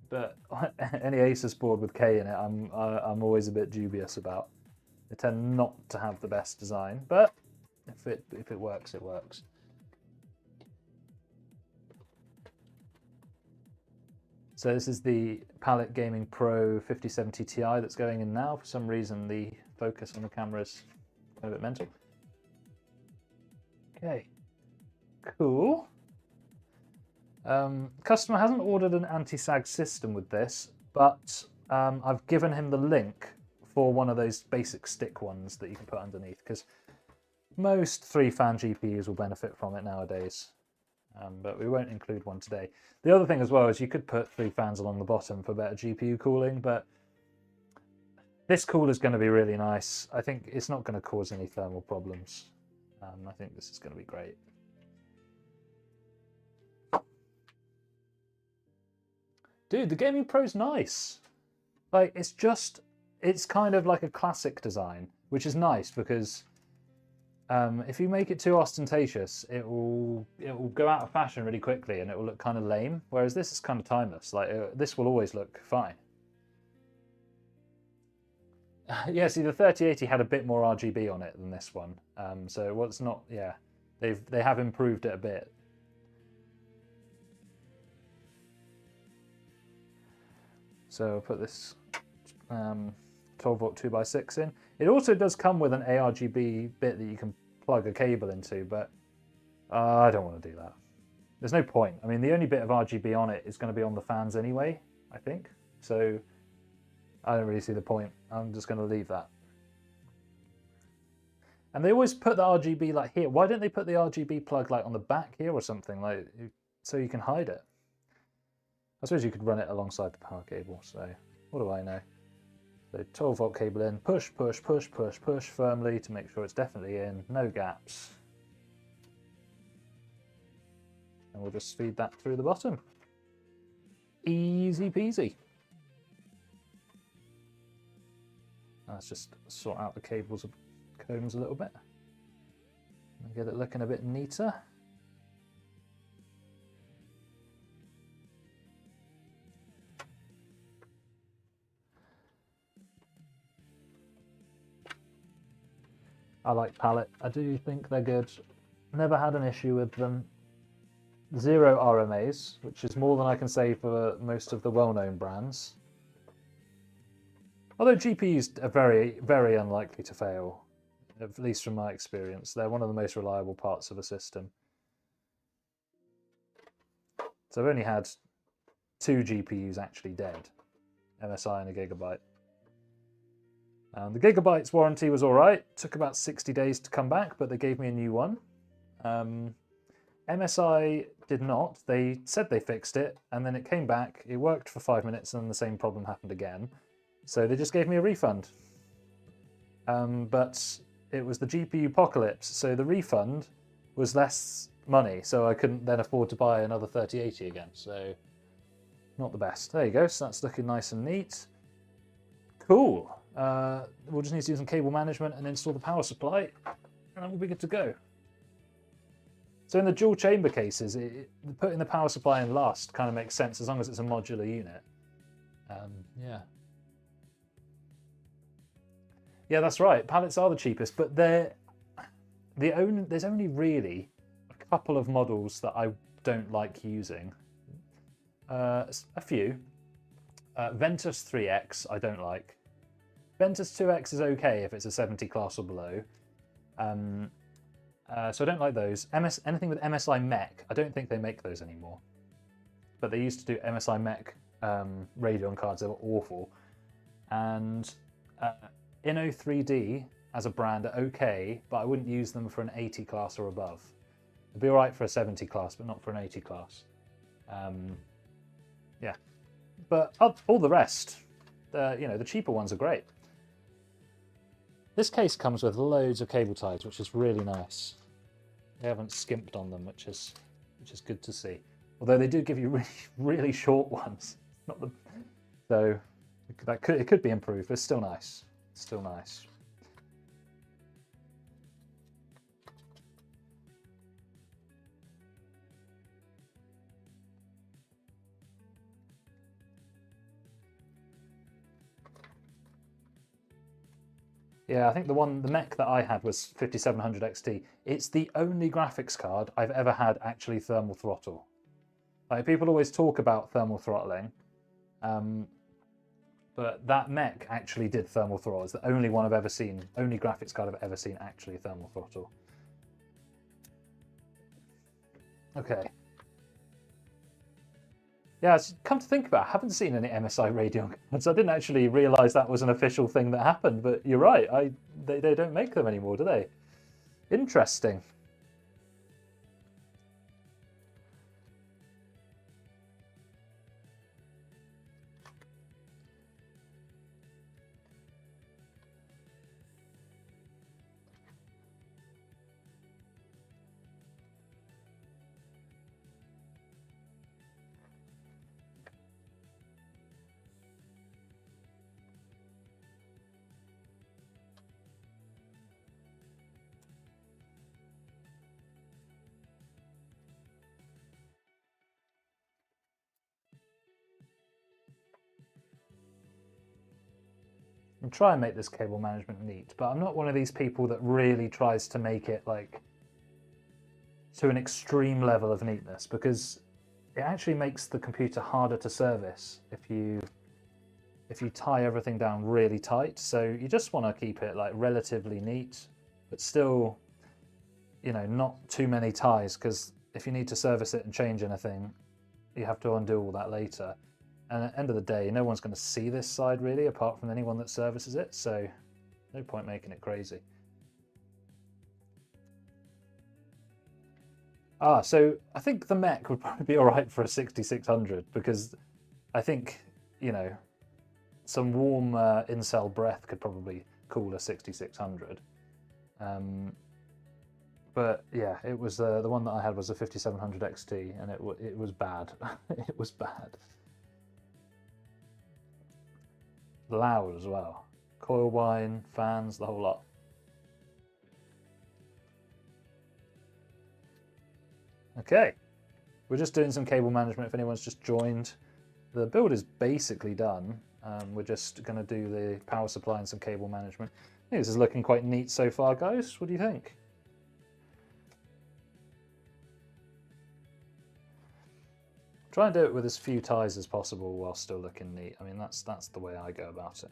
But any Asus board with K in it, I'm always a bit dubious about. They tend not to have the best design, but if it works, it works. So this is the Palette Gaming Pro 5070 Ti that's going in now. For some reason, the focus on the camera is a bit mental. Okay, cool. Customer hasn't ordered an anti-sag system with this, but I've given him the link for one of those basic stick ones that you can put underneath, because most 3-fan GPUs will benefit from it nowadays. But we won't include one today. The other thing as well is you could put 3 fans along the bottom for better GPU cooling, but this cooler is going to be really nice. I think it's not going to cause any thermal problems. I think this is going to be great. Dude, the Gaming Pro's nice. Like, it's kind of like a classic design, which is nice because if you make it too ostentatious, it will go out of fashion really quickly and it will look kind of lame. Whereas this is kind of timeless. Like this will always look fine. Yeah, see, the 3080 had a bit more RGB on it than this one. So what's not, yeah, they have improved it a bit. So I'll put this 12 volt 2x6 in. It also does come with an ARGB bit that you can plug a cable into, but I don't want to do that. There's no point. I mean, the only bit of RGB on it is going to be on the fans anyway, I think. So I don't really see the point. I'm just going to leave that. And they always put the RGB like here. Why don't they put the RGB plug like on the back here or something, like so you can hide it? I suppose you could run it alongside the power cable. So what do I know? So 12 volt cable in, push, push, push, push, push firmly to make sure it's definitely in, no gaps. And we'll just feed that through the bottom. Easy peasy. Let's just sort out the cables and combs a little bit. And get it looking a bit neater. I like Palette. I do think they're good. Never had an issue with them. 0 RMAs, which is more than I can say for most of the well-known brands. Although GPUs are very, very unlikely to fail, at least from my experience. They're one of the most reliable parts of a system. So I've only had 2 GPUs actually dead, MSI and a Gigabyte. The Gigabyte's warranty was alright, took about 60 days to come back, but they gave me a new one. MSI did not. They said they fixed it, and then it came back, it worked for 5 minutes, and then the same problem happened again. So they just gave me a refund. But it was the GPU apocalypse, so the refund was less money, so I couldn't then afford to buy another 3080 again, so not the best. There you go, so that's looking nice and neat. Cool. We'll just need to do some cable management and install the power supply, and then we'll be good to go. So in the dual chamber cases, putting the power supply in last kind of makes sense as long as it's a modular unit. Yeah. Yeah, that's right. Pallets are the cheapest, but there's only really a couple of models that I don't like using. A few. Ventus 3X I don't like. Ventus 2X is okay if it's a 70 class or below. So I don't like those. Anything with MSI Mech, I don't think they make those anymore. But they used to do MSI Mech Radeon cards, they were awful. And Inno3D as a brand are okay, but I wouldn't use them for an 80 class or above. It'd be alright for a 70 class, but not for an 80 class. Yeah. But all the rest, the cheaper ones are great. This case comes with loads of cable ties, which is really nice. They haven't skimped on them, which is good to see. Although they do give you really, really short ones. Not the, so it could be improved, but it's still nice. It's still nice. Yeah, I think the mech that I had was 5700 XT. It's the only graphics card I've ever had actually thermal throttle. Like, people always talk about thermal throttling, but that mech actually did thermal throttle. It's the only one I've ever seen, only graphics card I've ever seen actually thermal throttle. Okay. Yeah, come to think about it, I haven't seen any MSI Radeon cards. I didn't actually realise that was an official thing that happened, but you're right. They don't make them anymore, do they? Interesting. I'll try and make this cable management neat, but I'm not one of these people that really tries to make it like to an extreme level of neatness, because it actually makes the computer harder to service if you tie everything down really tight. So you just want to keep it like relatively neat, but still, you know, not too many ties, because if you need to service it and change anything, you have to undo all that later. And at the end of the day, no one's going to see this side really, apart from anyone that services it, so no point making it crazy. So I think the mech would probably be alright for a 6600, because I think, you know, some warm incel breath could probably cool a 6600. But yeah, it was the one that I had was a 5700 XT, and it was bad. It was bad. Loud as well. Coil whine, fans, the whole lot. Okay, we're just doing some cable management if anyone's just joined. The build is basically done. We're just going to do the power supply and some cable management. I think this is looking quite neat so far, guys. What do you think? Try and do it with as few ties as possible while still looking neat. I mean, that's the way I go about it.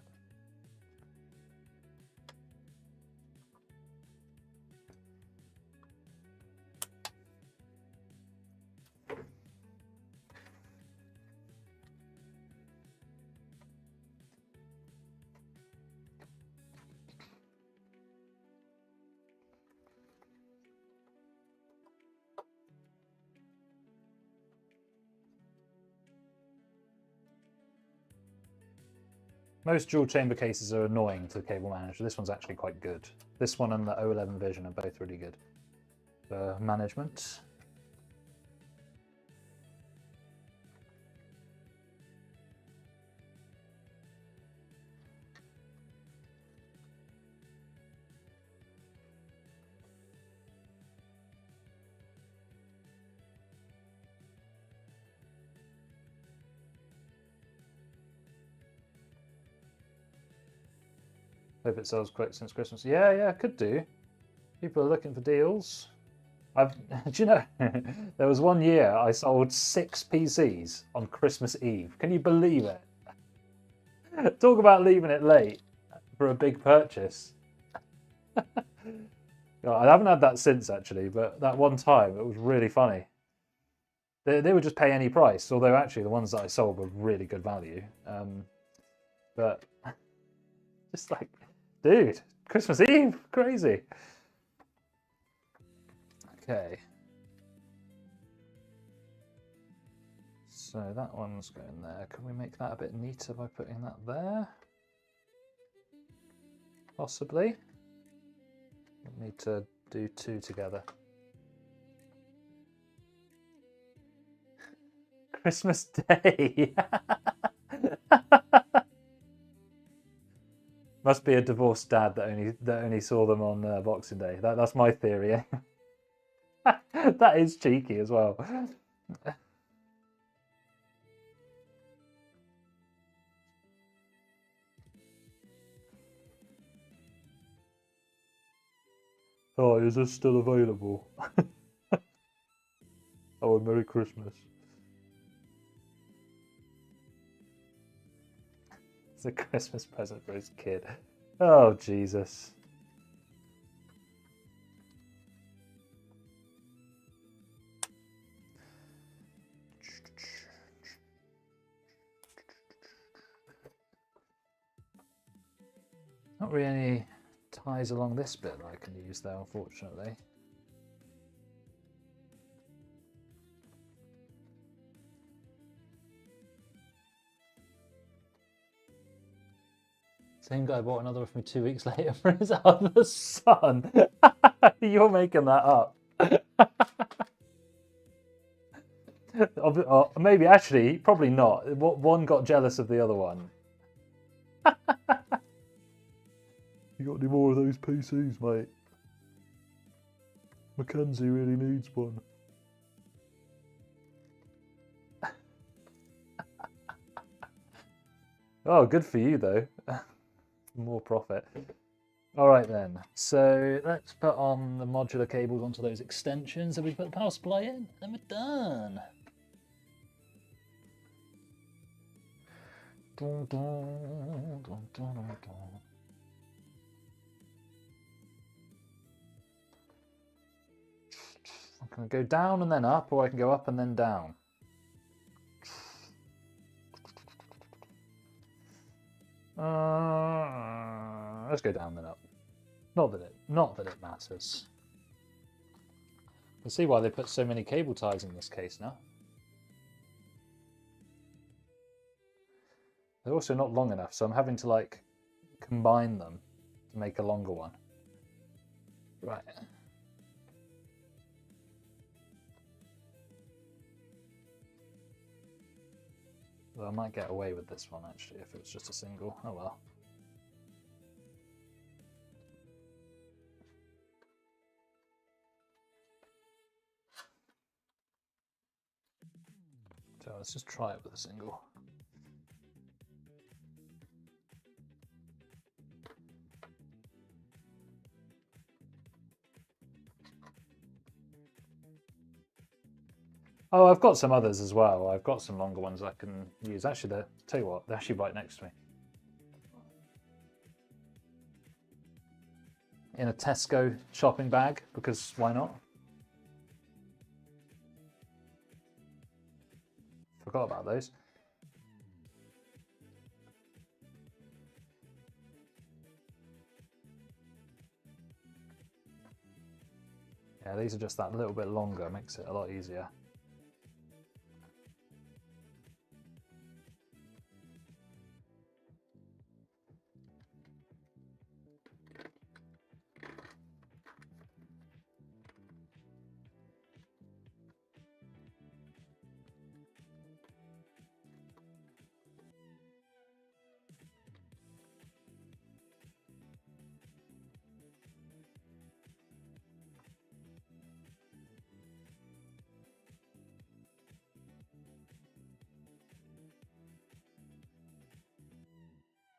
Most dual chamber cases are annoying to the cable manager. This one's actually quite good. This one and the O11 Vision are both really good for management. Hope it sells quick since Christmas. Yeah, could do. People are looking for deals. Do you know, there was one year I sold 6 PCs on Christmas Eve. Can you believe it? Talk about leaving it late for a big purchase. I haven't had that since, actually, but that one time it was really funny. They would just pay any price, although actually the ones that I sold were really good value. But just like, dude, Christmas Eve, crazy. Okay. So that one's going there. Can we make that a bit neater by putting that there? Possibly. Need to do two together. Christmas Day. Must be a divorced dad that only saw them on Boxing Day. That's my theory. Eh? That is cheeky as well. Oh, is this still available? Oh, Merry Christmas. It's a Christmas present for his kid. Oh, Jesus. Not really any ties along this bit that I can use though, unfortunately. Same guy bought another for me 2 weeks later for his other son. You're making that up. Or maybe, actually, probably not. One got jealous of the other one. You got any more of those PCs, mate? Mackenzie really needs one. Oh, good for you, though. More profit. All right, then. So let's put on the modular cables onto those extensions. Have we put the power supply in? Then we're done. Dun, dun, dun, dun, dun, dun. I can go down and then up, or I can go up and then down. Let's go down then up. Not that it matters. I can see why they put so many cable ties in this case now. They're also not long enough, so I'm having to like combine them to make a longer one. Right. Well, I might get away with this one actually if it was just a single. Oh well. So let's just try it with a single. Oh, I've got some others as well. I've got some longer ones I can use. Actually, tell you what, they're actually right next to me. In a Tesco shopping bag, because why not? Forgot about those. Yeah, these are just that little bit longer, makes it a lot easier.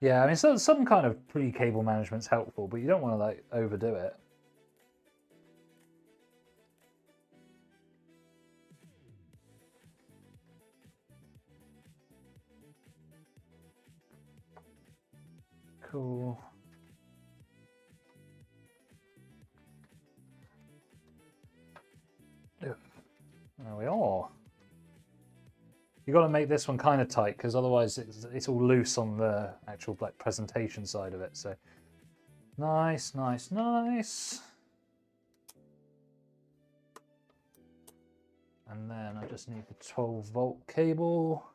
Yeah, I mean, some kind of pre-cable management's helpful, but you don't want to like overdo it. Cool. There we are. You got to make this one kind of tight because otherwise it's all loose on the actual like presentation side of it. So nice, nice, nice. And then I just need the 12-volt cable.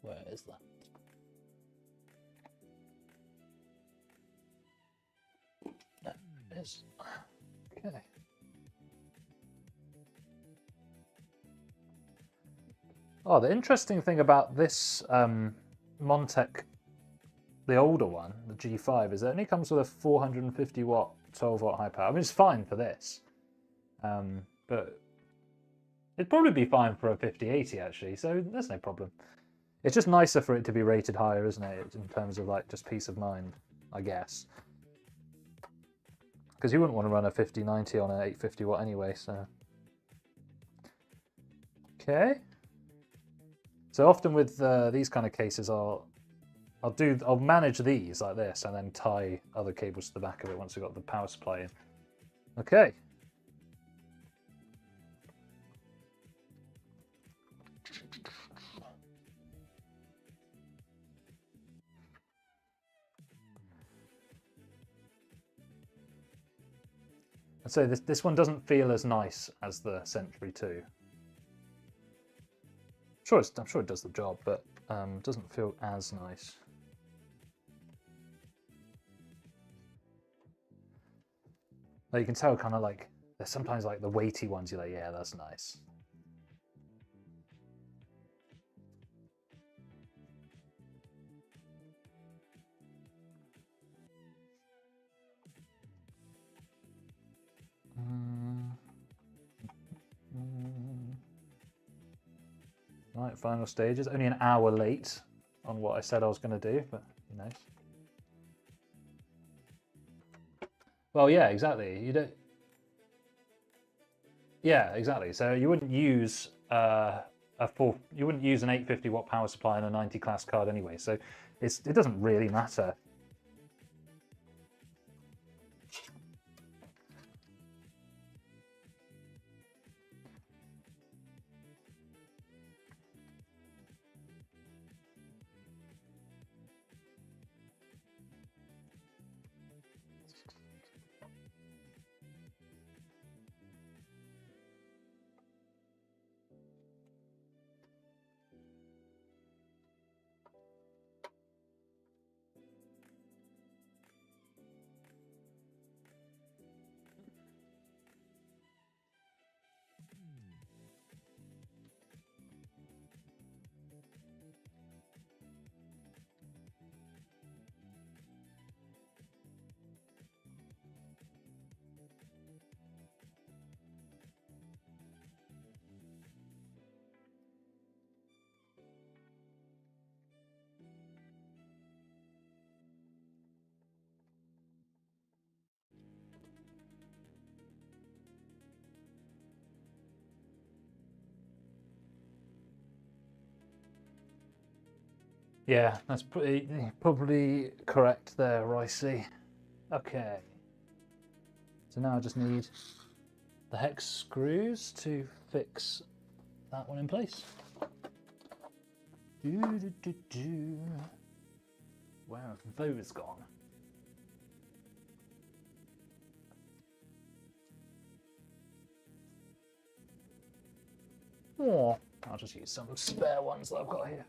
Where is that? There it is. Okay. Oh, the interesting thing about this Montech, the older one, the G5, is that it only comes with a 450 watt, 12 watt high power. I mean, it's fine for this, but it'd probably be fine for a 5080 actually, so there's no problem. It's just nicer for it to be rated higher, isn't it, in terms of like just peace of mind, I guess. Because you wouldn't want to run a 5090 on an 850 watt anyway, so. Okay. So often with these kind of cases, I'll manage these like this and then tie other cables to the back of it once we've got the power supply in. Okay. And so this one doesn't feel as nice as the Century 2. I'm sure it does the job, but doesn't feel as nice. Like you can tell kind of like, there's sometimes like the weighty ones, you're like, yeah, that's nice. Right, final stages. Only an hour late on what I said I was going to do, but who knows. Well, yeah, exactly. You don't. Yeah, exactly. So you wouldn't use you wouldn't use an 850 watt power supply on a 90 class card anyway. So it doesn't really matter. Yeah, that's probably correct there, Ricey. Okay. So now I just need the hex screws to fix that one in place. Where have those gone? Oh, I'll just use some spare ones that I've got here.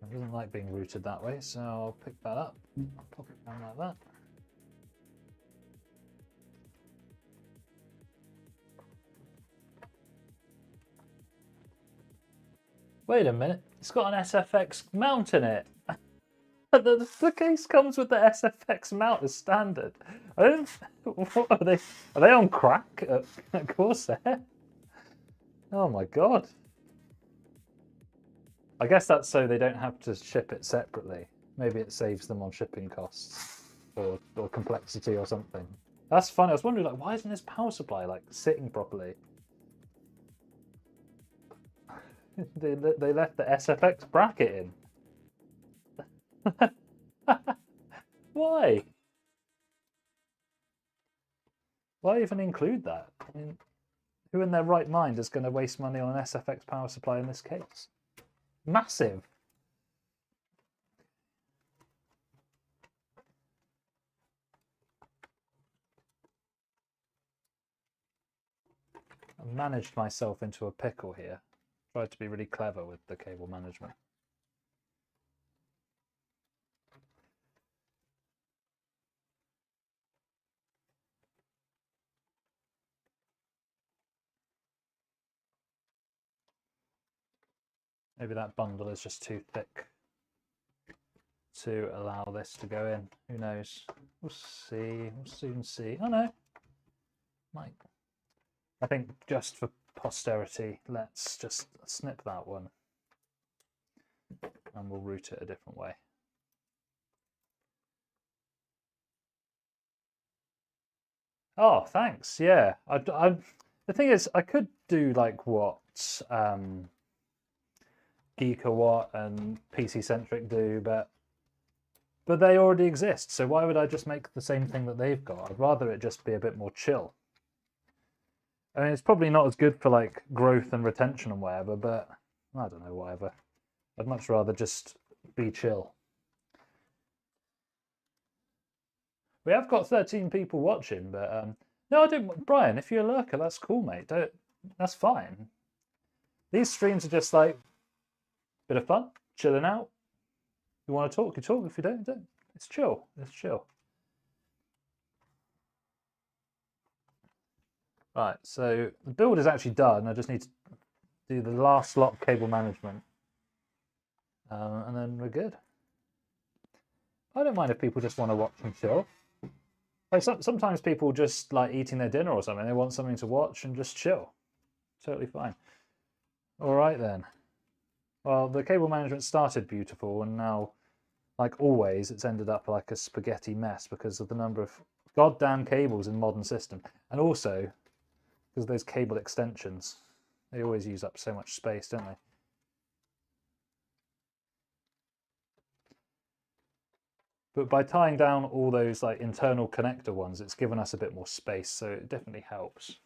It doesn't like being routed that way, so I'll pick that up, pop it down like that. Wait a minute, it's got an SFX mount in it. The case comes with the SFX mount as standard. I don't. What are they? Are they on crack at Corsair? Oh my god. I guess that's so they don't have to ship it separately. Maybe it saves them on shipping costs or complexity or something. That's funny. I was wondering, like, why isn't this power supply like sitting properly? They left the SFX bracket in. Why? Why even include that? I mean, Who in their right mind is going to waste money on an SFX power supply in this case? Massive. I managed myself into a pickle here. Tried to be really clever with the cable management. Maybe that bundle is just too thick to allow this to go in. Who knows? We'll see. We'll soon see. Oh no. Might. I think just for posterity, let's just snip that one and we'll route it a different way. Oh, thanks. Yeah. The thing is, I could do like what Geekawatt and PC Centric do, but they already exist. So why would I just make the same thing that they've got? I'd rather it just be a bit more chill. I mean, it's probably not as good for like growth and retention and whatever, but I don't know, whatever. I'd much rather just be chill. We have got 13 people watching, but no, I don't. Brian, if you're a lurker, that's cool, mate. That's fine. These streams are just like bit of fun, chilling out. If you want to talk, you talk. If you don't, you don't. It's chill. It's chill. Right, so the build is actually done. I just need to do the last lot of cable management. And then we're good. I don't mind if people just want to watch and chill. Like sometimes people just like eating their dinner or something. They want something to watch and just chill. Totally fine. All right then. Well, the cable management started beautiful, and now, like always, it's ended up like a spaghetti mess because of the number of goddamn cables in modern system, and also because of those cable extensions. They always use up so much space, don't they? But by tying down all those like internal connector ones, it's given us a bit more space, so it definitely helps.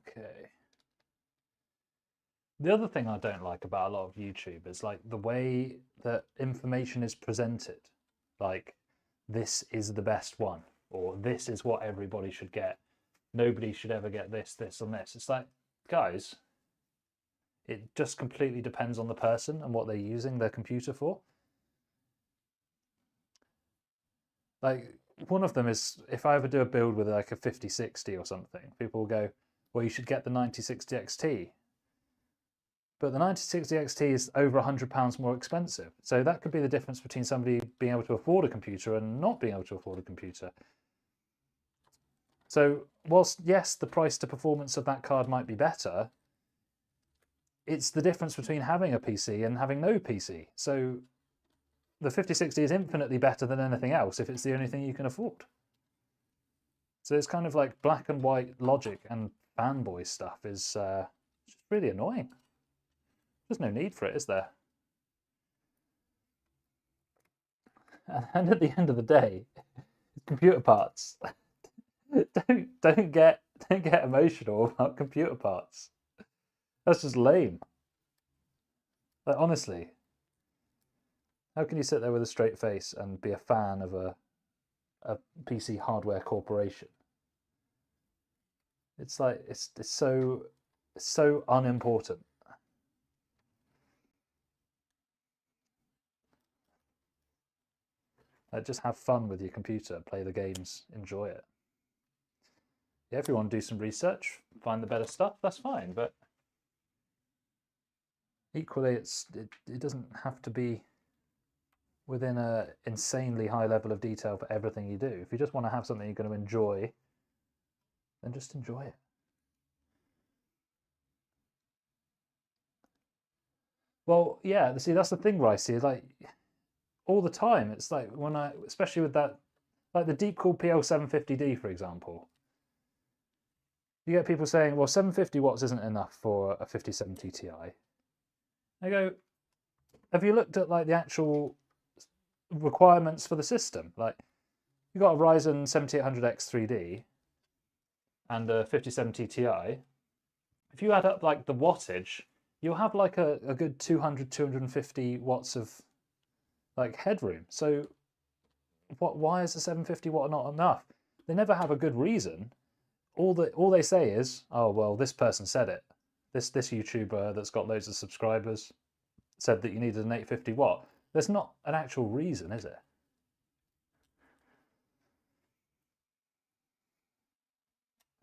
Okay. The other thing I don't like about a lot of YouTube is like the way that information is presented. Like, this is the best one, or this is what everybody should get. Nobody should ever get this, this, and this. It's like, guys, it just completely depends on the person and what they're using their computer for. Like, one of them is, if I ever do a build with like a 5060 or something, people will go, well, you should get the 9060 XT. But the 9060 XT is over £100 more expensive. So that could be the difference between somebody being able to afford a computer and not being able to afford a computer. So whilst, yes, the price to performance of that card might be better, it's the difference between having a PC and having no PC. So the 5060 is infinitely better than anything else if it's the only thing you can afford. So it's kind of like black and white logic, and fanboy stuff is just really annoying. There's no need for it, is there? And at the end of the day, it's computer parts. don't get emotional about computer parts. That's just lame. Like, honestly, how can you sit there with a straight face and be a fan of a PC hardware corporation? It's like it's so unimportant. Just have fun with your computer, play the games, enjoy it. Yeah, if you want to do some research, find the better stuff, that's fine. But equally, it doesn't have to be within an insanely high level of detail for everything you do. If you just want to have something you're going to enjoy, then just enjoy it. Well, yeah, see, that's the thing where I see, like, all the time. It's like when especially with that Like the deep cooled PL750D, for example. You get people saying, well, 750 watts isn't enough for a 5070 Ti. I go, have you looked at like the actual requirements for the system? Like, you've got a Ryzen 7800X 3D and a 5070 Ti. If you add up like the wattage, you'll have like a good 200, 250 watts of like headroom. So why is the 750 watt not enough? They never have a good reason. All they say is, oh well, this person said it. This YouTuber that's got loads of subscribers said that you needed an 850 watt. There's not an actual reason, is it?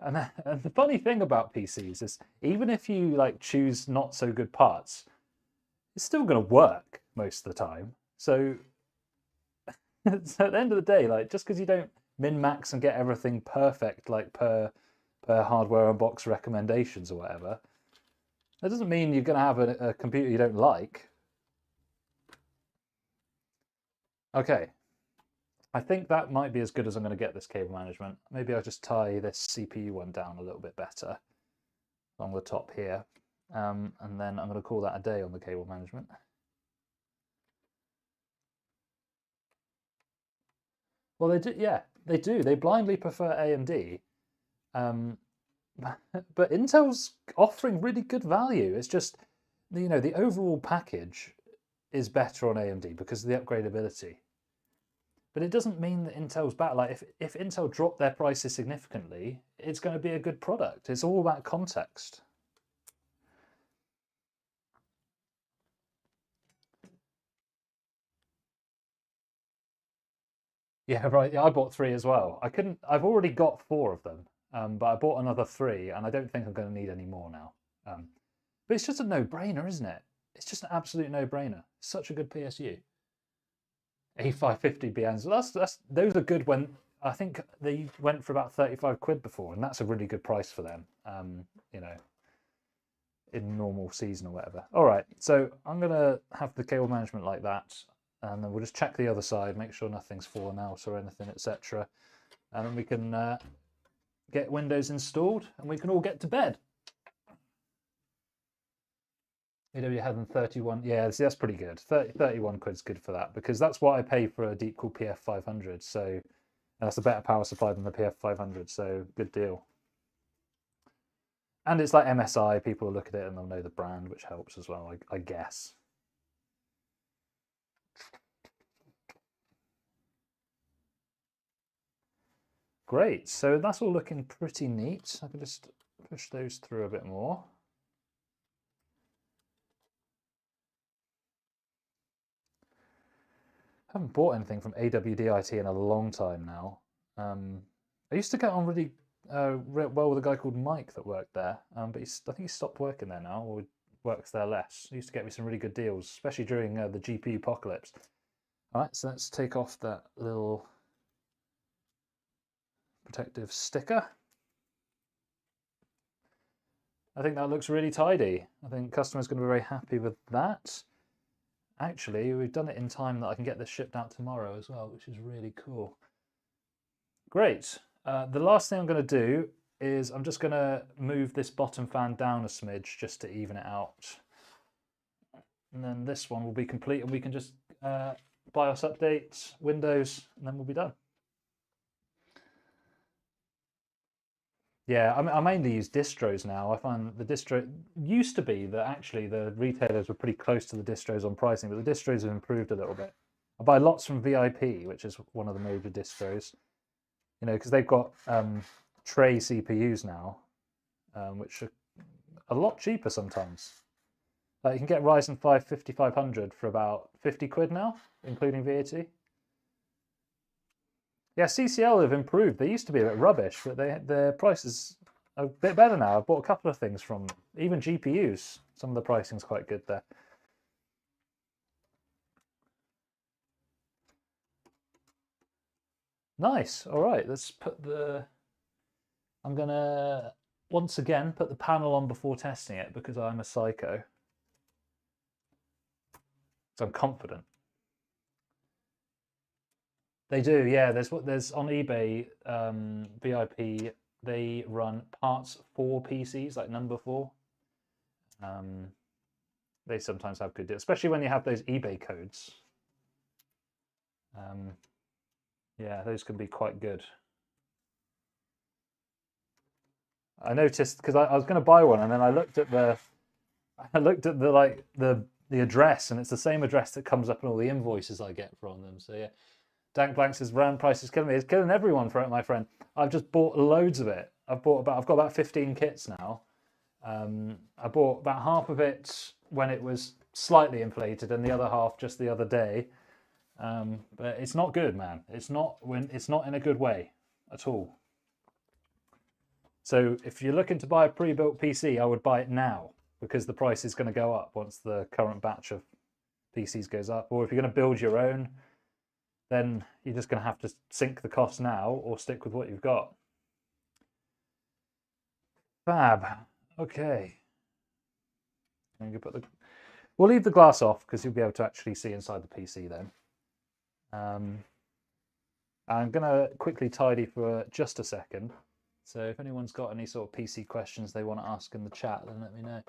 And the funny thing about PCs is, even if you like choose not so good parts, it's still going to work most of the time. So, so at the end of the day, like just because you don't min max and get everything perfect, like per hardware unbox recommendations or whatever, that doesn't mean you're going to have a computer you don't like. Okay, I think that might be as good as I'm going to get this cable management. Maybe I'll just tie this CPU one down a little bit better along the top here. And then I'm going to call that a day on the cable management. Well, they do, yeah, they do. They blindly prefer AMD. But Intel's offering really good value. It's just, you know, the overall package is better on AMD because of the upgradability. But it doesn't mean that Intel's bad. Like if Intel dropped their prices significantly, it's going to be a good product. It's all about context. Yeah, right. Yeah, I bought 3 as well. I couldn't. I've already got 4 of them, but I bought another 3, and I don't think I'm going to need any more now. But it's just a no-brainer, isn't it? It's just an absolute no-brainer. Such a good PSU. A550 BNs. Those are good when I think they went for about 35 quid before, and that's a really good price for them. You know, in normal season or whatever. All right, so I'm gonna have the cable management like that, and then we'll just check the other side, make sure nothing's fallen out or anything, etc. And then we can get Windows installed, and we can all get to bed. AW had 31, yeah, see, that's pretty good. 31 quid's good for that, because that's what I pay for a deep cool PF500, so and that's a better power supply than the PF500, so good deal. And it's like MSI, people will look at it and they'll know the brand, which helps as well, I guess. Great, so that's all looking pretty neat. I can just push those through a bit more. I haven't bought anything from AWDIT in a long time now. I used to get on really well with a guy called Mike that worked there, but I think he stopped working there now, or works there less. He used to get me some really good deals, especially during the GPU apocalypse. All right, so let's take off that little protective sticker. I think that looks really tidy. I think customers are going to be very happy with that. Actually, we've done it in time that I can get this shipped out tomorrow as well, which is really cool. Great. The last thing I'm going to do is I'm just going to move this bottom fan down a smidge just to even it out. And then this one will be complete, and we can just BIOS update, Windows, and then we'll be done. Yeah, I mainly use distros now. I find the distro used to be that actually the retailers were pretty close to the distros on pricing, but the distros have improved a little bit. I buy lots from VIP, which is one of the major distros, you know, because they've got tray CPUs now, which are a lot cheaper sometimes. Like you can get Ryzen 5 5500 for about 50 quid now, including VAT. Yeah, CCL have improved. They used to be a bit rubbish, but their prices are a bit better now. I've bought a couple of things from even GPUs. Some of the pricing's quite good there. Nice. All right, let's put the... I'm going to, once again, put the panel on before testing it because I'm a psycho. So I'm confident. They do, yeah. There's on eBay, VIP. They run parts for PCs, like number 4. They sometimes have good deals, especially when you have those eBay codes. Yeah, those can be quite good. I noticed because I was going to buy one, and then I looked at the the address, and it's the same address that comes up in all the invoices I get from them. So yeah, Dank Blank says round price is killing me. It's killing everyone for it, my friend. I've just bought loads of it. I've got about 15 kits now. I bought about half of it when it was slightly inflated, and the other half just the other day. But it's not good, man. It's not in a good way at all. So if you're looking to buy a pre-built PC, I would buy it now, because the price is going to go up once the current batch of PCs goes up. Or if you're going to build your own, then you're just going to have to sink the cost now or stick with what you've got. Fab. Okay. We'll leave the glass off because you'll be able to actually see inside the PC then. I'm going to quickly tidy for just a second. So if anyone's got any sort of PC questions they want to ask in the chat, then let me know.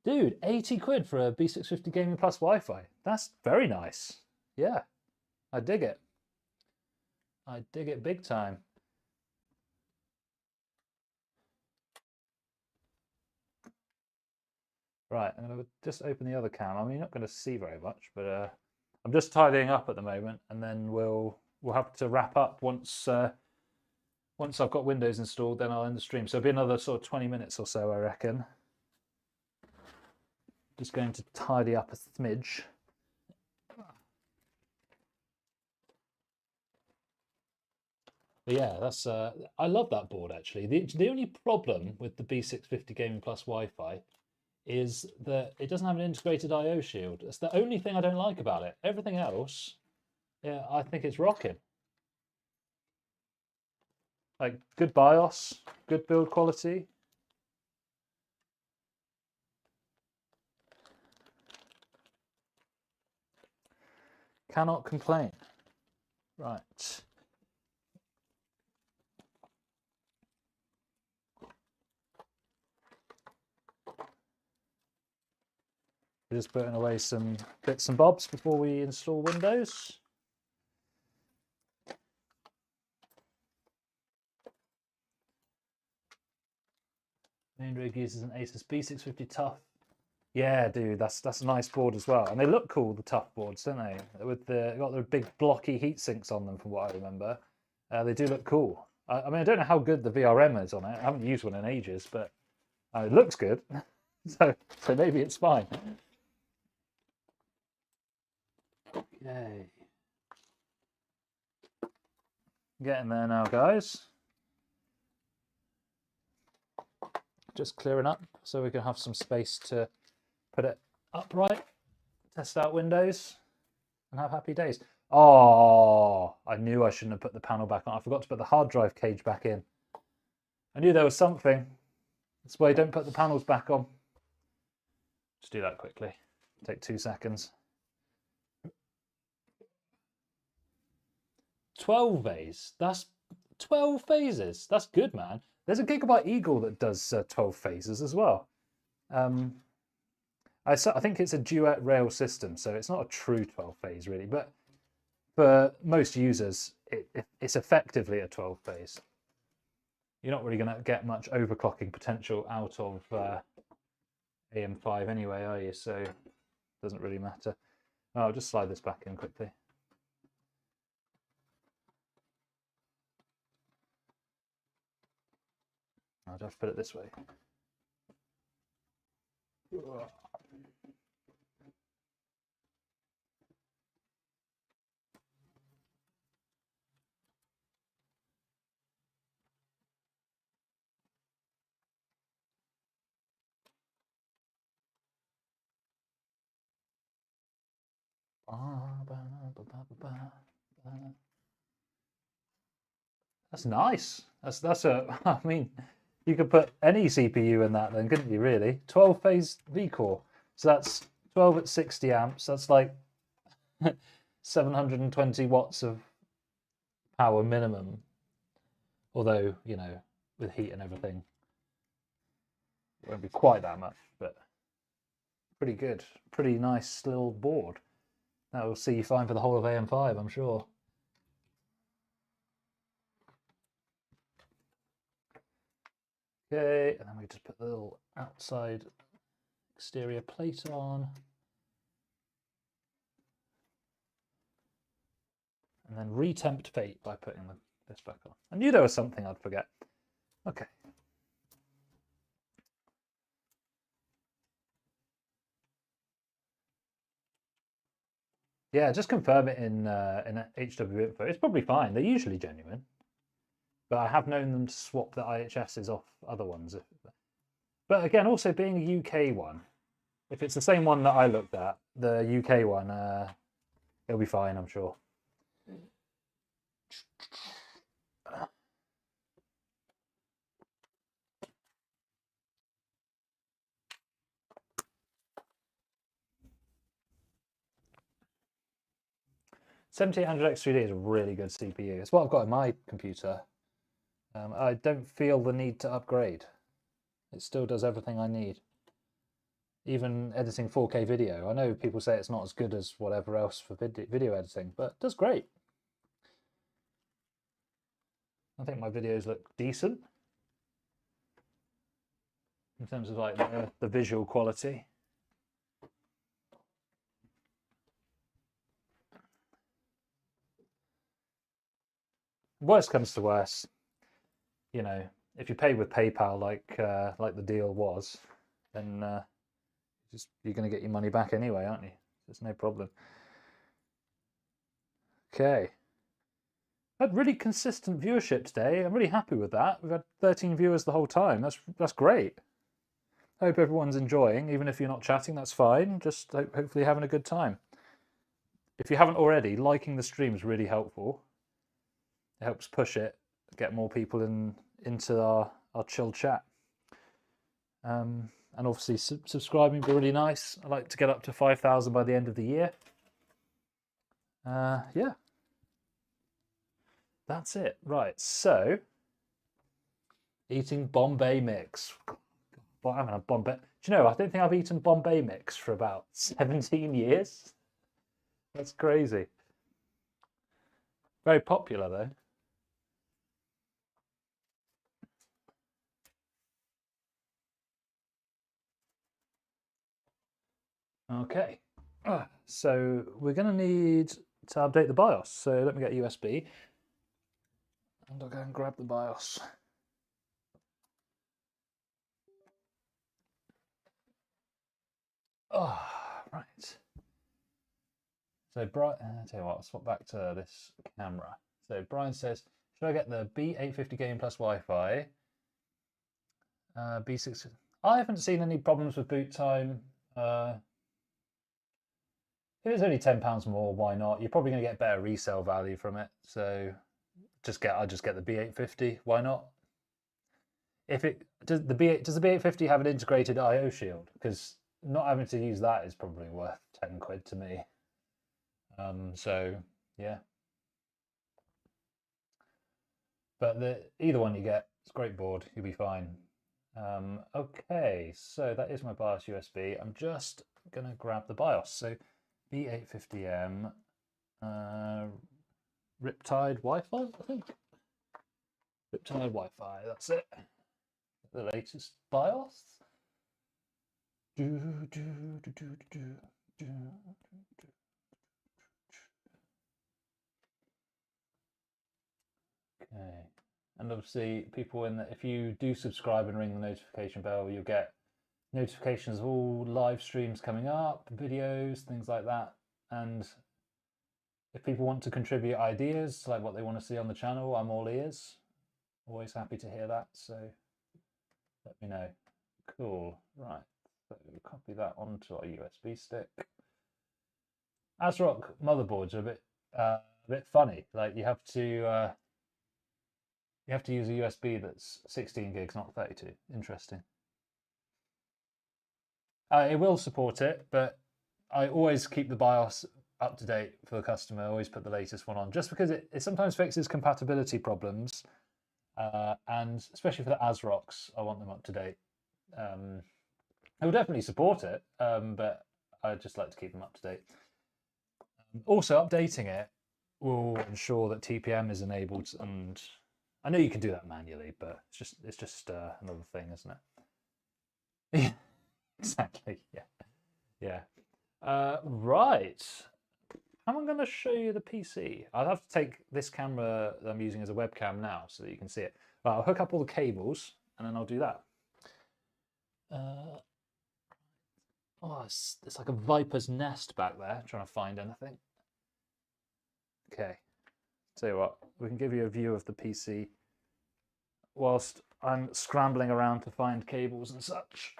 Dude, 80 quid for a B650 Gaming Plus Wi-Fi. That's very nice. Yeah, I dig it. I dig it big time. Right, I'm going to just open the other cam. I mean, you're not going to see very much, but I'm just tidying up at the moment, and then we'll have to wrap up once I've got Windows installed. Then I'll end the stream. So it'll be another sort of 20 minutes or so, I reckon. Just going to tidy up a smidge. But yeah, that's I love that board actually. The only problem with the B650 Gaming Plus Wi-Fi is that it doesn't have an integrated I/O shield. It's the only thing I don't like about it. Everything else, yeah, I think it's rocking. Like good BIOS, good build quality. Cannot complain. Right. We're just putting away some bits and bobs before we install Windows. Main rig uses an Asus B650 Tough. Yeah, dude, that's a nice board as well, and they look cool. The Tough boards, don't they? With got the big blocky heat sinks on them, from what I remember. They do look cool. I mean, I don't know how good the VRM is on it. I haven't used one in ages, but it looks good. so maybe it's fine. Okay. Getting there now, guys. Just clearing up so we can have some space to put it upright, test out Windows, and have happy days. Oh, I knew I shouldn't have put the panel back on. I forgot to put the hard drive cage back in. I knew there was something. That's why you don't put the panels back on. Just do that quickly. Take 2 seconds. 12 phase. That's 12 phases. That's good, man. There's a Gigabyte Eagle that does 12 phases as well. I think it's a duet rail system, so it's not a true 12 phase really, but for most users, it's effectively a 12 phase. You're not really going to get much overclocking potential out of AM5 anyway, are you? So it doesn't really matter. Oh, I'll just slide this back in quickly. I'll just put it this way. That's nice. That's a. I mean, you could put any CPU in that, then, couldn't you? Really, 12 phase V core. So that's 12 at 60 amps. That's like 720 watts of power minimum. Although, you know, with heat and everything, it won't be quite that much, but pretty good. Pretty nice little board. That will see you fine for the whole of AM5, I'm sure. Okay, and then we just put the little outside exterior plate on. And then retempt fate by putting this back on. I knew there was something I'd forget. Okay. Yeah, just confirm it in HW info. It's probably fine. They're usually genuine. But I have known them to swap the IHSs off other ones. But again, also being a UK one, if it's the same one that I looked at, the UK one, it'll be fine, I'm sure. $7800X3D is a really good CPU. It's what I've got in my computer. I don't feel the need to upgrade. It still does everything I need. Even editing 4K video. I know people say it's not as good as whatever else for video editing, but it does great. I think my videos look decent in terms of like the visual quality. Worst comes to worst, you know, if you pay with PayPal like the deal was, then you're going to get your money back anyway, aren't you? There's no problem. Okay. Had really consistent viewership today. I'm really happy with that. We've had 13 viewers the whole time. That's great. I hope everyone's enjoying, even if you're not chatting, that's fine. Just hopefully having a good time. If you haven't already, liking the stream is really helpful. It helps push it, get more people into our chill chat. And obviously subscribing would be really nice. I'd like to get up to 5,000 by the end of the year. Yeah. That's it. Right, so eating Bombay mix. Well, I'm having a Bombay. Do you know, I don't think I've eaten Bombay mix for about 17 years. That's crazy. Very popular though. Okay, so we're going to need to update the BIOS. So let me get USB and I'll go and grab the BIOS. Oh, right. So Brian, I'll tell you what, I'll swap back to this camera. So Brian says, should I get the B850 game plus Wi-Fi? B6. I haven't seen any problems with boot time. If it's only £10 more, why not? You're probably going to get better resale value from it. So I'll just get the B850. Why not? If it does the B850 have an integrated I/O shield? Because not having to use that is probably worth 10 quid to me. So yeah. But either one you get, it's a great board. You'll be fine. Okay, so that is my BIOS USB. I'm just gonna grab the BIOS. So B850M, Riptide Wi-Fi, I think. Riptide Wi-Fi, that's it. The latest BIOS. Okay, and obviously people if you do subscribe and ring the notification bell, you'll get notifications of all live streams coming up, videos, things like that. And if people want to contribute ideas, like what they want to see on the channel, I'm all ears. Always happy to hear that, so let me know. Cool, right, so copy that onto our USB stick. ASRock motherboards are a bit funny. Like you have to use a USB that's 16 gigs, not 32. Interesting. It will support it, but I always keep the BIOS up to date for the customer. Always put the latest one on, just because it sometimes fixes compatibility problems, and especially for the ASRoCs, I want them up to date. I will definitely support it, but I just like to keep them up to date. Also, updating it will ensure that TPM is enabled, and I know you can do that manually, but it's just another thing, isn't it? Yeah, exactly. Yeah. Right. How am I going to show you the PC? I'll have to take this camera that I'm using as a webcam now so that you can see it. Right, I'll hook up all the cables and then I'll do that. Oh, it's like a viper's nest back there, trying to find anything. Okay, tell you what, we can give you a view of the PC whilst I'm scrambling around to find cables and such.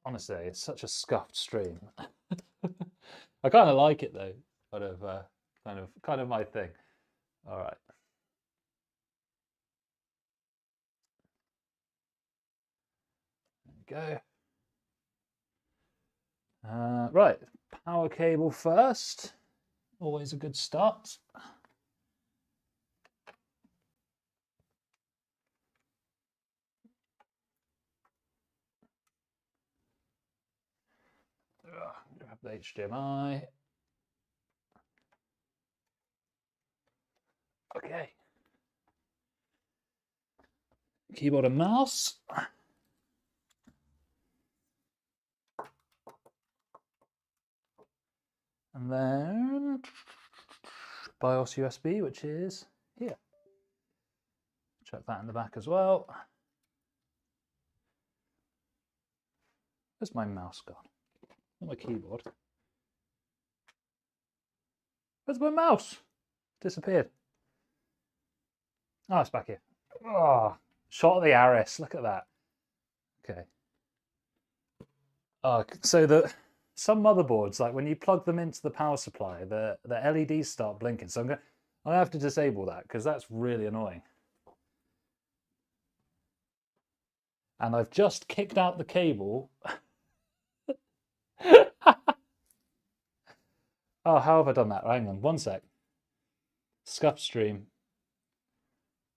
Honestly, it's such a scuffed stream. I kind of like it though. Kind of my thing. All right. There we go. Right, power cable first. Always a good start. Grab the HDMI. Okay. Keyboard and mouse. And then BIOS USB, which is here. Check that in the back as well. Where's my mouse gone? Not my keyboard. Where's my mouse? Disappeared. Oh, it's back here. Oh, shot of the Aris. Look at that. Okay. So some motherboards, like when you plug them into the power supply, the LEDs start blinking. So I'm gonna have to disable that because that's really annoying. And I've just kicked out the cable. Oh, how have I done that? Hang on, one sec. Scuffed stream.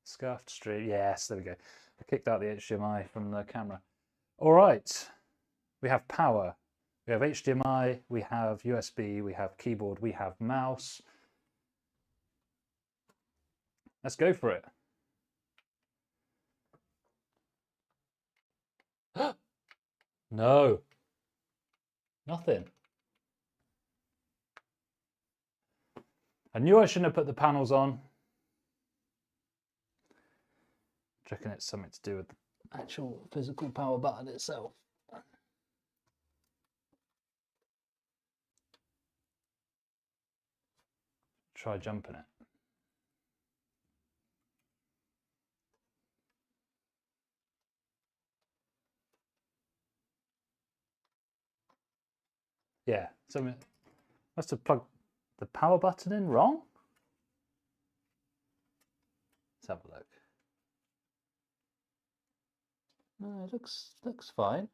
Scuffed stream. Yes, there we go. I kicked out the HDMI from the camera. All right. We have power. We have HDMI. We have USB. We have keyboard. We have mouse. Let's go for it. No. Nothing. I knew I shouldn't have put the panels on. I reckon it's something to do with the actual physical power button itself. Try jumping it. Yeah, so must have plugged the power button in wrong. Let's have a look. No, it looks fine.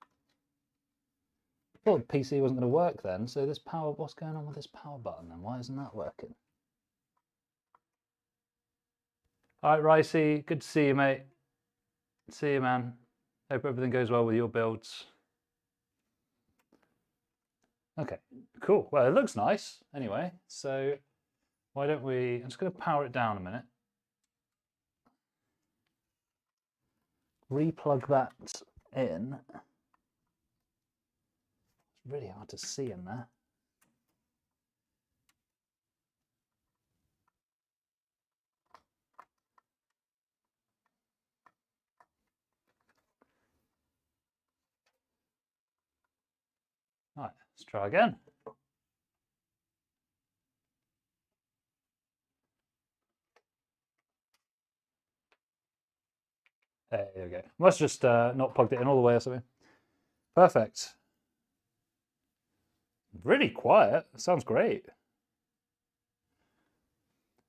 I thought the PC wasn't going to work then, so this power, what's going on with this power button then? Why isn't that working? All right, Ricey, good to see you, mate. See you, man. Hope everything goes well with your builds. Okay, cool. Well, it looks nice anyway, so why don't we, I'm just going to power it down a minute. Replug that in. It's really hard to see in there. All right, let's try again. There we go. Must just not plugged it in all the way or something. Perfect. Really quiet. Sounds great.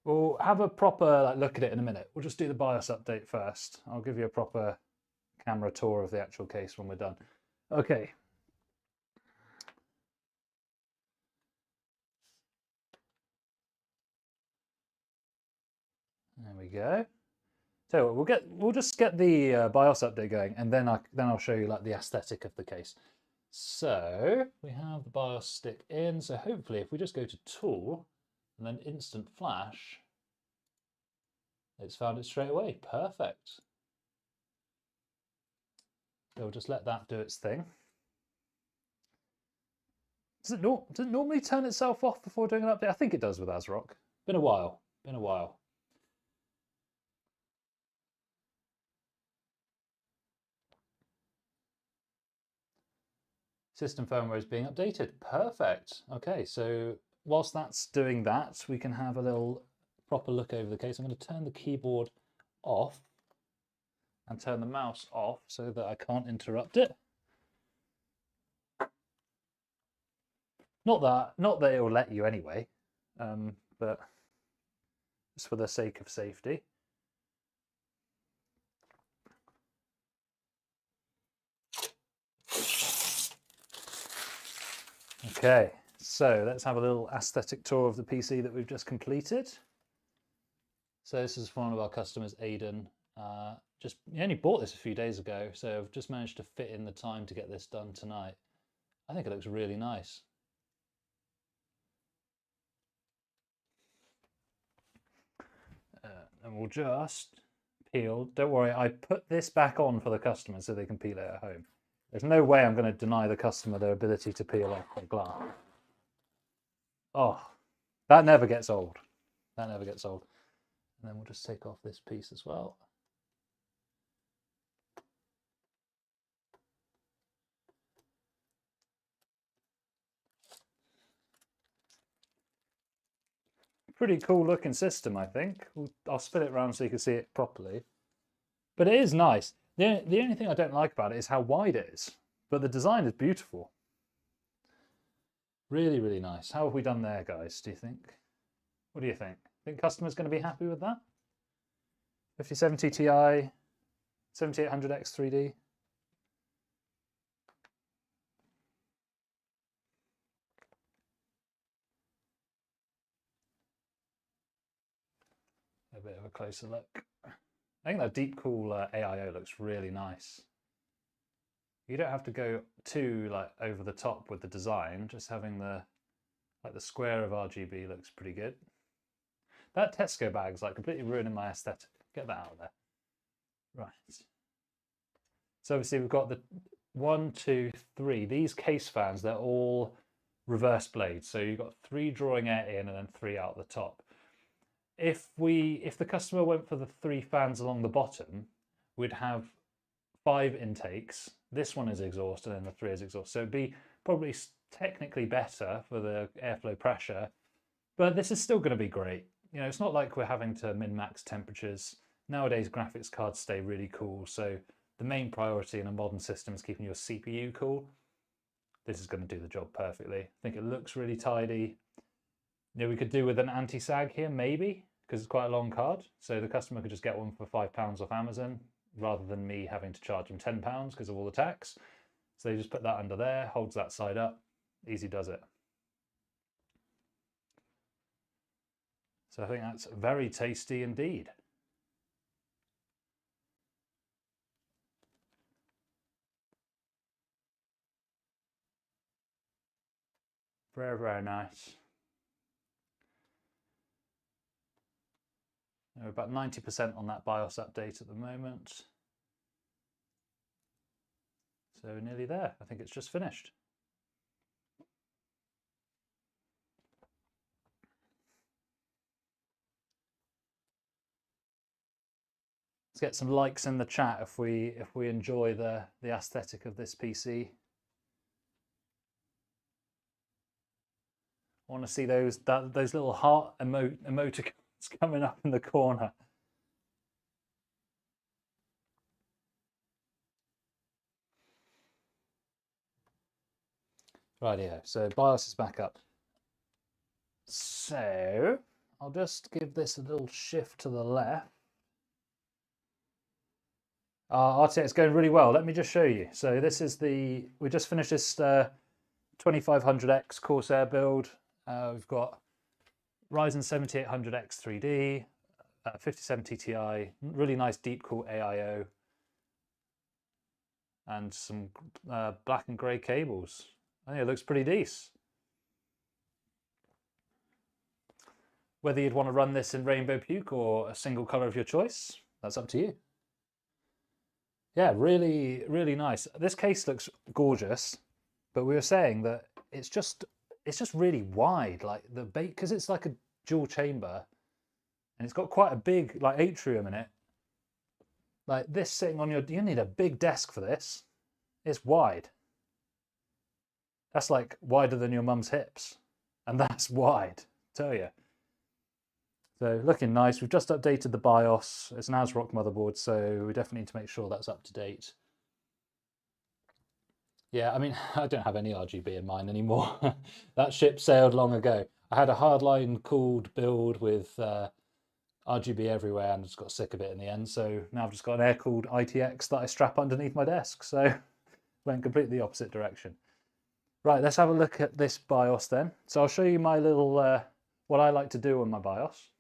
We'll have a proper look at it in a minute. We'll just do the BIOS update first. I'll give you a proper camera tour of the actual case when we're done. Okay. There we go. So we'll just get the BIOS update going, and then I'll show you like the aesthetic of the case. So we have the BIOS stick in. So hopefully, if we just go to Tool and then Instant Flash, it's found it straight away. Perfect. So we'll just let that do its thing. Does it normally turn itself off before doing an update? I think it does with ASRock. Been a while. Been a while. System firmware is being updated. Perfect. Okay, so whilst that's doing that, we can have a little proper look over the case. I'm going to turn the keyboard off and turn the mouse off so that I can't interrupt it. Not that it will let you anyway, but just for the sake of safety. Okay, so let's have a little aesthetic tour of the PC that we've just completed. So this is one of our customers, Aidan. He only bought this a few days ago, so I've just managed to fit in the time to get this done tonight. I think it looks really nice. And we'll just peel. Don't worry, I put this back on for the customer so they can peel it at home. There's no way I'm going to deny the customer their ability to peel off the glass. Oh, that never gets old. That never gets old. And then we'll just take off this piece as well. Pretty cool looking system, I think. I'll spin it around so you can see it properly. But it is nice. The only thing I don't like about it is how wide it is. But the design is beautiful. Really, really nice. How have we done there, guys, do you think? What do you think? Think customer's going to be happy with that? 5070 Ti, 7800X 3D. A bit of a closer look. I think that deep cool AIO looks really nice. You don't have to go too over the top with the design. Just having the square of RGB looks pretty good. That Tesco bag's completely ruining my aesthetic. Get that out of there. Right. So obviously we've got the 1, 2, 3. These case fans, they're all reverse blades. So you've got 3 drawing air in and then 3 out the top. If the customer went for the 3 fans along the bottom, we'd have 5 intakes. This one is exhaust and then the 3 is exhaust. So it'd be probably technically better for the airflow pressure, but this is still going to be great. You know, it's not like we're having to min-max temperatures. Nowadays, graphics cards stay really cool. So the main priority in a modern system is keeping your CPU cool. This is going to do the job perfectly. I think it looks really tidy. You know, we could do with an anti-sag here, maybe, because it's quite a long card. So the customer could just get one for £5 off Amazon, rather than me having to charge them £10 because of all the tax. So they just put that under there, holds that side up, easy does it. So I think that's very tasty indeed. Very, very nice. We're about 90% on that BIOS update at the moment. So nearly there. I think it's just finished. Let's get some likes in the chat if we enjoy the aesthetic of this PC. I want to see those little heart emoticons coming up in the corner. Rightio, so BIOS is back up. So I'll just give this a little shift to the left. RTX going really well. Let me just show you. So this is we just finished this 2500X Corsair build. We've got Ryzen 7800X 3D, 5070 Ti, really nice deep cool AIO, and some black and grey cables. I think it looks pretty decent. Whether you'd want to run this in Rainbow Puke or a single colour of your choice, that's up to you. Yeah, really, really nice. This case looks gorgeous, but we were saying that it's just really wide, like the bait, because it's like a dual chamber, and it's got quite a big like atrium in it. Like this sitting on you need a big desk for this. It's wide. That's like wider than your mum's hips, and that's wide, tell you. So looking nice. We've just updated the BIOS. It's an ASRock motherboard, so we definitely need to make sure that's up to date. Yeah, I mean, I don't have any RGB in mine anymore. That ship sailed long ago. I had a hardline cooled build with RGB everywhere and just got sick of it in the end. So now I've just got an air-cooled ITX that I strap underneath my desk. So went completely the opposite direction. Right, let's have a look at this BIOS then. So I'll show you my little, what I like to do on my BIOS.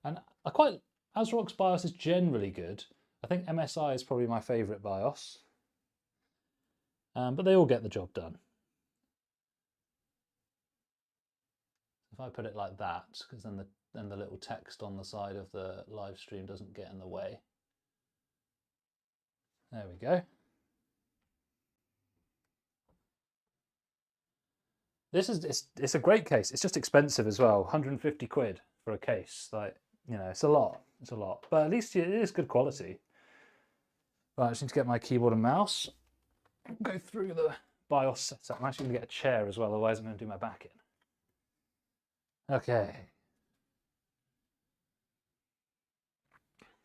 And ASRock's BIOS is generally good. I think MSI is probably my favourite BIOS. But they all get the job done. If I put it like that, because then the little text on the side of the live stream doesn't get in the way. There we go. It's a great case. It's just expensive as well. 150 quid for a case. Like, you know, it's a lot. It's a lot. But at least it is good quality. Right, I just need to get my keyboard and mouse. Go through the BIOS setup. I'm actually going to get a chair as well, otherwise I'm going to do my back in. Okay.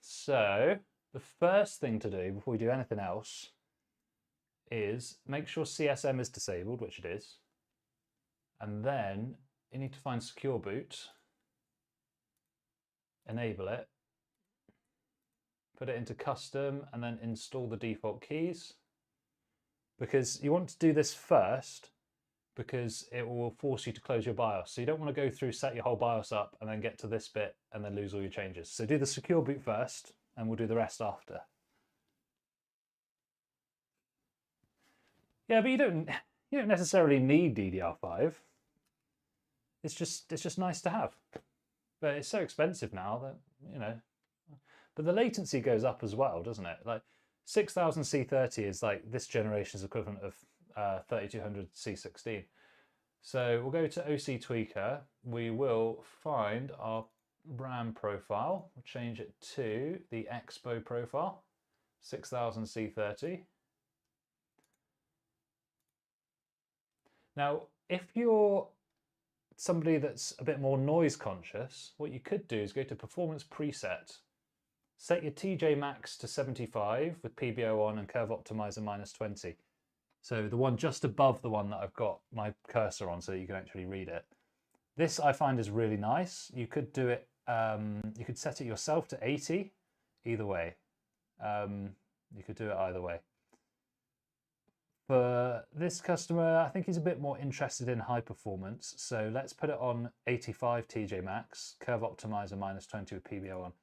So the first thing to do before we do anything else is make sure CSM is disabled, which it is. And then you need to find Secure Boot, enable it, put it into custom, and then install the default keys. Because you want to do this first, because it will force you to close your BIOS. So you don't want to go through, set your whole BIOS up, and then get to this bit and then lose all your changes. So do the Secure Boot first, and we'll do the rest after. Yeah, but you don't necessarily need DDR5. It's just nice to have. But it's so expensive now that, you know. But the latency goes up as well, doesn't it? Like 6000 C30 is like this generation's equivalent of 3200 C16. So we'll go to OC Tweaker. We will find our RAM profile. We'll change it to the Expo profile, 6000 C30. Now, if you're somebody that's a bit more noise conscious, what you could do is go to Performance Preset, set your TJ Max to 75 with PBO on and Curve Optimizer -20. So the one just above the one that I've got my cursor on so that you can actually read it. This I find is really nice. You could do it, you could set it yourself to 80, either way. You could do it either way. For this customer, I think he's a bit more interested in high performance. So let's put it on 85 TJ Max, Curve Optimizer -20 with PBO on.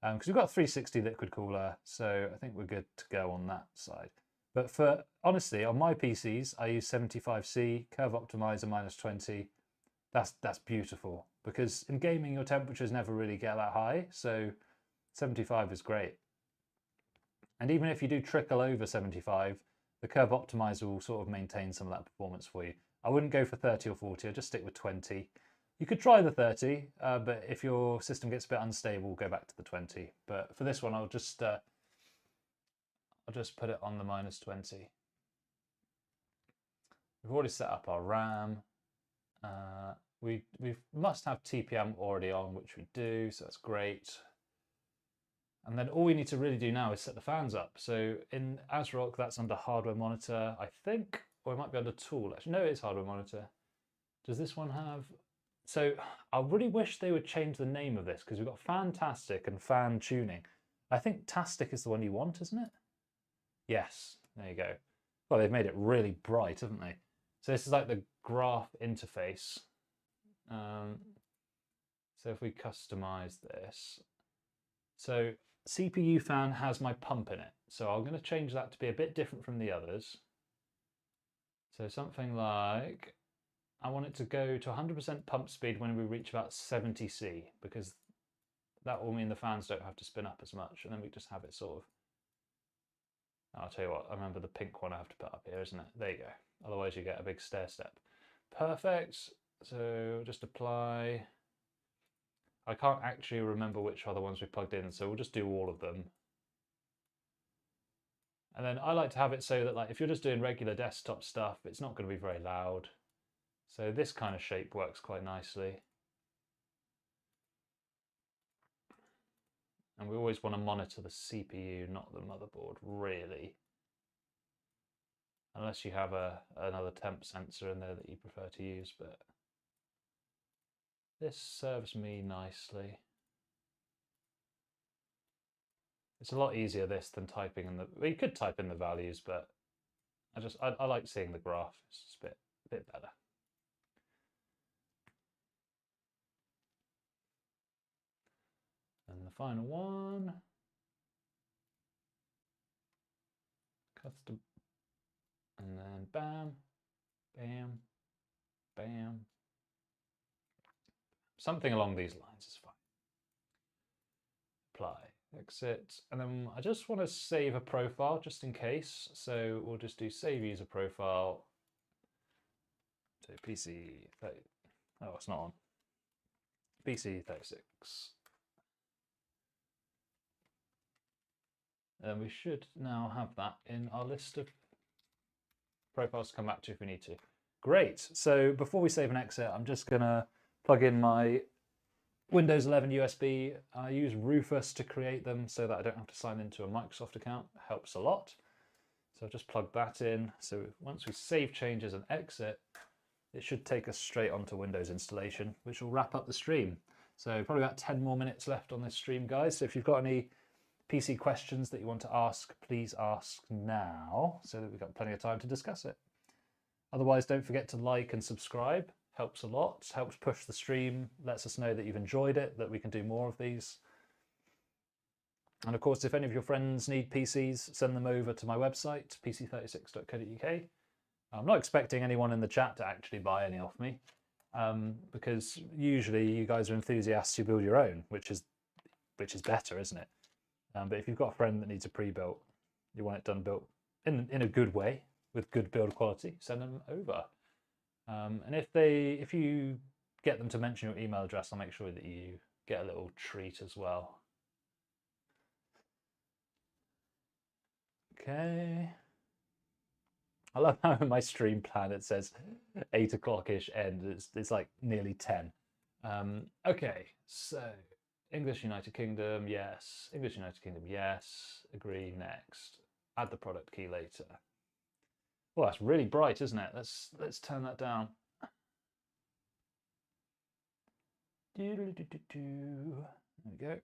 Because we've got a 360 liquid cooler, so I think we're good to go on that side. But for, honestly, on my PCs, I use 75C, Curve Optimizer -20. That's beautiful, because in gaming, your temperatures never really get that high, so 75 is great. And even if you do trickle over 75, the Curve Optimizer will sort of maintain some of that performance for you. I wouldn't go for 30 or 40, I'd just stick with 20. You could try the 30, but if your system gets a bit unstable, go back to the 20. But for this one, I'll just put it on the -20. We've already set up our RAM. We must have TPM already on, which we do, so that's great. And then all we need to really do now is set the fans up. So in ASRock, that's under hardware monitor, I think, or it might be under tool. Actually, no, it is hardware monitor. Does this one have So I really wish they would change the name of this because we've got Fantastic and Fan Tuning. I think Tastic is the one you want, isn't it? Yes, there you go. Well, they've made it really bright, haven't they? So this is like the graph interface. So if we customize this, so CPU fan has my pump in it. So I'm going to change that to be a bit different from the others. So something like, I want it to go to 100% pump speed when we reach about 70C, because that will mean the fans don't have to spin up as much, and then we just have it sort of, I'll tell you what, I remember the pink one I have to put up here, isn't it? There you go. Otherwise you get a big stair step. Perfect. So just apply. I can't actually remember which other ones we plugged in, so we'll just do all of them. And then I like to have it so that, like, if you're just doing regular desktop stuff, it's not going to be very loud. So this kind of shape works quite nicely. And we always want to monitor the CPU, not the motherboard, really. Unless you have another temp sensor in there that you prefer to use, but this serves me nicely. It's a lot easier this than typing in the, well, you could type in the values, but I like seeing the graph. It's just a bit better. And the final one, custom, and then bam, bam, bam. Something along these lines is fine. Apply, exit, and then I just want to save a profile just in case. So we'll just do save user profile. So PC 30, oh, it's not on. PC 36. And we should now have that in our list of profiles to come back to if we need to. Great. So before we save and exit, I'm just going to plug in my Windows 11 USB. I use Rufus to create them so that I don't have to sign into a Microsoft account. It helps a lot. So I've just plugged that in. So once we save changes and exit, it should take us straight onto Windows installation, which will wrap up the stream. So probably about 10 more minutes left on this stream, guys. So if you've got any PC questions that you want to ask, please ask now so that we've got plenty of time to discuss it. Otherwise, don't forget to like and subscribe. Helps a lot, helps push the stream, lets us know that you've enjoyed it, that we can do more of these. And of course, if any of your friends need PCs, send them over to my website, pc36.co.uk. I'm not expecting anyone in the chat to actually buy any off me, because usually you guys are enthusiasts who build your own, which is better, isn't it? But if you've got a friend that needs a pre-built, you want it done built in a good way with good build quality, send them over. And if you get them to mention your email address, I'll make sure that you get a little treat as well. Okay. I love how in my stream plan it says 8 o'clock-ish end. It's like nearly 10. Okay, so English United Kingdom, yes. English United Kingdom, yes. Agree, next. Add the product key later. Well, that's really bright, isn't it? Let's turn that down. There we go.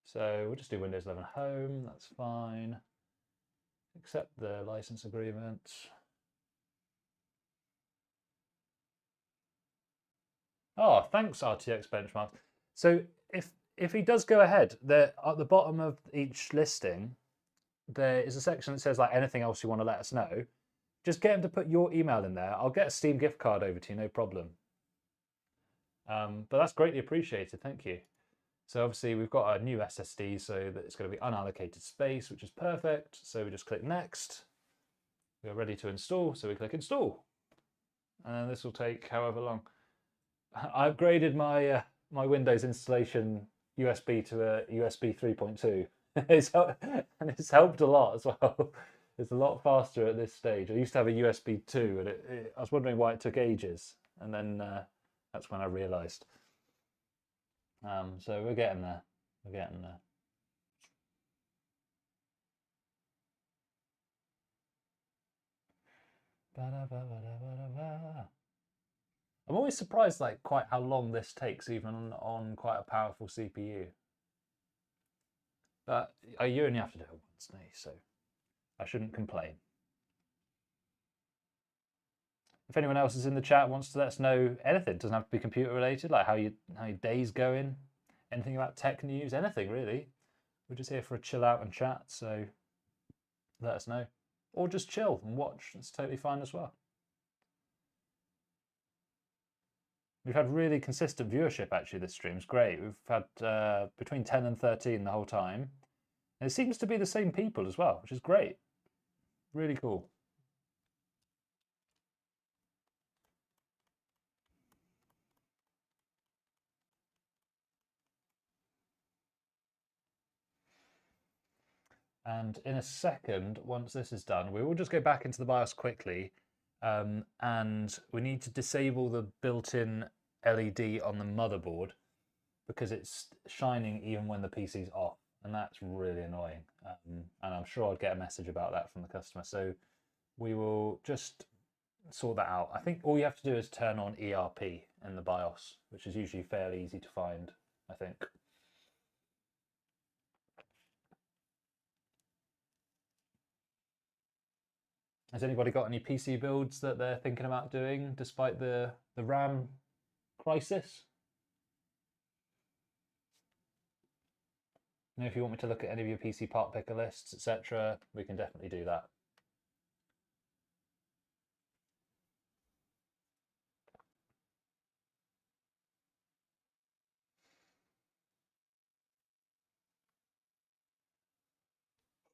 So we'll just do Windows 11 Home, that's fine. Accept the license agreement. Oh, thanks RTX Benchmark. So if he does go ahead, there at the bottom of each listing, there is a section that says like anything else you want to let us know. Just get him to put your email in there. I'll get a Steam gift card over to you, no problem. But that's greatly appreciated, thank you. So obviously we've got a new SSD, so that it's going to be unallocated space, which is perfect. So we just click next. We're ready to install, so we click install. And then this will take however long. I upgraded my my Windows installation USB to a USB 3.2. And it's helped a lot as well. It's a lot faster at this stage. I used to have a USB 2, and I was wondering why it took ages. And then that's when I realised. So we're getting there. We're getting there. I'm always surprised like quite how long this takes even on quite a powerful CPU. But you only have to do it once, no, so I shouldn't complain. If anyone else is in the chat wants to let us know anything, it doesn't have to be computer related, like how your day's going, anything about tech news, anything really. We're just here for a chill out and chat, so let us know. Or just chill and watch, it's totally fine as well. We've had really consistent viewership actually, this stream's great. We've had between 10 and 13 the whole time. And it seems to be the same people as well, which is great. Really cool. And in a second, once this is done, we will just go back into the BIOS quickly. And we need to disable the built-in LED on the motherboard because it's shining even when the PC's off. And that's really annoying. And I'm sure I'd get a message about that from the customer. So we will just sort that out. I think all you have to do is turn on ERP in the BIOS, which is usually fairly easy to find, I think. Has anybody got any PC builds that they're thinking about doing despite the RAM crisis? You know, if you want me to look at any of your PC part picker lists, etc., we can definitely do that.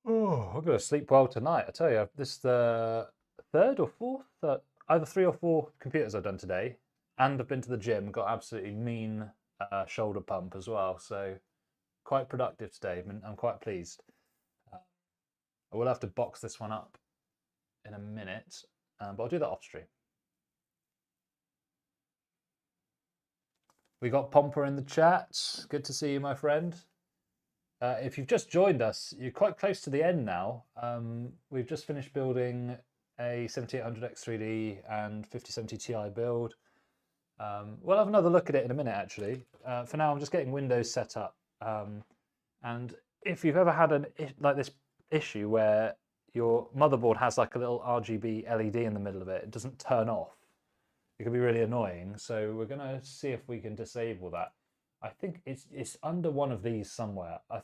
Oh, I'm going to sleep well tonight. I tell you, this is the third or fourth, either 3 or 4 computers I've done today, and I've been to the gym, got absolutely mean shoulder pump as well. So quite productive today. I'm quite pleased. I will have to box this one up in a minute, but I'll do that off stream. We got Pomper in the chat. Good to see you, my friend. If you've just joined us, you're quite close to the end now. We've just finished building a 7800X3D and 5070 Ti build. We'll have another look at it in a minute, actually. For now, I'm just getting Windows set up. And if you've ever had like this issue where your motherboard has like a little RGB LED in the middle of it, it doesn't turn off. It can be really annoying. So we're going to see if we can disable that. I think it's under one of these somewhere. I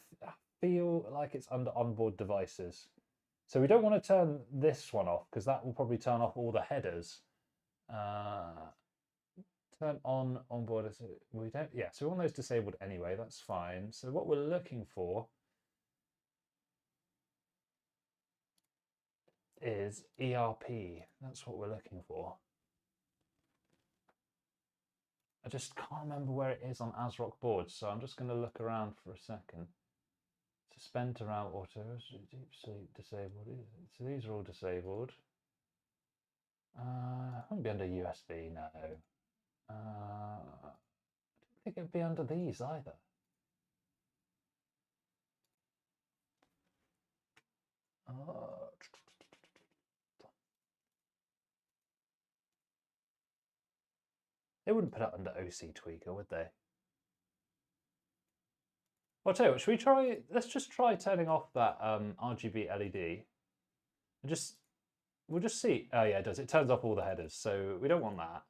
feel like it's under onboard devices. So we don't want to turn this one off because that will probably turn off all the headers. Turn on onboard. We don't. Yeah. So we want those disabled anyway. That's fine. So what we're looking for is ERP. That's what we're looking for. I just can't remember where it is on ASRock boards, so I'm just going to look around for a second. Suspend to route auto, deep sleep disabled. So these are all disabled. Won't be under USB, no. I don't think it'd be under these either. They wouldn't put it under OC Tweaker, would they? I'll tell you what, should we try, let's just try turning off that RGB LED. And we'll just see. Oh yeah, it does. It turns off all the headers, so we don't want that.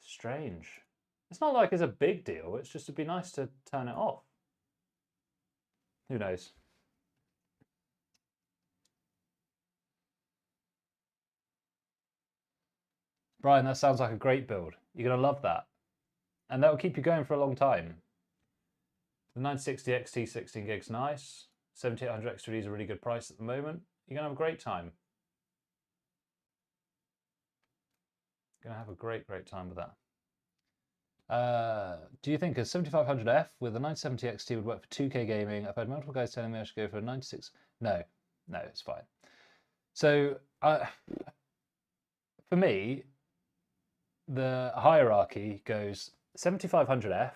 Strange. It's not like it's a big deal. It's just it'd be nice to turn it off. Who knows? Brian, that sounds like a great build. You're going to love that. And that will keep you going for a long time. The 960 XT 16 gigs, nice. 7800 X3D is a really good price at the moment. You're going to have a great time. Going to have a great time with that. Do you think a 7500F with a 970 XT would work for 2K gaming? I've had multiple guys telling me I should go for a 96. No, it's fine. So for me, the hierarchy goes 7500F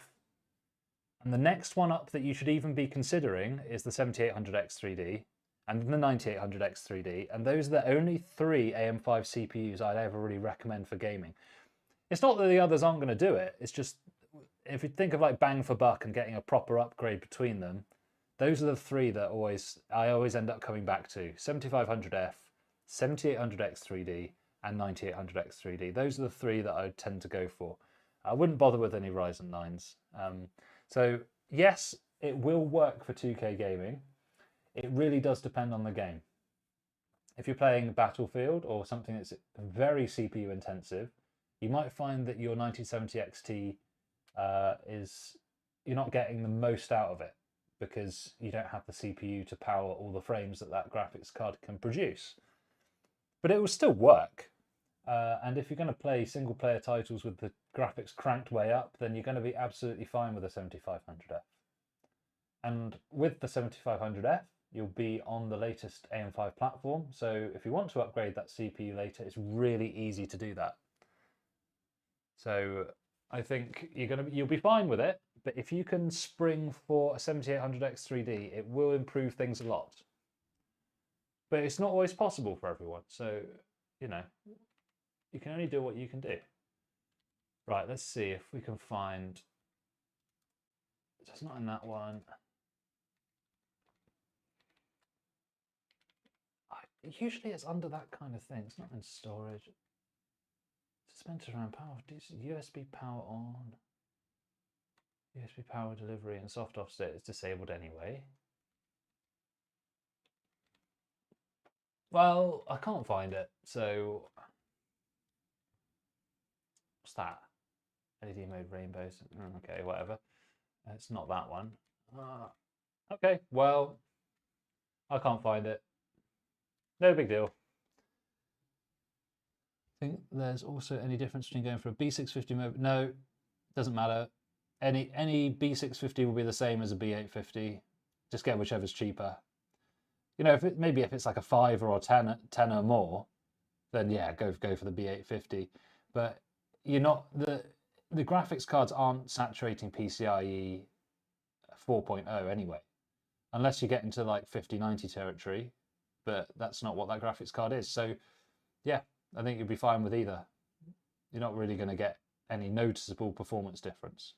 And the next one up that you should even be considering is the 7800X 3D and the 9800X 3D, and those are the only 3 AM5 CPUs I'd ever really recommend for gaming. It's not that the others aren't going to do it, it's just, if you think of like bang for buck and getting a proper upgrade between them, those are the 3 that I always end up coming back to. 7500F, 7800X 3D, and 9800X 3D. Those are the 3 that I would tend to go for. I wouldn't bother with any Ryzen 9s. So yes, it will work for 2K gaming. It really does depend on the game. If you're playing Battlefield or something that's very CPU intensive, you might find that your 9070 XT you're not getting the most out of it because you don't have the CPU to power all the frames that that graphics card can produce. But it will still work. And if you're going to play single player titles with the graphics cranked way up, then you're going to be absolutely fine with a 7500F. And with the 7500F, you'll be on the latest AM5 platform. So if you want to upgrade that CPU later, it's really easy to do that. So I think you'll be fine with it. But if you can spring for a 7800X 3D, it will improve things a lot. But it's not always possible for everyone. So, you know, you can only do what you can do. Right, let's see if we can find... It's not in that one. Usually it's under that kind of thing. It's not in storage. Suspended around power. USB power on. USB power delivery and soft offset is disabled anyway. Well, I can't find it, so what's that? LED mode rainbows. Okay, whatever. It's not that one. Okay, well, I can't find it. No big deal. I think there's also any difference between going for a B650 mode. No, doesn't matter. Any B650 will be the same as a B850. Just get whichever's cheaper. You know, maybe if it's like a 5 or a 10 or more, then yeah, go for the B850. But you're not the graphics cards aren't saturating PCIe 4.0 anyway, unless you get into like 5090 territory. But that's not what that graphics card is. So yeah, I think you'll be fine with either. You're not really going to get any noticeable performance difference.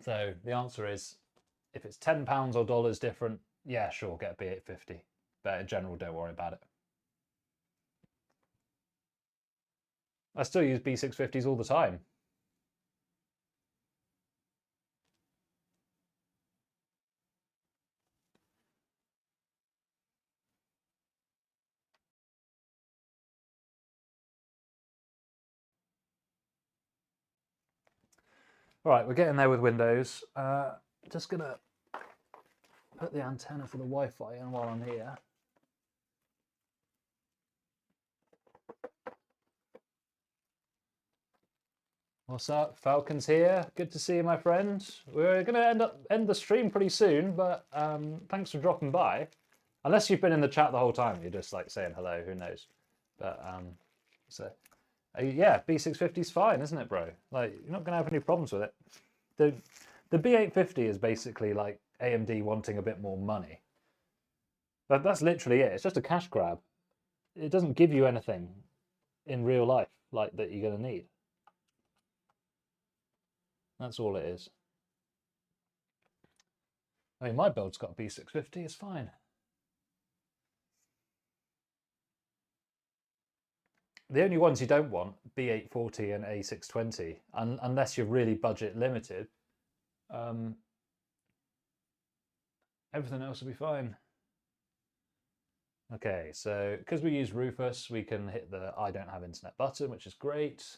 So the answer is, if it's £10 or dollars different, yeah, sure, get a B850. But in general, don't worry about it. I still use B650s all the time. All right, we're getting there with Windows. Just gonna put the antenna for the Wi-Fi in while I'm here. What's up? Falcon's here. Good to see you, my friend. We're going to end the stream pretty soon, but thanks for dropping by. Unless you've been in the chat the whole time, you're just like saying hello, who knows. But yeah, B650 is fine, isn't it, bro? Like, you're not going to have any problems with it. The B850 is basically like AMD wanting a bit more money. But that's literally it. It's just a cash grab. It doesn't give you anything in real life like that you're going to need. That's all it is. I mean, my build's got a B650, it's fine. The only ones you don't want, B840 and A620, unless you're really budget limited, everything else will be fine. Okay, so because we use Rufus, we can hit the I don't have internet button, which is great.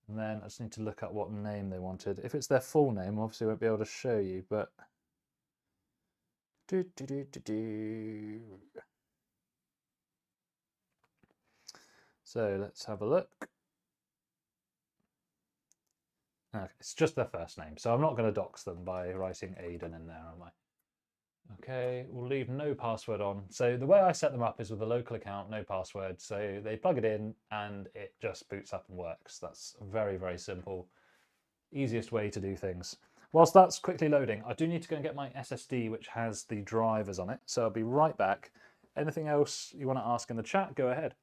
And then I just need to look up what name they wanted. If it's their full name, obviously I won't be able to show you, but... So let's have a look. Okay, it's just their first name, so I'm not going to dox them by writing Aiden in there, am I? Okay, we'll leave no password on. So the way I set them up is with a local account, no password. So they plug it in and it just boots up and works. That's very, very simple. Easiest way to do things. Whilst that's quickly loading, I do need to go and get my SSD, which has the drivers on it. So I'll be right back. Anything else you want to ask in the chat, go ahead.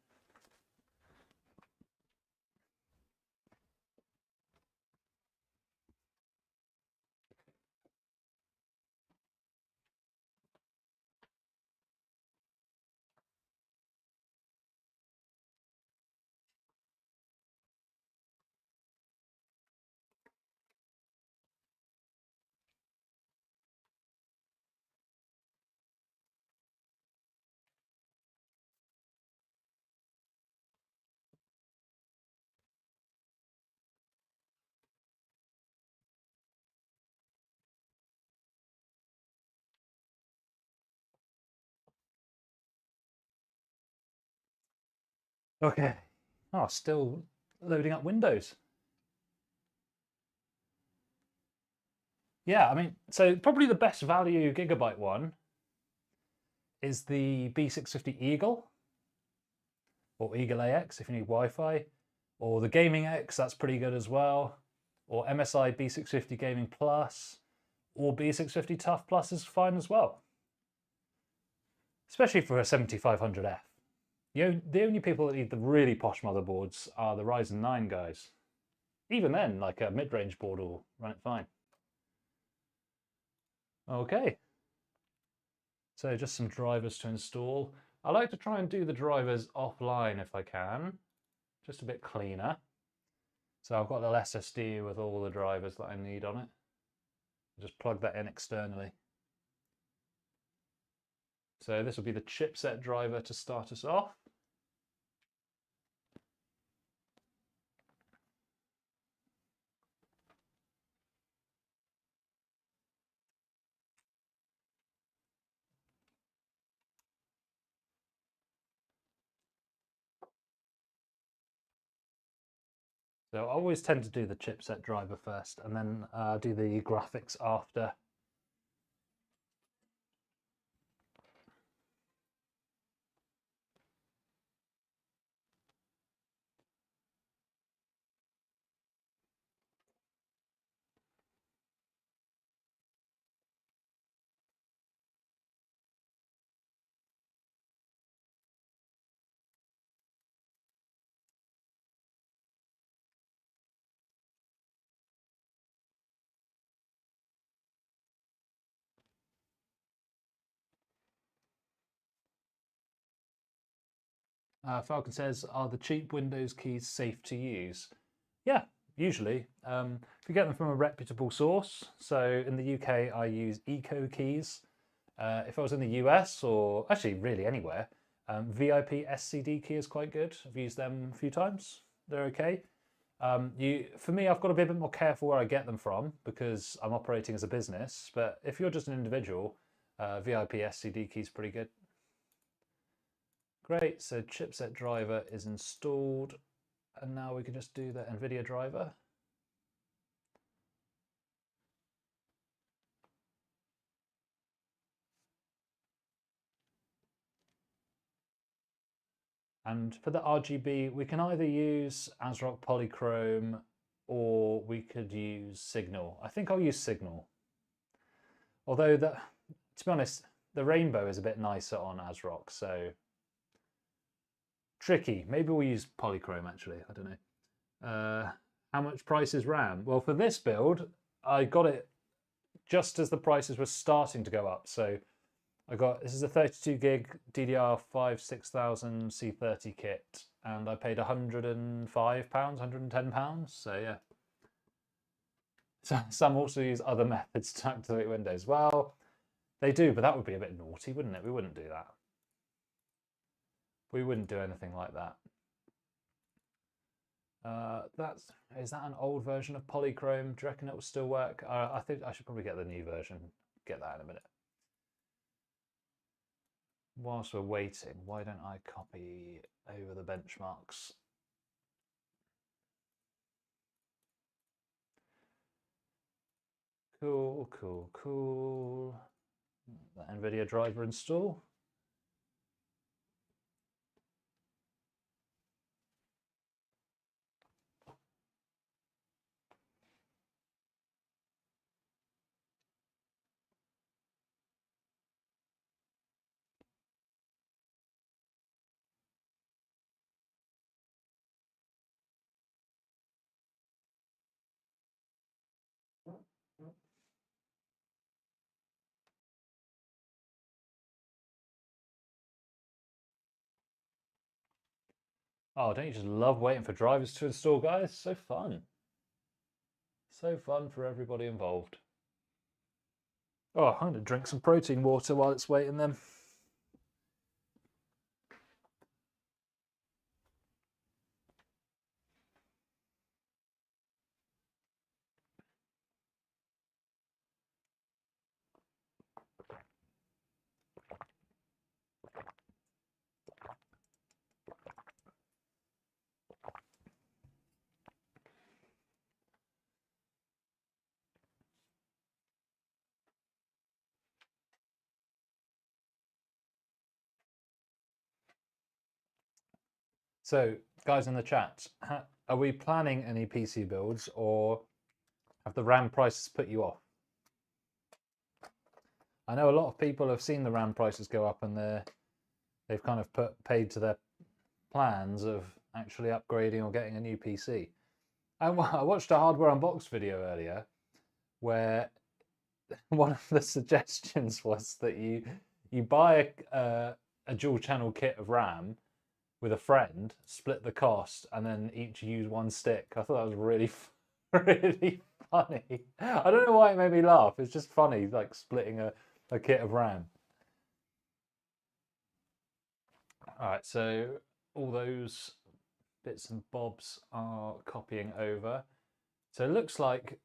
Okay. Oh, still loading up Windows. Yeah, I mean, so probably the best value gigabyte one is the B650 Eagle, or Eagle AX if you need Wi-Fi, or the Gaming X, that's pretty good as well, or MSI B650 Gaming Plus, or B650 Tough Plus is fine as well, especially for a 7500F. The only people that need the really posh motherboards are the Ryzen 9 guys. Even then, like a mid-range board will run it fine. Okay, so just some drivers to install. I like to try and do the drivers offline if I can, just a bit cleaner. So I've got the SSD with all the drivers that I need on it. Just plug that in externally. So this will be the chipset driver to start us off. So I always tend to do the chipset driver first and then do the graphics after. Falcon says, are the cheap Windows keys safe to use? Yeah, usually. If you get them from a reputable source, so in the UK I use Eco keys. If I was in the US, or actually really anywhere, VIP SCD key is quite good. I've used them a few times. They're okay. For me, I've got to be a bit more careful where I get them from because I'm operating as a business. But if you're just an individual, VIP SCD key is pretty good. Great, so chipset driver is installed, and now we can just do the NVIDIA driver. And for the RGB, we can either use ASRock Polychrome or we could use Signal. I think I'll use Signal. Although, to be honest, the rainbow is a bit nicer on ASRock, so tricky. Maybe we'll use Polychrome actually, I don't know. How much price is RAM? Well, for this build, I got it just as the prices were starting to go up. So this is a 32 gig DDR5 6000 C30 kit, and I paid £105, £110. So yeah. So some also use other methods to activate Windows. Well, they do, but that would be a bit naughty, wouldn't it? We wouldn't do that. We wouldn't do anything like that. Is that an old version of Polychrome? Do you reckon it will still work? I think I should probably get the new version. Get that in a minute. Whilst we're waiting, why don't I copy over the benchmarks? Cool, cool, cool. That NVIDIA driver install. Oh, don't you just love waiting for drivers to install, guys? So fun. So fun for everybody involved. Oh, I'm going to drink some protein water while it's waiting then. So, guys in the chat, are we planning any PC builds, or have the RAM prices put you off? I know a lot of people have seen the RAM prices go up, and they've kind of paid to their plans of actually upgrading or getting a new PC. I watched a hardware unbox video earlier where one of the suggestions was that you buy a dual channel kit of RAM with a friend, split the cost, and then each use one stick. I thought that was really, really funny. I don't know why it made me laugh. It's just funny, like splitting a kit of RAM. All right, so all those bits and bobs are copying over. So it looks like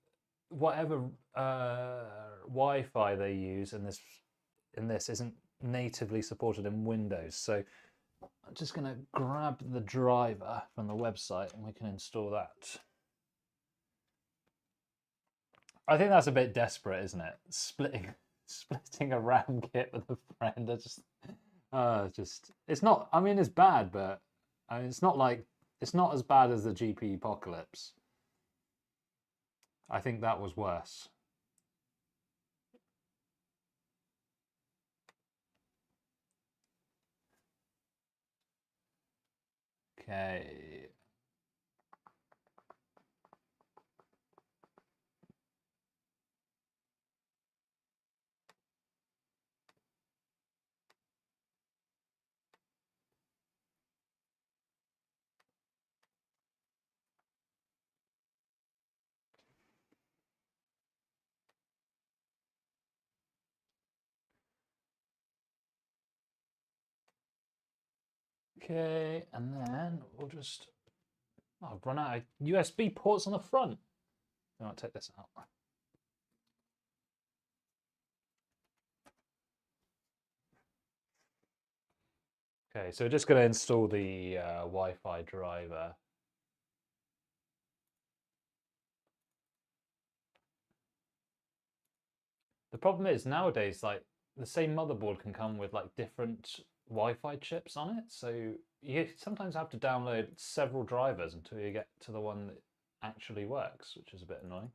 whatever Wi-Fi they use in this isn't natively supported in Windows. So I'm just going to grab the driver from the website and we can install that. I think that's a bit desperate, isn't it? Splitting a RAM kit with a friend. It's not. I mean, it's bad, but I mean, it's not as bad as the GP apocalypse. I think that was worse. Okay. Okay, and then we'll just... Oh, I've run out of USB ports on the front. I'll take this out. Okay, so we're just going to install the Wi-Fi driver. The problem is nowadays, like the same motherboard can come with like different Wi-Fi chips on it, so you sometimes have to download several drivers until you get to the one that actually works, which is a bit annoying.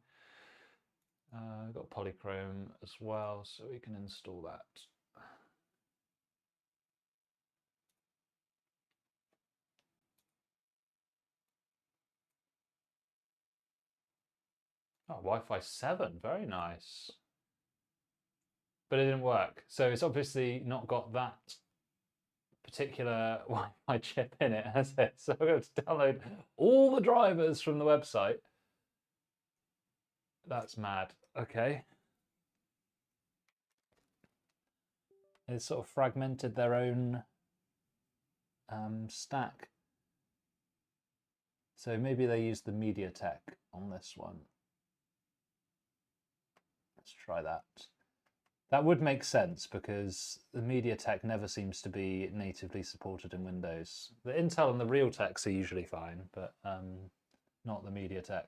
We've got polychrome as well, so we can install that. Oh, Wi-Fi 7, very nice. But it didn't work, so it's obviously not got that particular Wi-Fi chip in it, has it? So I'm going to download all the drivers from the website. That's mad. Okay. It's sort of fragmented their own stack. So maybe they use the MediaTek on this one. Let's try that. That would make sense because the MediaTek never seems to be natively supported in Windows. The Intel and the Realteks are usually fine, but not the MediaTek.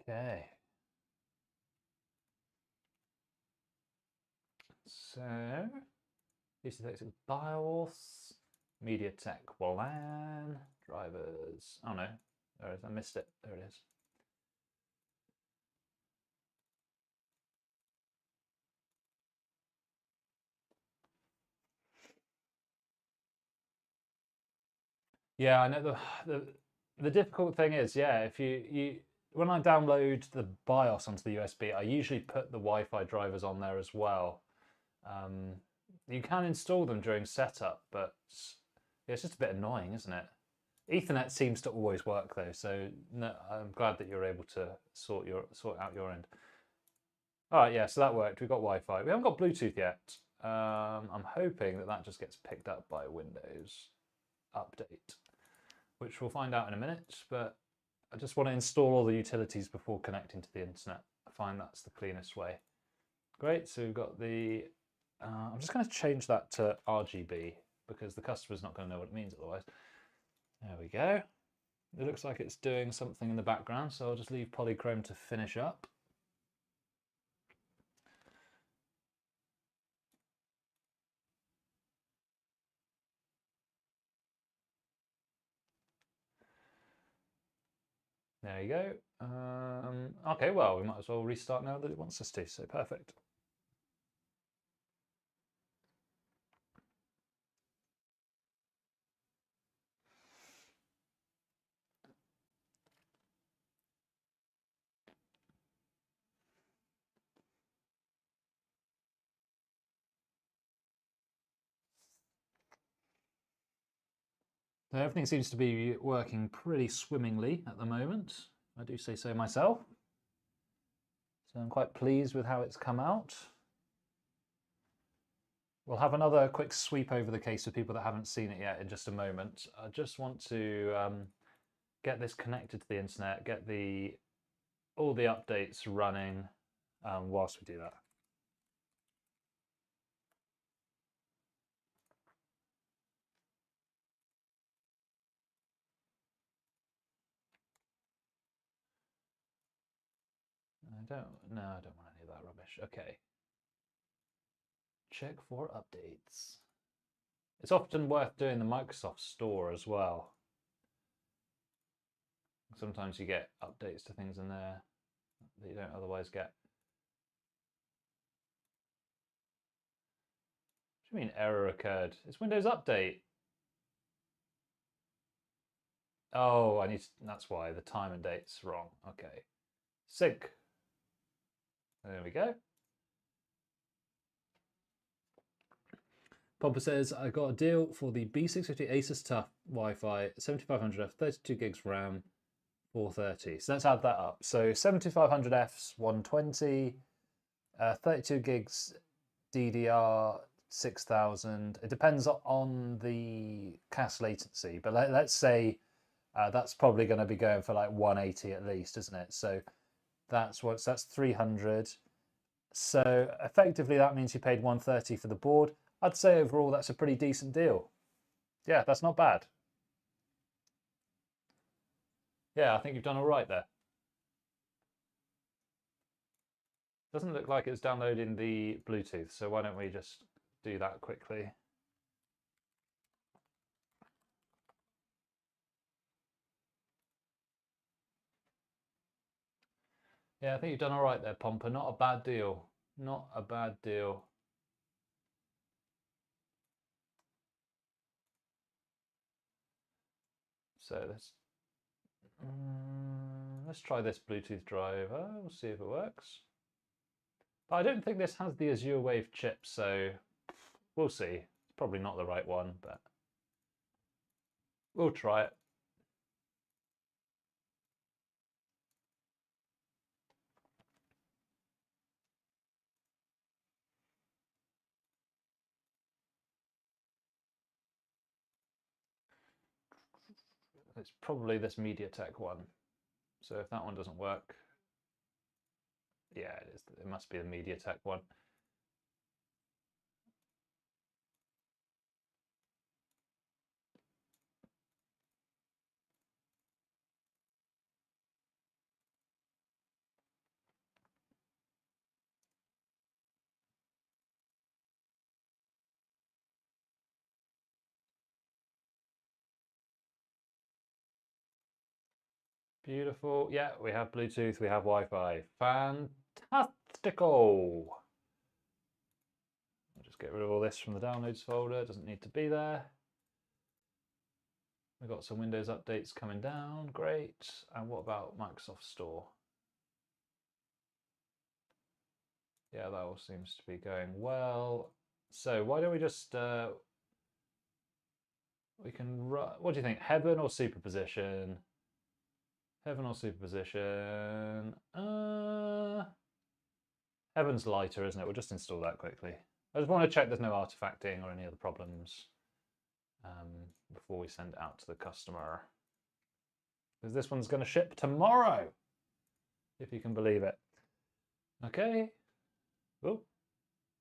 Okay. So, PC36 BIOS, MediaTek WLAN, drivers. Oh no, there it is. I missed it. There it is. Yeah, I know the difficult thing is, yeah, if you when I download the BIOS onto the USB, I usually put the Wi-Fi drivers on there as well. You can install them during setup, but yeah, it's just a bit annoying, isn't it? Ethernet seems to always work though, so no, I'm glad that you're able to sort out your end. All right, yeah, so that worked. We've got Wi-Fi. We haven't got Bluetooth yet. I'm hoping that that just gets picked up by Windows Update, which we'll find out in a minute. But I just want to install all the utilities before connecting to the internet. I find that's the cleanest way. Great, so we've got the... I'm just going to change that to RGB because the customer's not going to know what it means otherwise. There we go. It looks like it's doing something in the background, so I'll just leave polychrome to finish up. There you go. Okay, well, we might as well restart now that it wants us to, so perfect. So everything seems to be working pretty swimmingly at the moment. I do say so myself. So I'm quite pleased with how it's come out. We'll have another quick sweep over the case for people that haven't seen it yet in just a moment. I just want to get this connected to the internet, get all the updates running whilst we do that. I don't want any of that rubbish. Okay. Check for updates. It's often worth doing the Microsoft Store as well. Sometimes you get updates to things in there that you don't otherwise get. What do you mean error occurred? It's Windows Update. Oh, that's why the time and date's wrong. Okay. Sync. There we go. Pompa says, I got a deal for the B650 Asus TUF Wi-Fi, 7500F, 32 gigs RAM, 430. So let's add that up. So 7500F's 120, 32 gigs DDR 6000. It depends on the CAS latency, but let's say that's probably going to be going for like 180 at least, isn't it? So that's 300. So effectively that means you paid 130 for the board. I'd say overall that's a pretty decent deal. Yeah, that's not bad. Yeah, I think you've done all right there. Doesn't look like it's downloading the Bluetooth, so why don't we just do that quickly. Yeah, I think you've done all right there, Pompa. Not a bad deal. Not a bad deal. So let's try this Bluetooth driver. We'll see if it works. But I don't think this has the Azure Wave chip, so we'll see. It's probably not the right one, but we'll try it. It's probably this MediaTek one. So if that one doesn't work, yeah, it is. It must be the MediaTek one. Beautiful. Yeah, we have Bluetooth, we have Wi-Fi. Fantastico. I'll just get rid of all this from the downloads folder. It doesn't need to be there. We've got some Windows updates coming down. Great. And what about Microsoft Store? Yeah, that all seems to be going well. So why don't we just we can run, what do you think? Heaven or superposition? Heaven or superposition? Heaven's lighter, isn't it? We'll just install that quickly. I just want to check there's no artifacting or any other problems before we send it out to the customer. Because this one's going to ship tomorrow, if you can believe it. Okay. Ooh.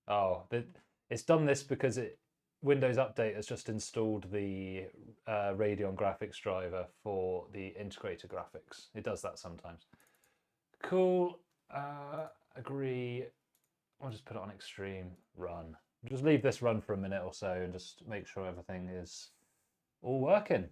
Oh, it's done this because Windows Update has just installed the Radeon graphics driver for the integrated graphics. It does that sometimes. Cool. Agree. I'll just put it on extreme, run. Just leave this run for a minute or so and just make sure everything is all working.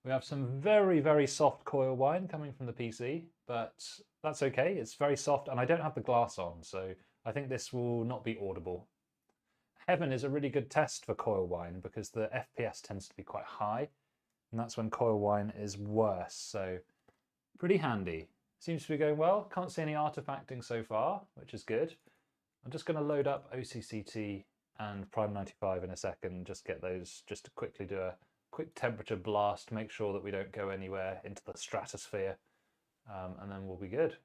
We have some very, very soft coil whine coming from the PC, but that's okay. It's very soft and I don't have the glass on, so I think this will not be audible. Heaven is a really good test for coil whine because the FPS tends to be quite high, and that's when coil whine is worse, so pretty handy. Seems to be going well. Can't see any artifacting so far, which is good. I'm just going to load up OCCT and Prime 95 in a second, just get those, just to quickly do a quick temperature blast, make sure that we don't go anywhere into the stratosphere, and then we'll be good.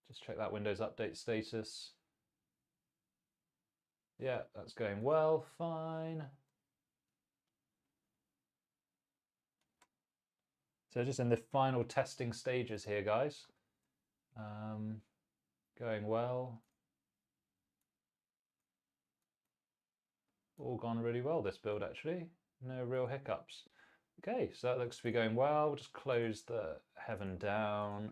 Just check that Windows Update status. Yeah, that's going well, fine. So just in the final testing stages here, guys. Going well. All gone really well, this build actually. No real hiccups. Okay, so that looks to be going well. We'll just close the Heaven down.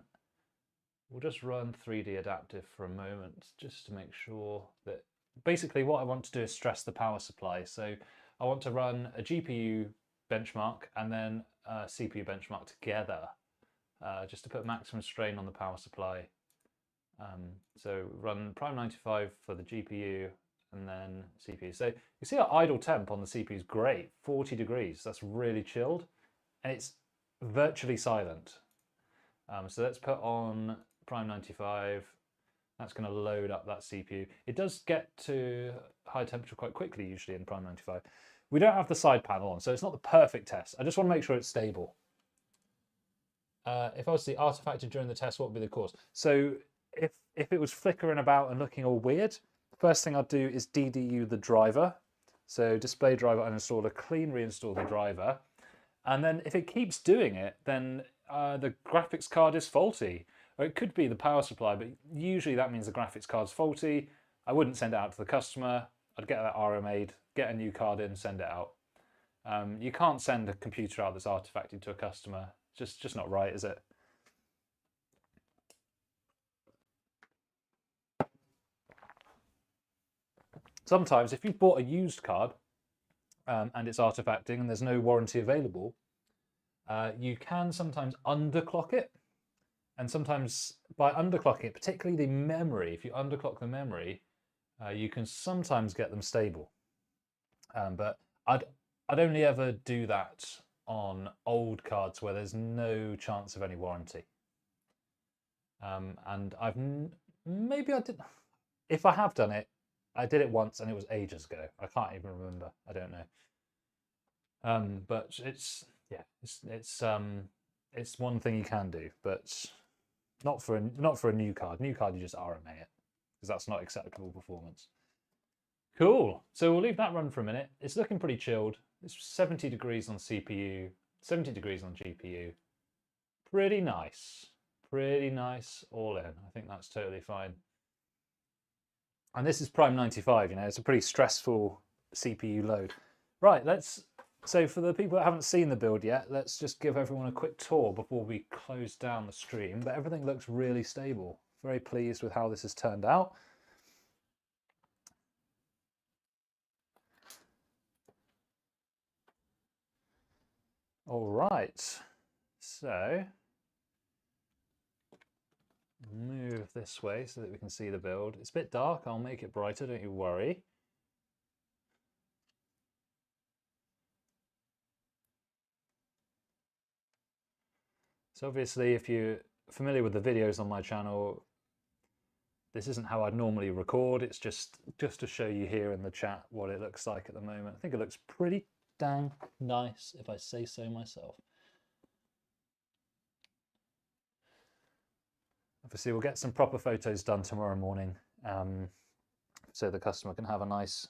We'll just run 3D Adaptive for a moment, just to make sure that basically what I want to do is stress the power supply. So I want to run a GPU benchmark and then a CPU benchmark together, just to put maximum strain on the power supply. So run Prime 95 for the GPU and then CPU. So you see our idle temp on the CPU is great, 40 degrees. That's really chilled, and it's virtually silent. So let's put on Prime 95. That's going to load up that CPU. It does get to high temperature quite quickly, usually in Prime 95. We don't have the side panel on, so it's not the perfect test. I just want to make sure it's stable. If I was to see artifacted during the test, what would be the cause? So if it was flickering about and looking all weird, first thing I'd do is DDU the driver. So display driver uninstaller, clean reinstall the driver. And then if it keeps doing it, then the graphics card is faulty. Or it could be the power supply, but usually that means the graphics card's faulty. I wouldn't send it out to the customer. I'd get that RMA'd, get a new card in, send it out. You can't send a computer out that's artifacted to a customer. It's just not right, is it? Sometimes if you've bought a used card and it's artifacting and there's no warranty available, you can sometimes underclock it. And sometimes by underclocking it, particularly the memory, if you underclock the memory, you can sometimes get them stable. But I'd only ever do that on old cards where there's no chance of any warranty. And maybe I did, if I have done it, I did it once and it was ages ago. I can't even remember. I don't know. But it's one thing you can do, but not for a new card. New card you just RMA it because that's not acceptable performance. Cool. So we'll leave that run for a minute. It's looking pretty chilled. It's 70 degrees on CPU, 70 degrees on GPU. Pretty nice. Pretty nice all in. I think that's totally fine. And this is Prime 95, you know, it's a pretty stressful CPU load. Right, so for the people that haven't seen the build yet, let's just give everyone a quick tour before we close down the stream. But everything looks really stable. Very pleased with how this has turned out. All right, so move this way so that we can see the build. It's a bit dark, I'll make it brighter, don't you worry. So obviously, if you're familiar with the videos on my channel, this isn't how I'd normally record. It's just to show you here in the chat what it looks like at the moment. I think it looks pretty dang nice, if I say so myself. Obviously, we'll get some proper photos done tomorrow morning, so the customer can have a nice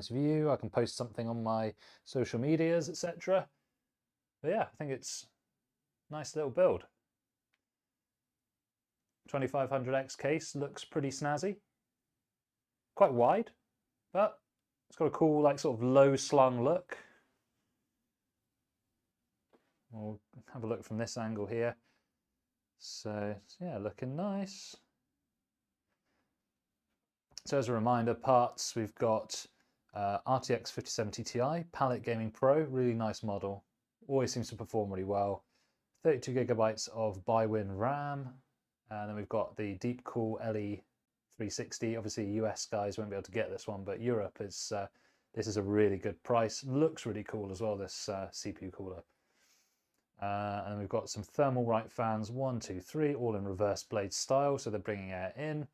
view. I can post something on my social medias, etc. But yeah, I think it's a nice little build. 2500X case looks pretty snazzy. Quite wide, but it's got a cool, like, sort of low slung look. We'll have a look from this angle here. So yeah, looking nice. So as a reminder, parts, we've got RTX 5070 Ti, Palette Gaming Pro, really nice model. Always seems to perform really well. 32 gigabytes of BiWin RAM. And then we've got the Deepcool LE360. Obviously, US guys won't be able to get this one, but Europe is, this is a really good price. Looks really cool as well, this CPU cooler. And then we've got some thermal right fans, 1, 2, 3, all in reverse blade style, so they're bringing air in.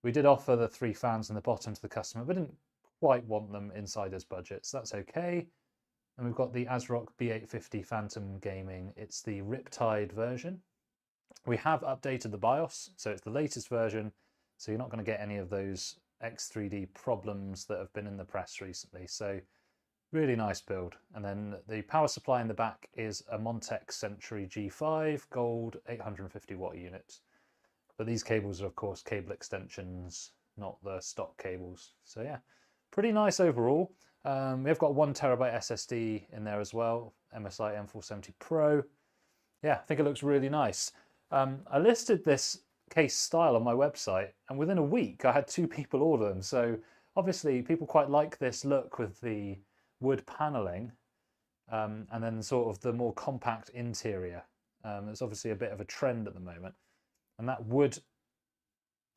We did offer the 3 fans in the bottom to the customer, but didn't quite want them inside his budget, so that's okay. And we've got the ASRock B850 Phantom Gaming. It's the Riptide version. We have updated the BIOS, so it's the latest version, so you're not going to get any of those X3D problems that have been in the press recently. So really nice build. And then the power supply in the back is a Montech Century G5 gold 850 watt unit. But these cables are of course cable extensions, not the stock cables. So yeah, pretty nice overall. We've got 1 terabyte SSD in there as well, MSI M470 Pro. Yeah, I think it looks really nice. I listed this case style on my website, and within a week I had 2 people order them. So obviously people quite like this look with the wood paneling, and then sort of the more compact interior. It's obviously a bit of a trend at the moment, and that wood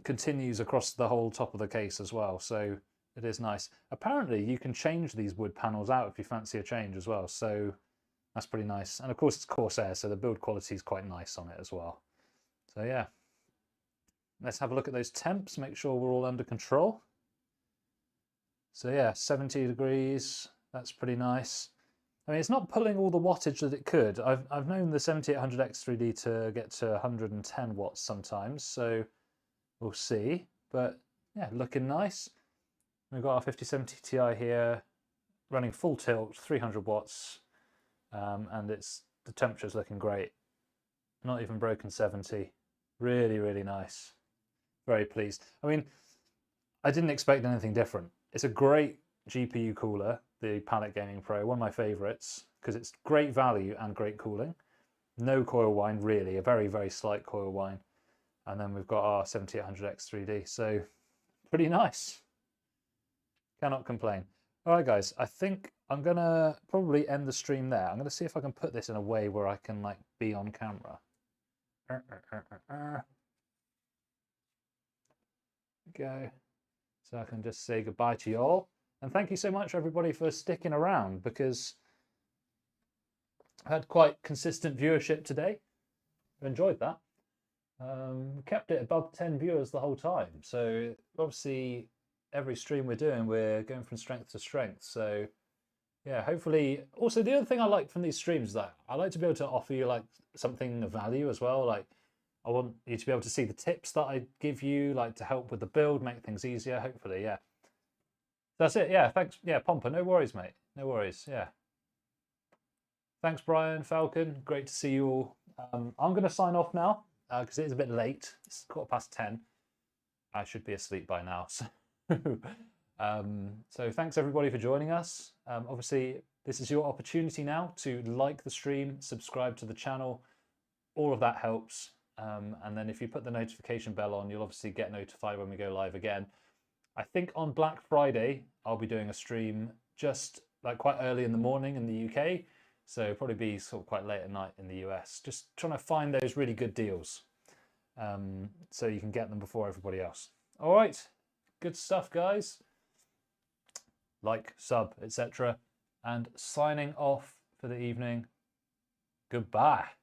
continues across the whole top of the case as well, so it is nice. Apparently you can change these wood panels out if you fancy a change as well, so that's pretty nice. And of course it's Corsair, so the build quality is quite nice on it as well. So yeah, let's have a look at those temps, make sure we're all under control. So yeah, 70 degrees, that's pretty nice. I mean, it's not pulling all the wattage that it could. I've known the 7800X3D to get to 110 watts sometimes, so we'll see. But yeah, looking nice. We've got our 5070 Ti here, running full tilt, 300 watts, and the temperature's looking great. Not even broken 70. Really, really nice. Very pleased. I mean, I didn't expect anything different. It's a great GPU cooler, the Palette Gaming Pro, one of my favorites, because it's great value and great cooling. No coil whine, really, a very, very slight coil whine. And then we've got our 7800X3D, so pretty nice. Cannot complain. All right, guys, I think I'm going to probably end the stream there. I'm going to see if I can put this in a way where I can, like, be on camera. Go. So I can just say goodbye to you all. And thank you so much, everybody, for sticking around, because I had quite consistent viewership today. I enjoyed that. Kept it above 10 viewers the whole time. So obviously, every stream we're doing, we're going from strength to strength. So yeah, hopefully. Also, the other thing I like from these streams is that I like to be able to offer you like something of value as well. Like, I want you to be able to see the tips that I give you, like to help with the build, make things easier, hopefully, yeah. That's it, yeah, thanks. Yeah, Pompa, no worries, mate. No worries, yeah. Thanks, Brian, Falcon, great to see you all. I'm going to sign off now, because it is a bit late. It's 10:15. I should be asleep by now. So So thanks everybody for joining us. Obviously, this is your opportunity now to like the stream, subscribe to the channel. All of that helps. And then if you put the notification bell on, you'll obviously get notified when we go live again. I think on Black Friday, I'll be doing a stream just like quite early in the morning in the UK. So probably be sort of quite late at night in the US. Just trying to find those really good deals. So you can get them before everybody else. All right, good stuff, guys. Like, sub, etc. And signing off for the evening. Goodbye.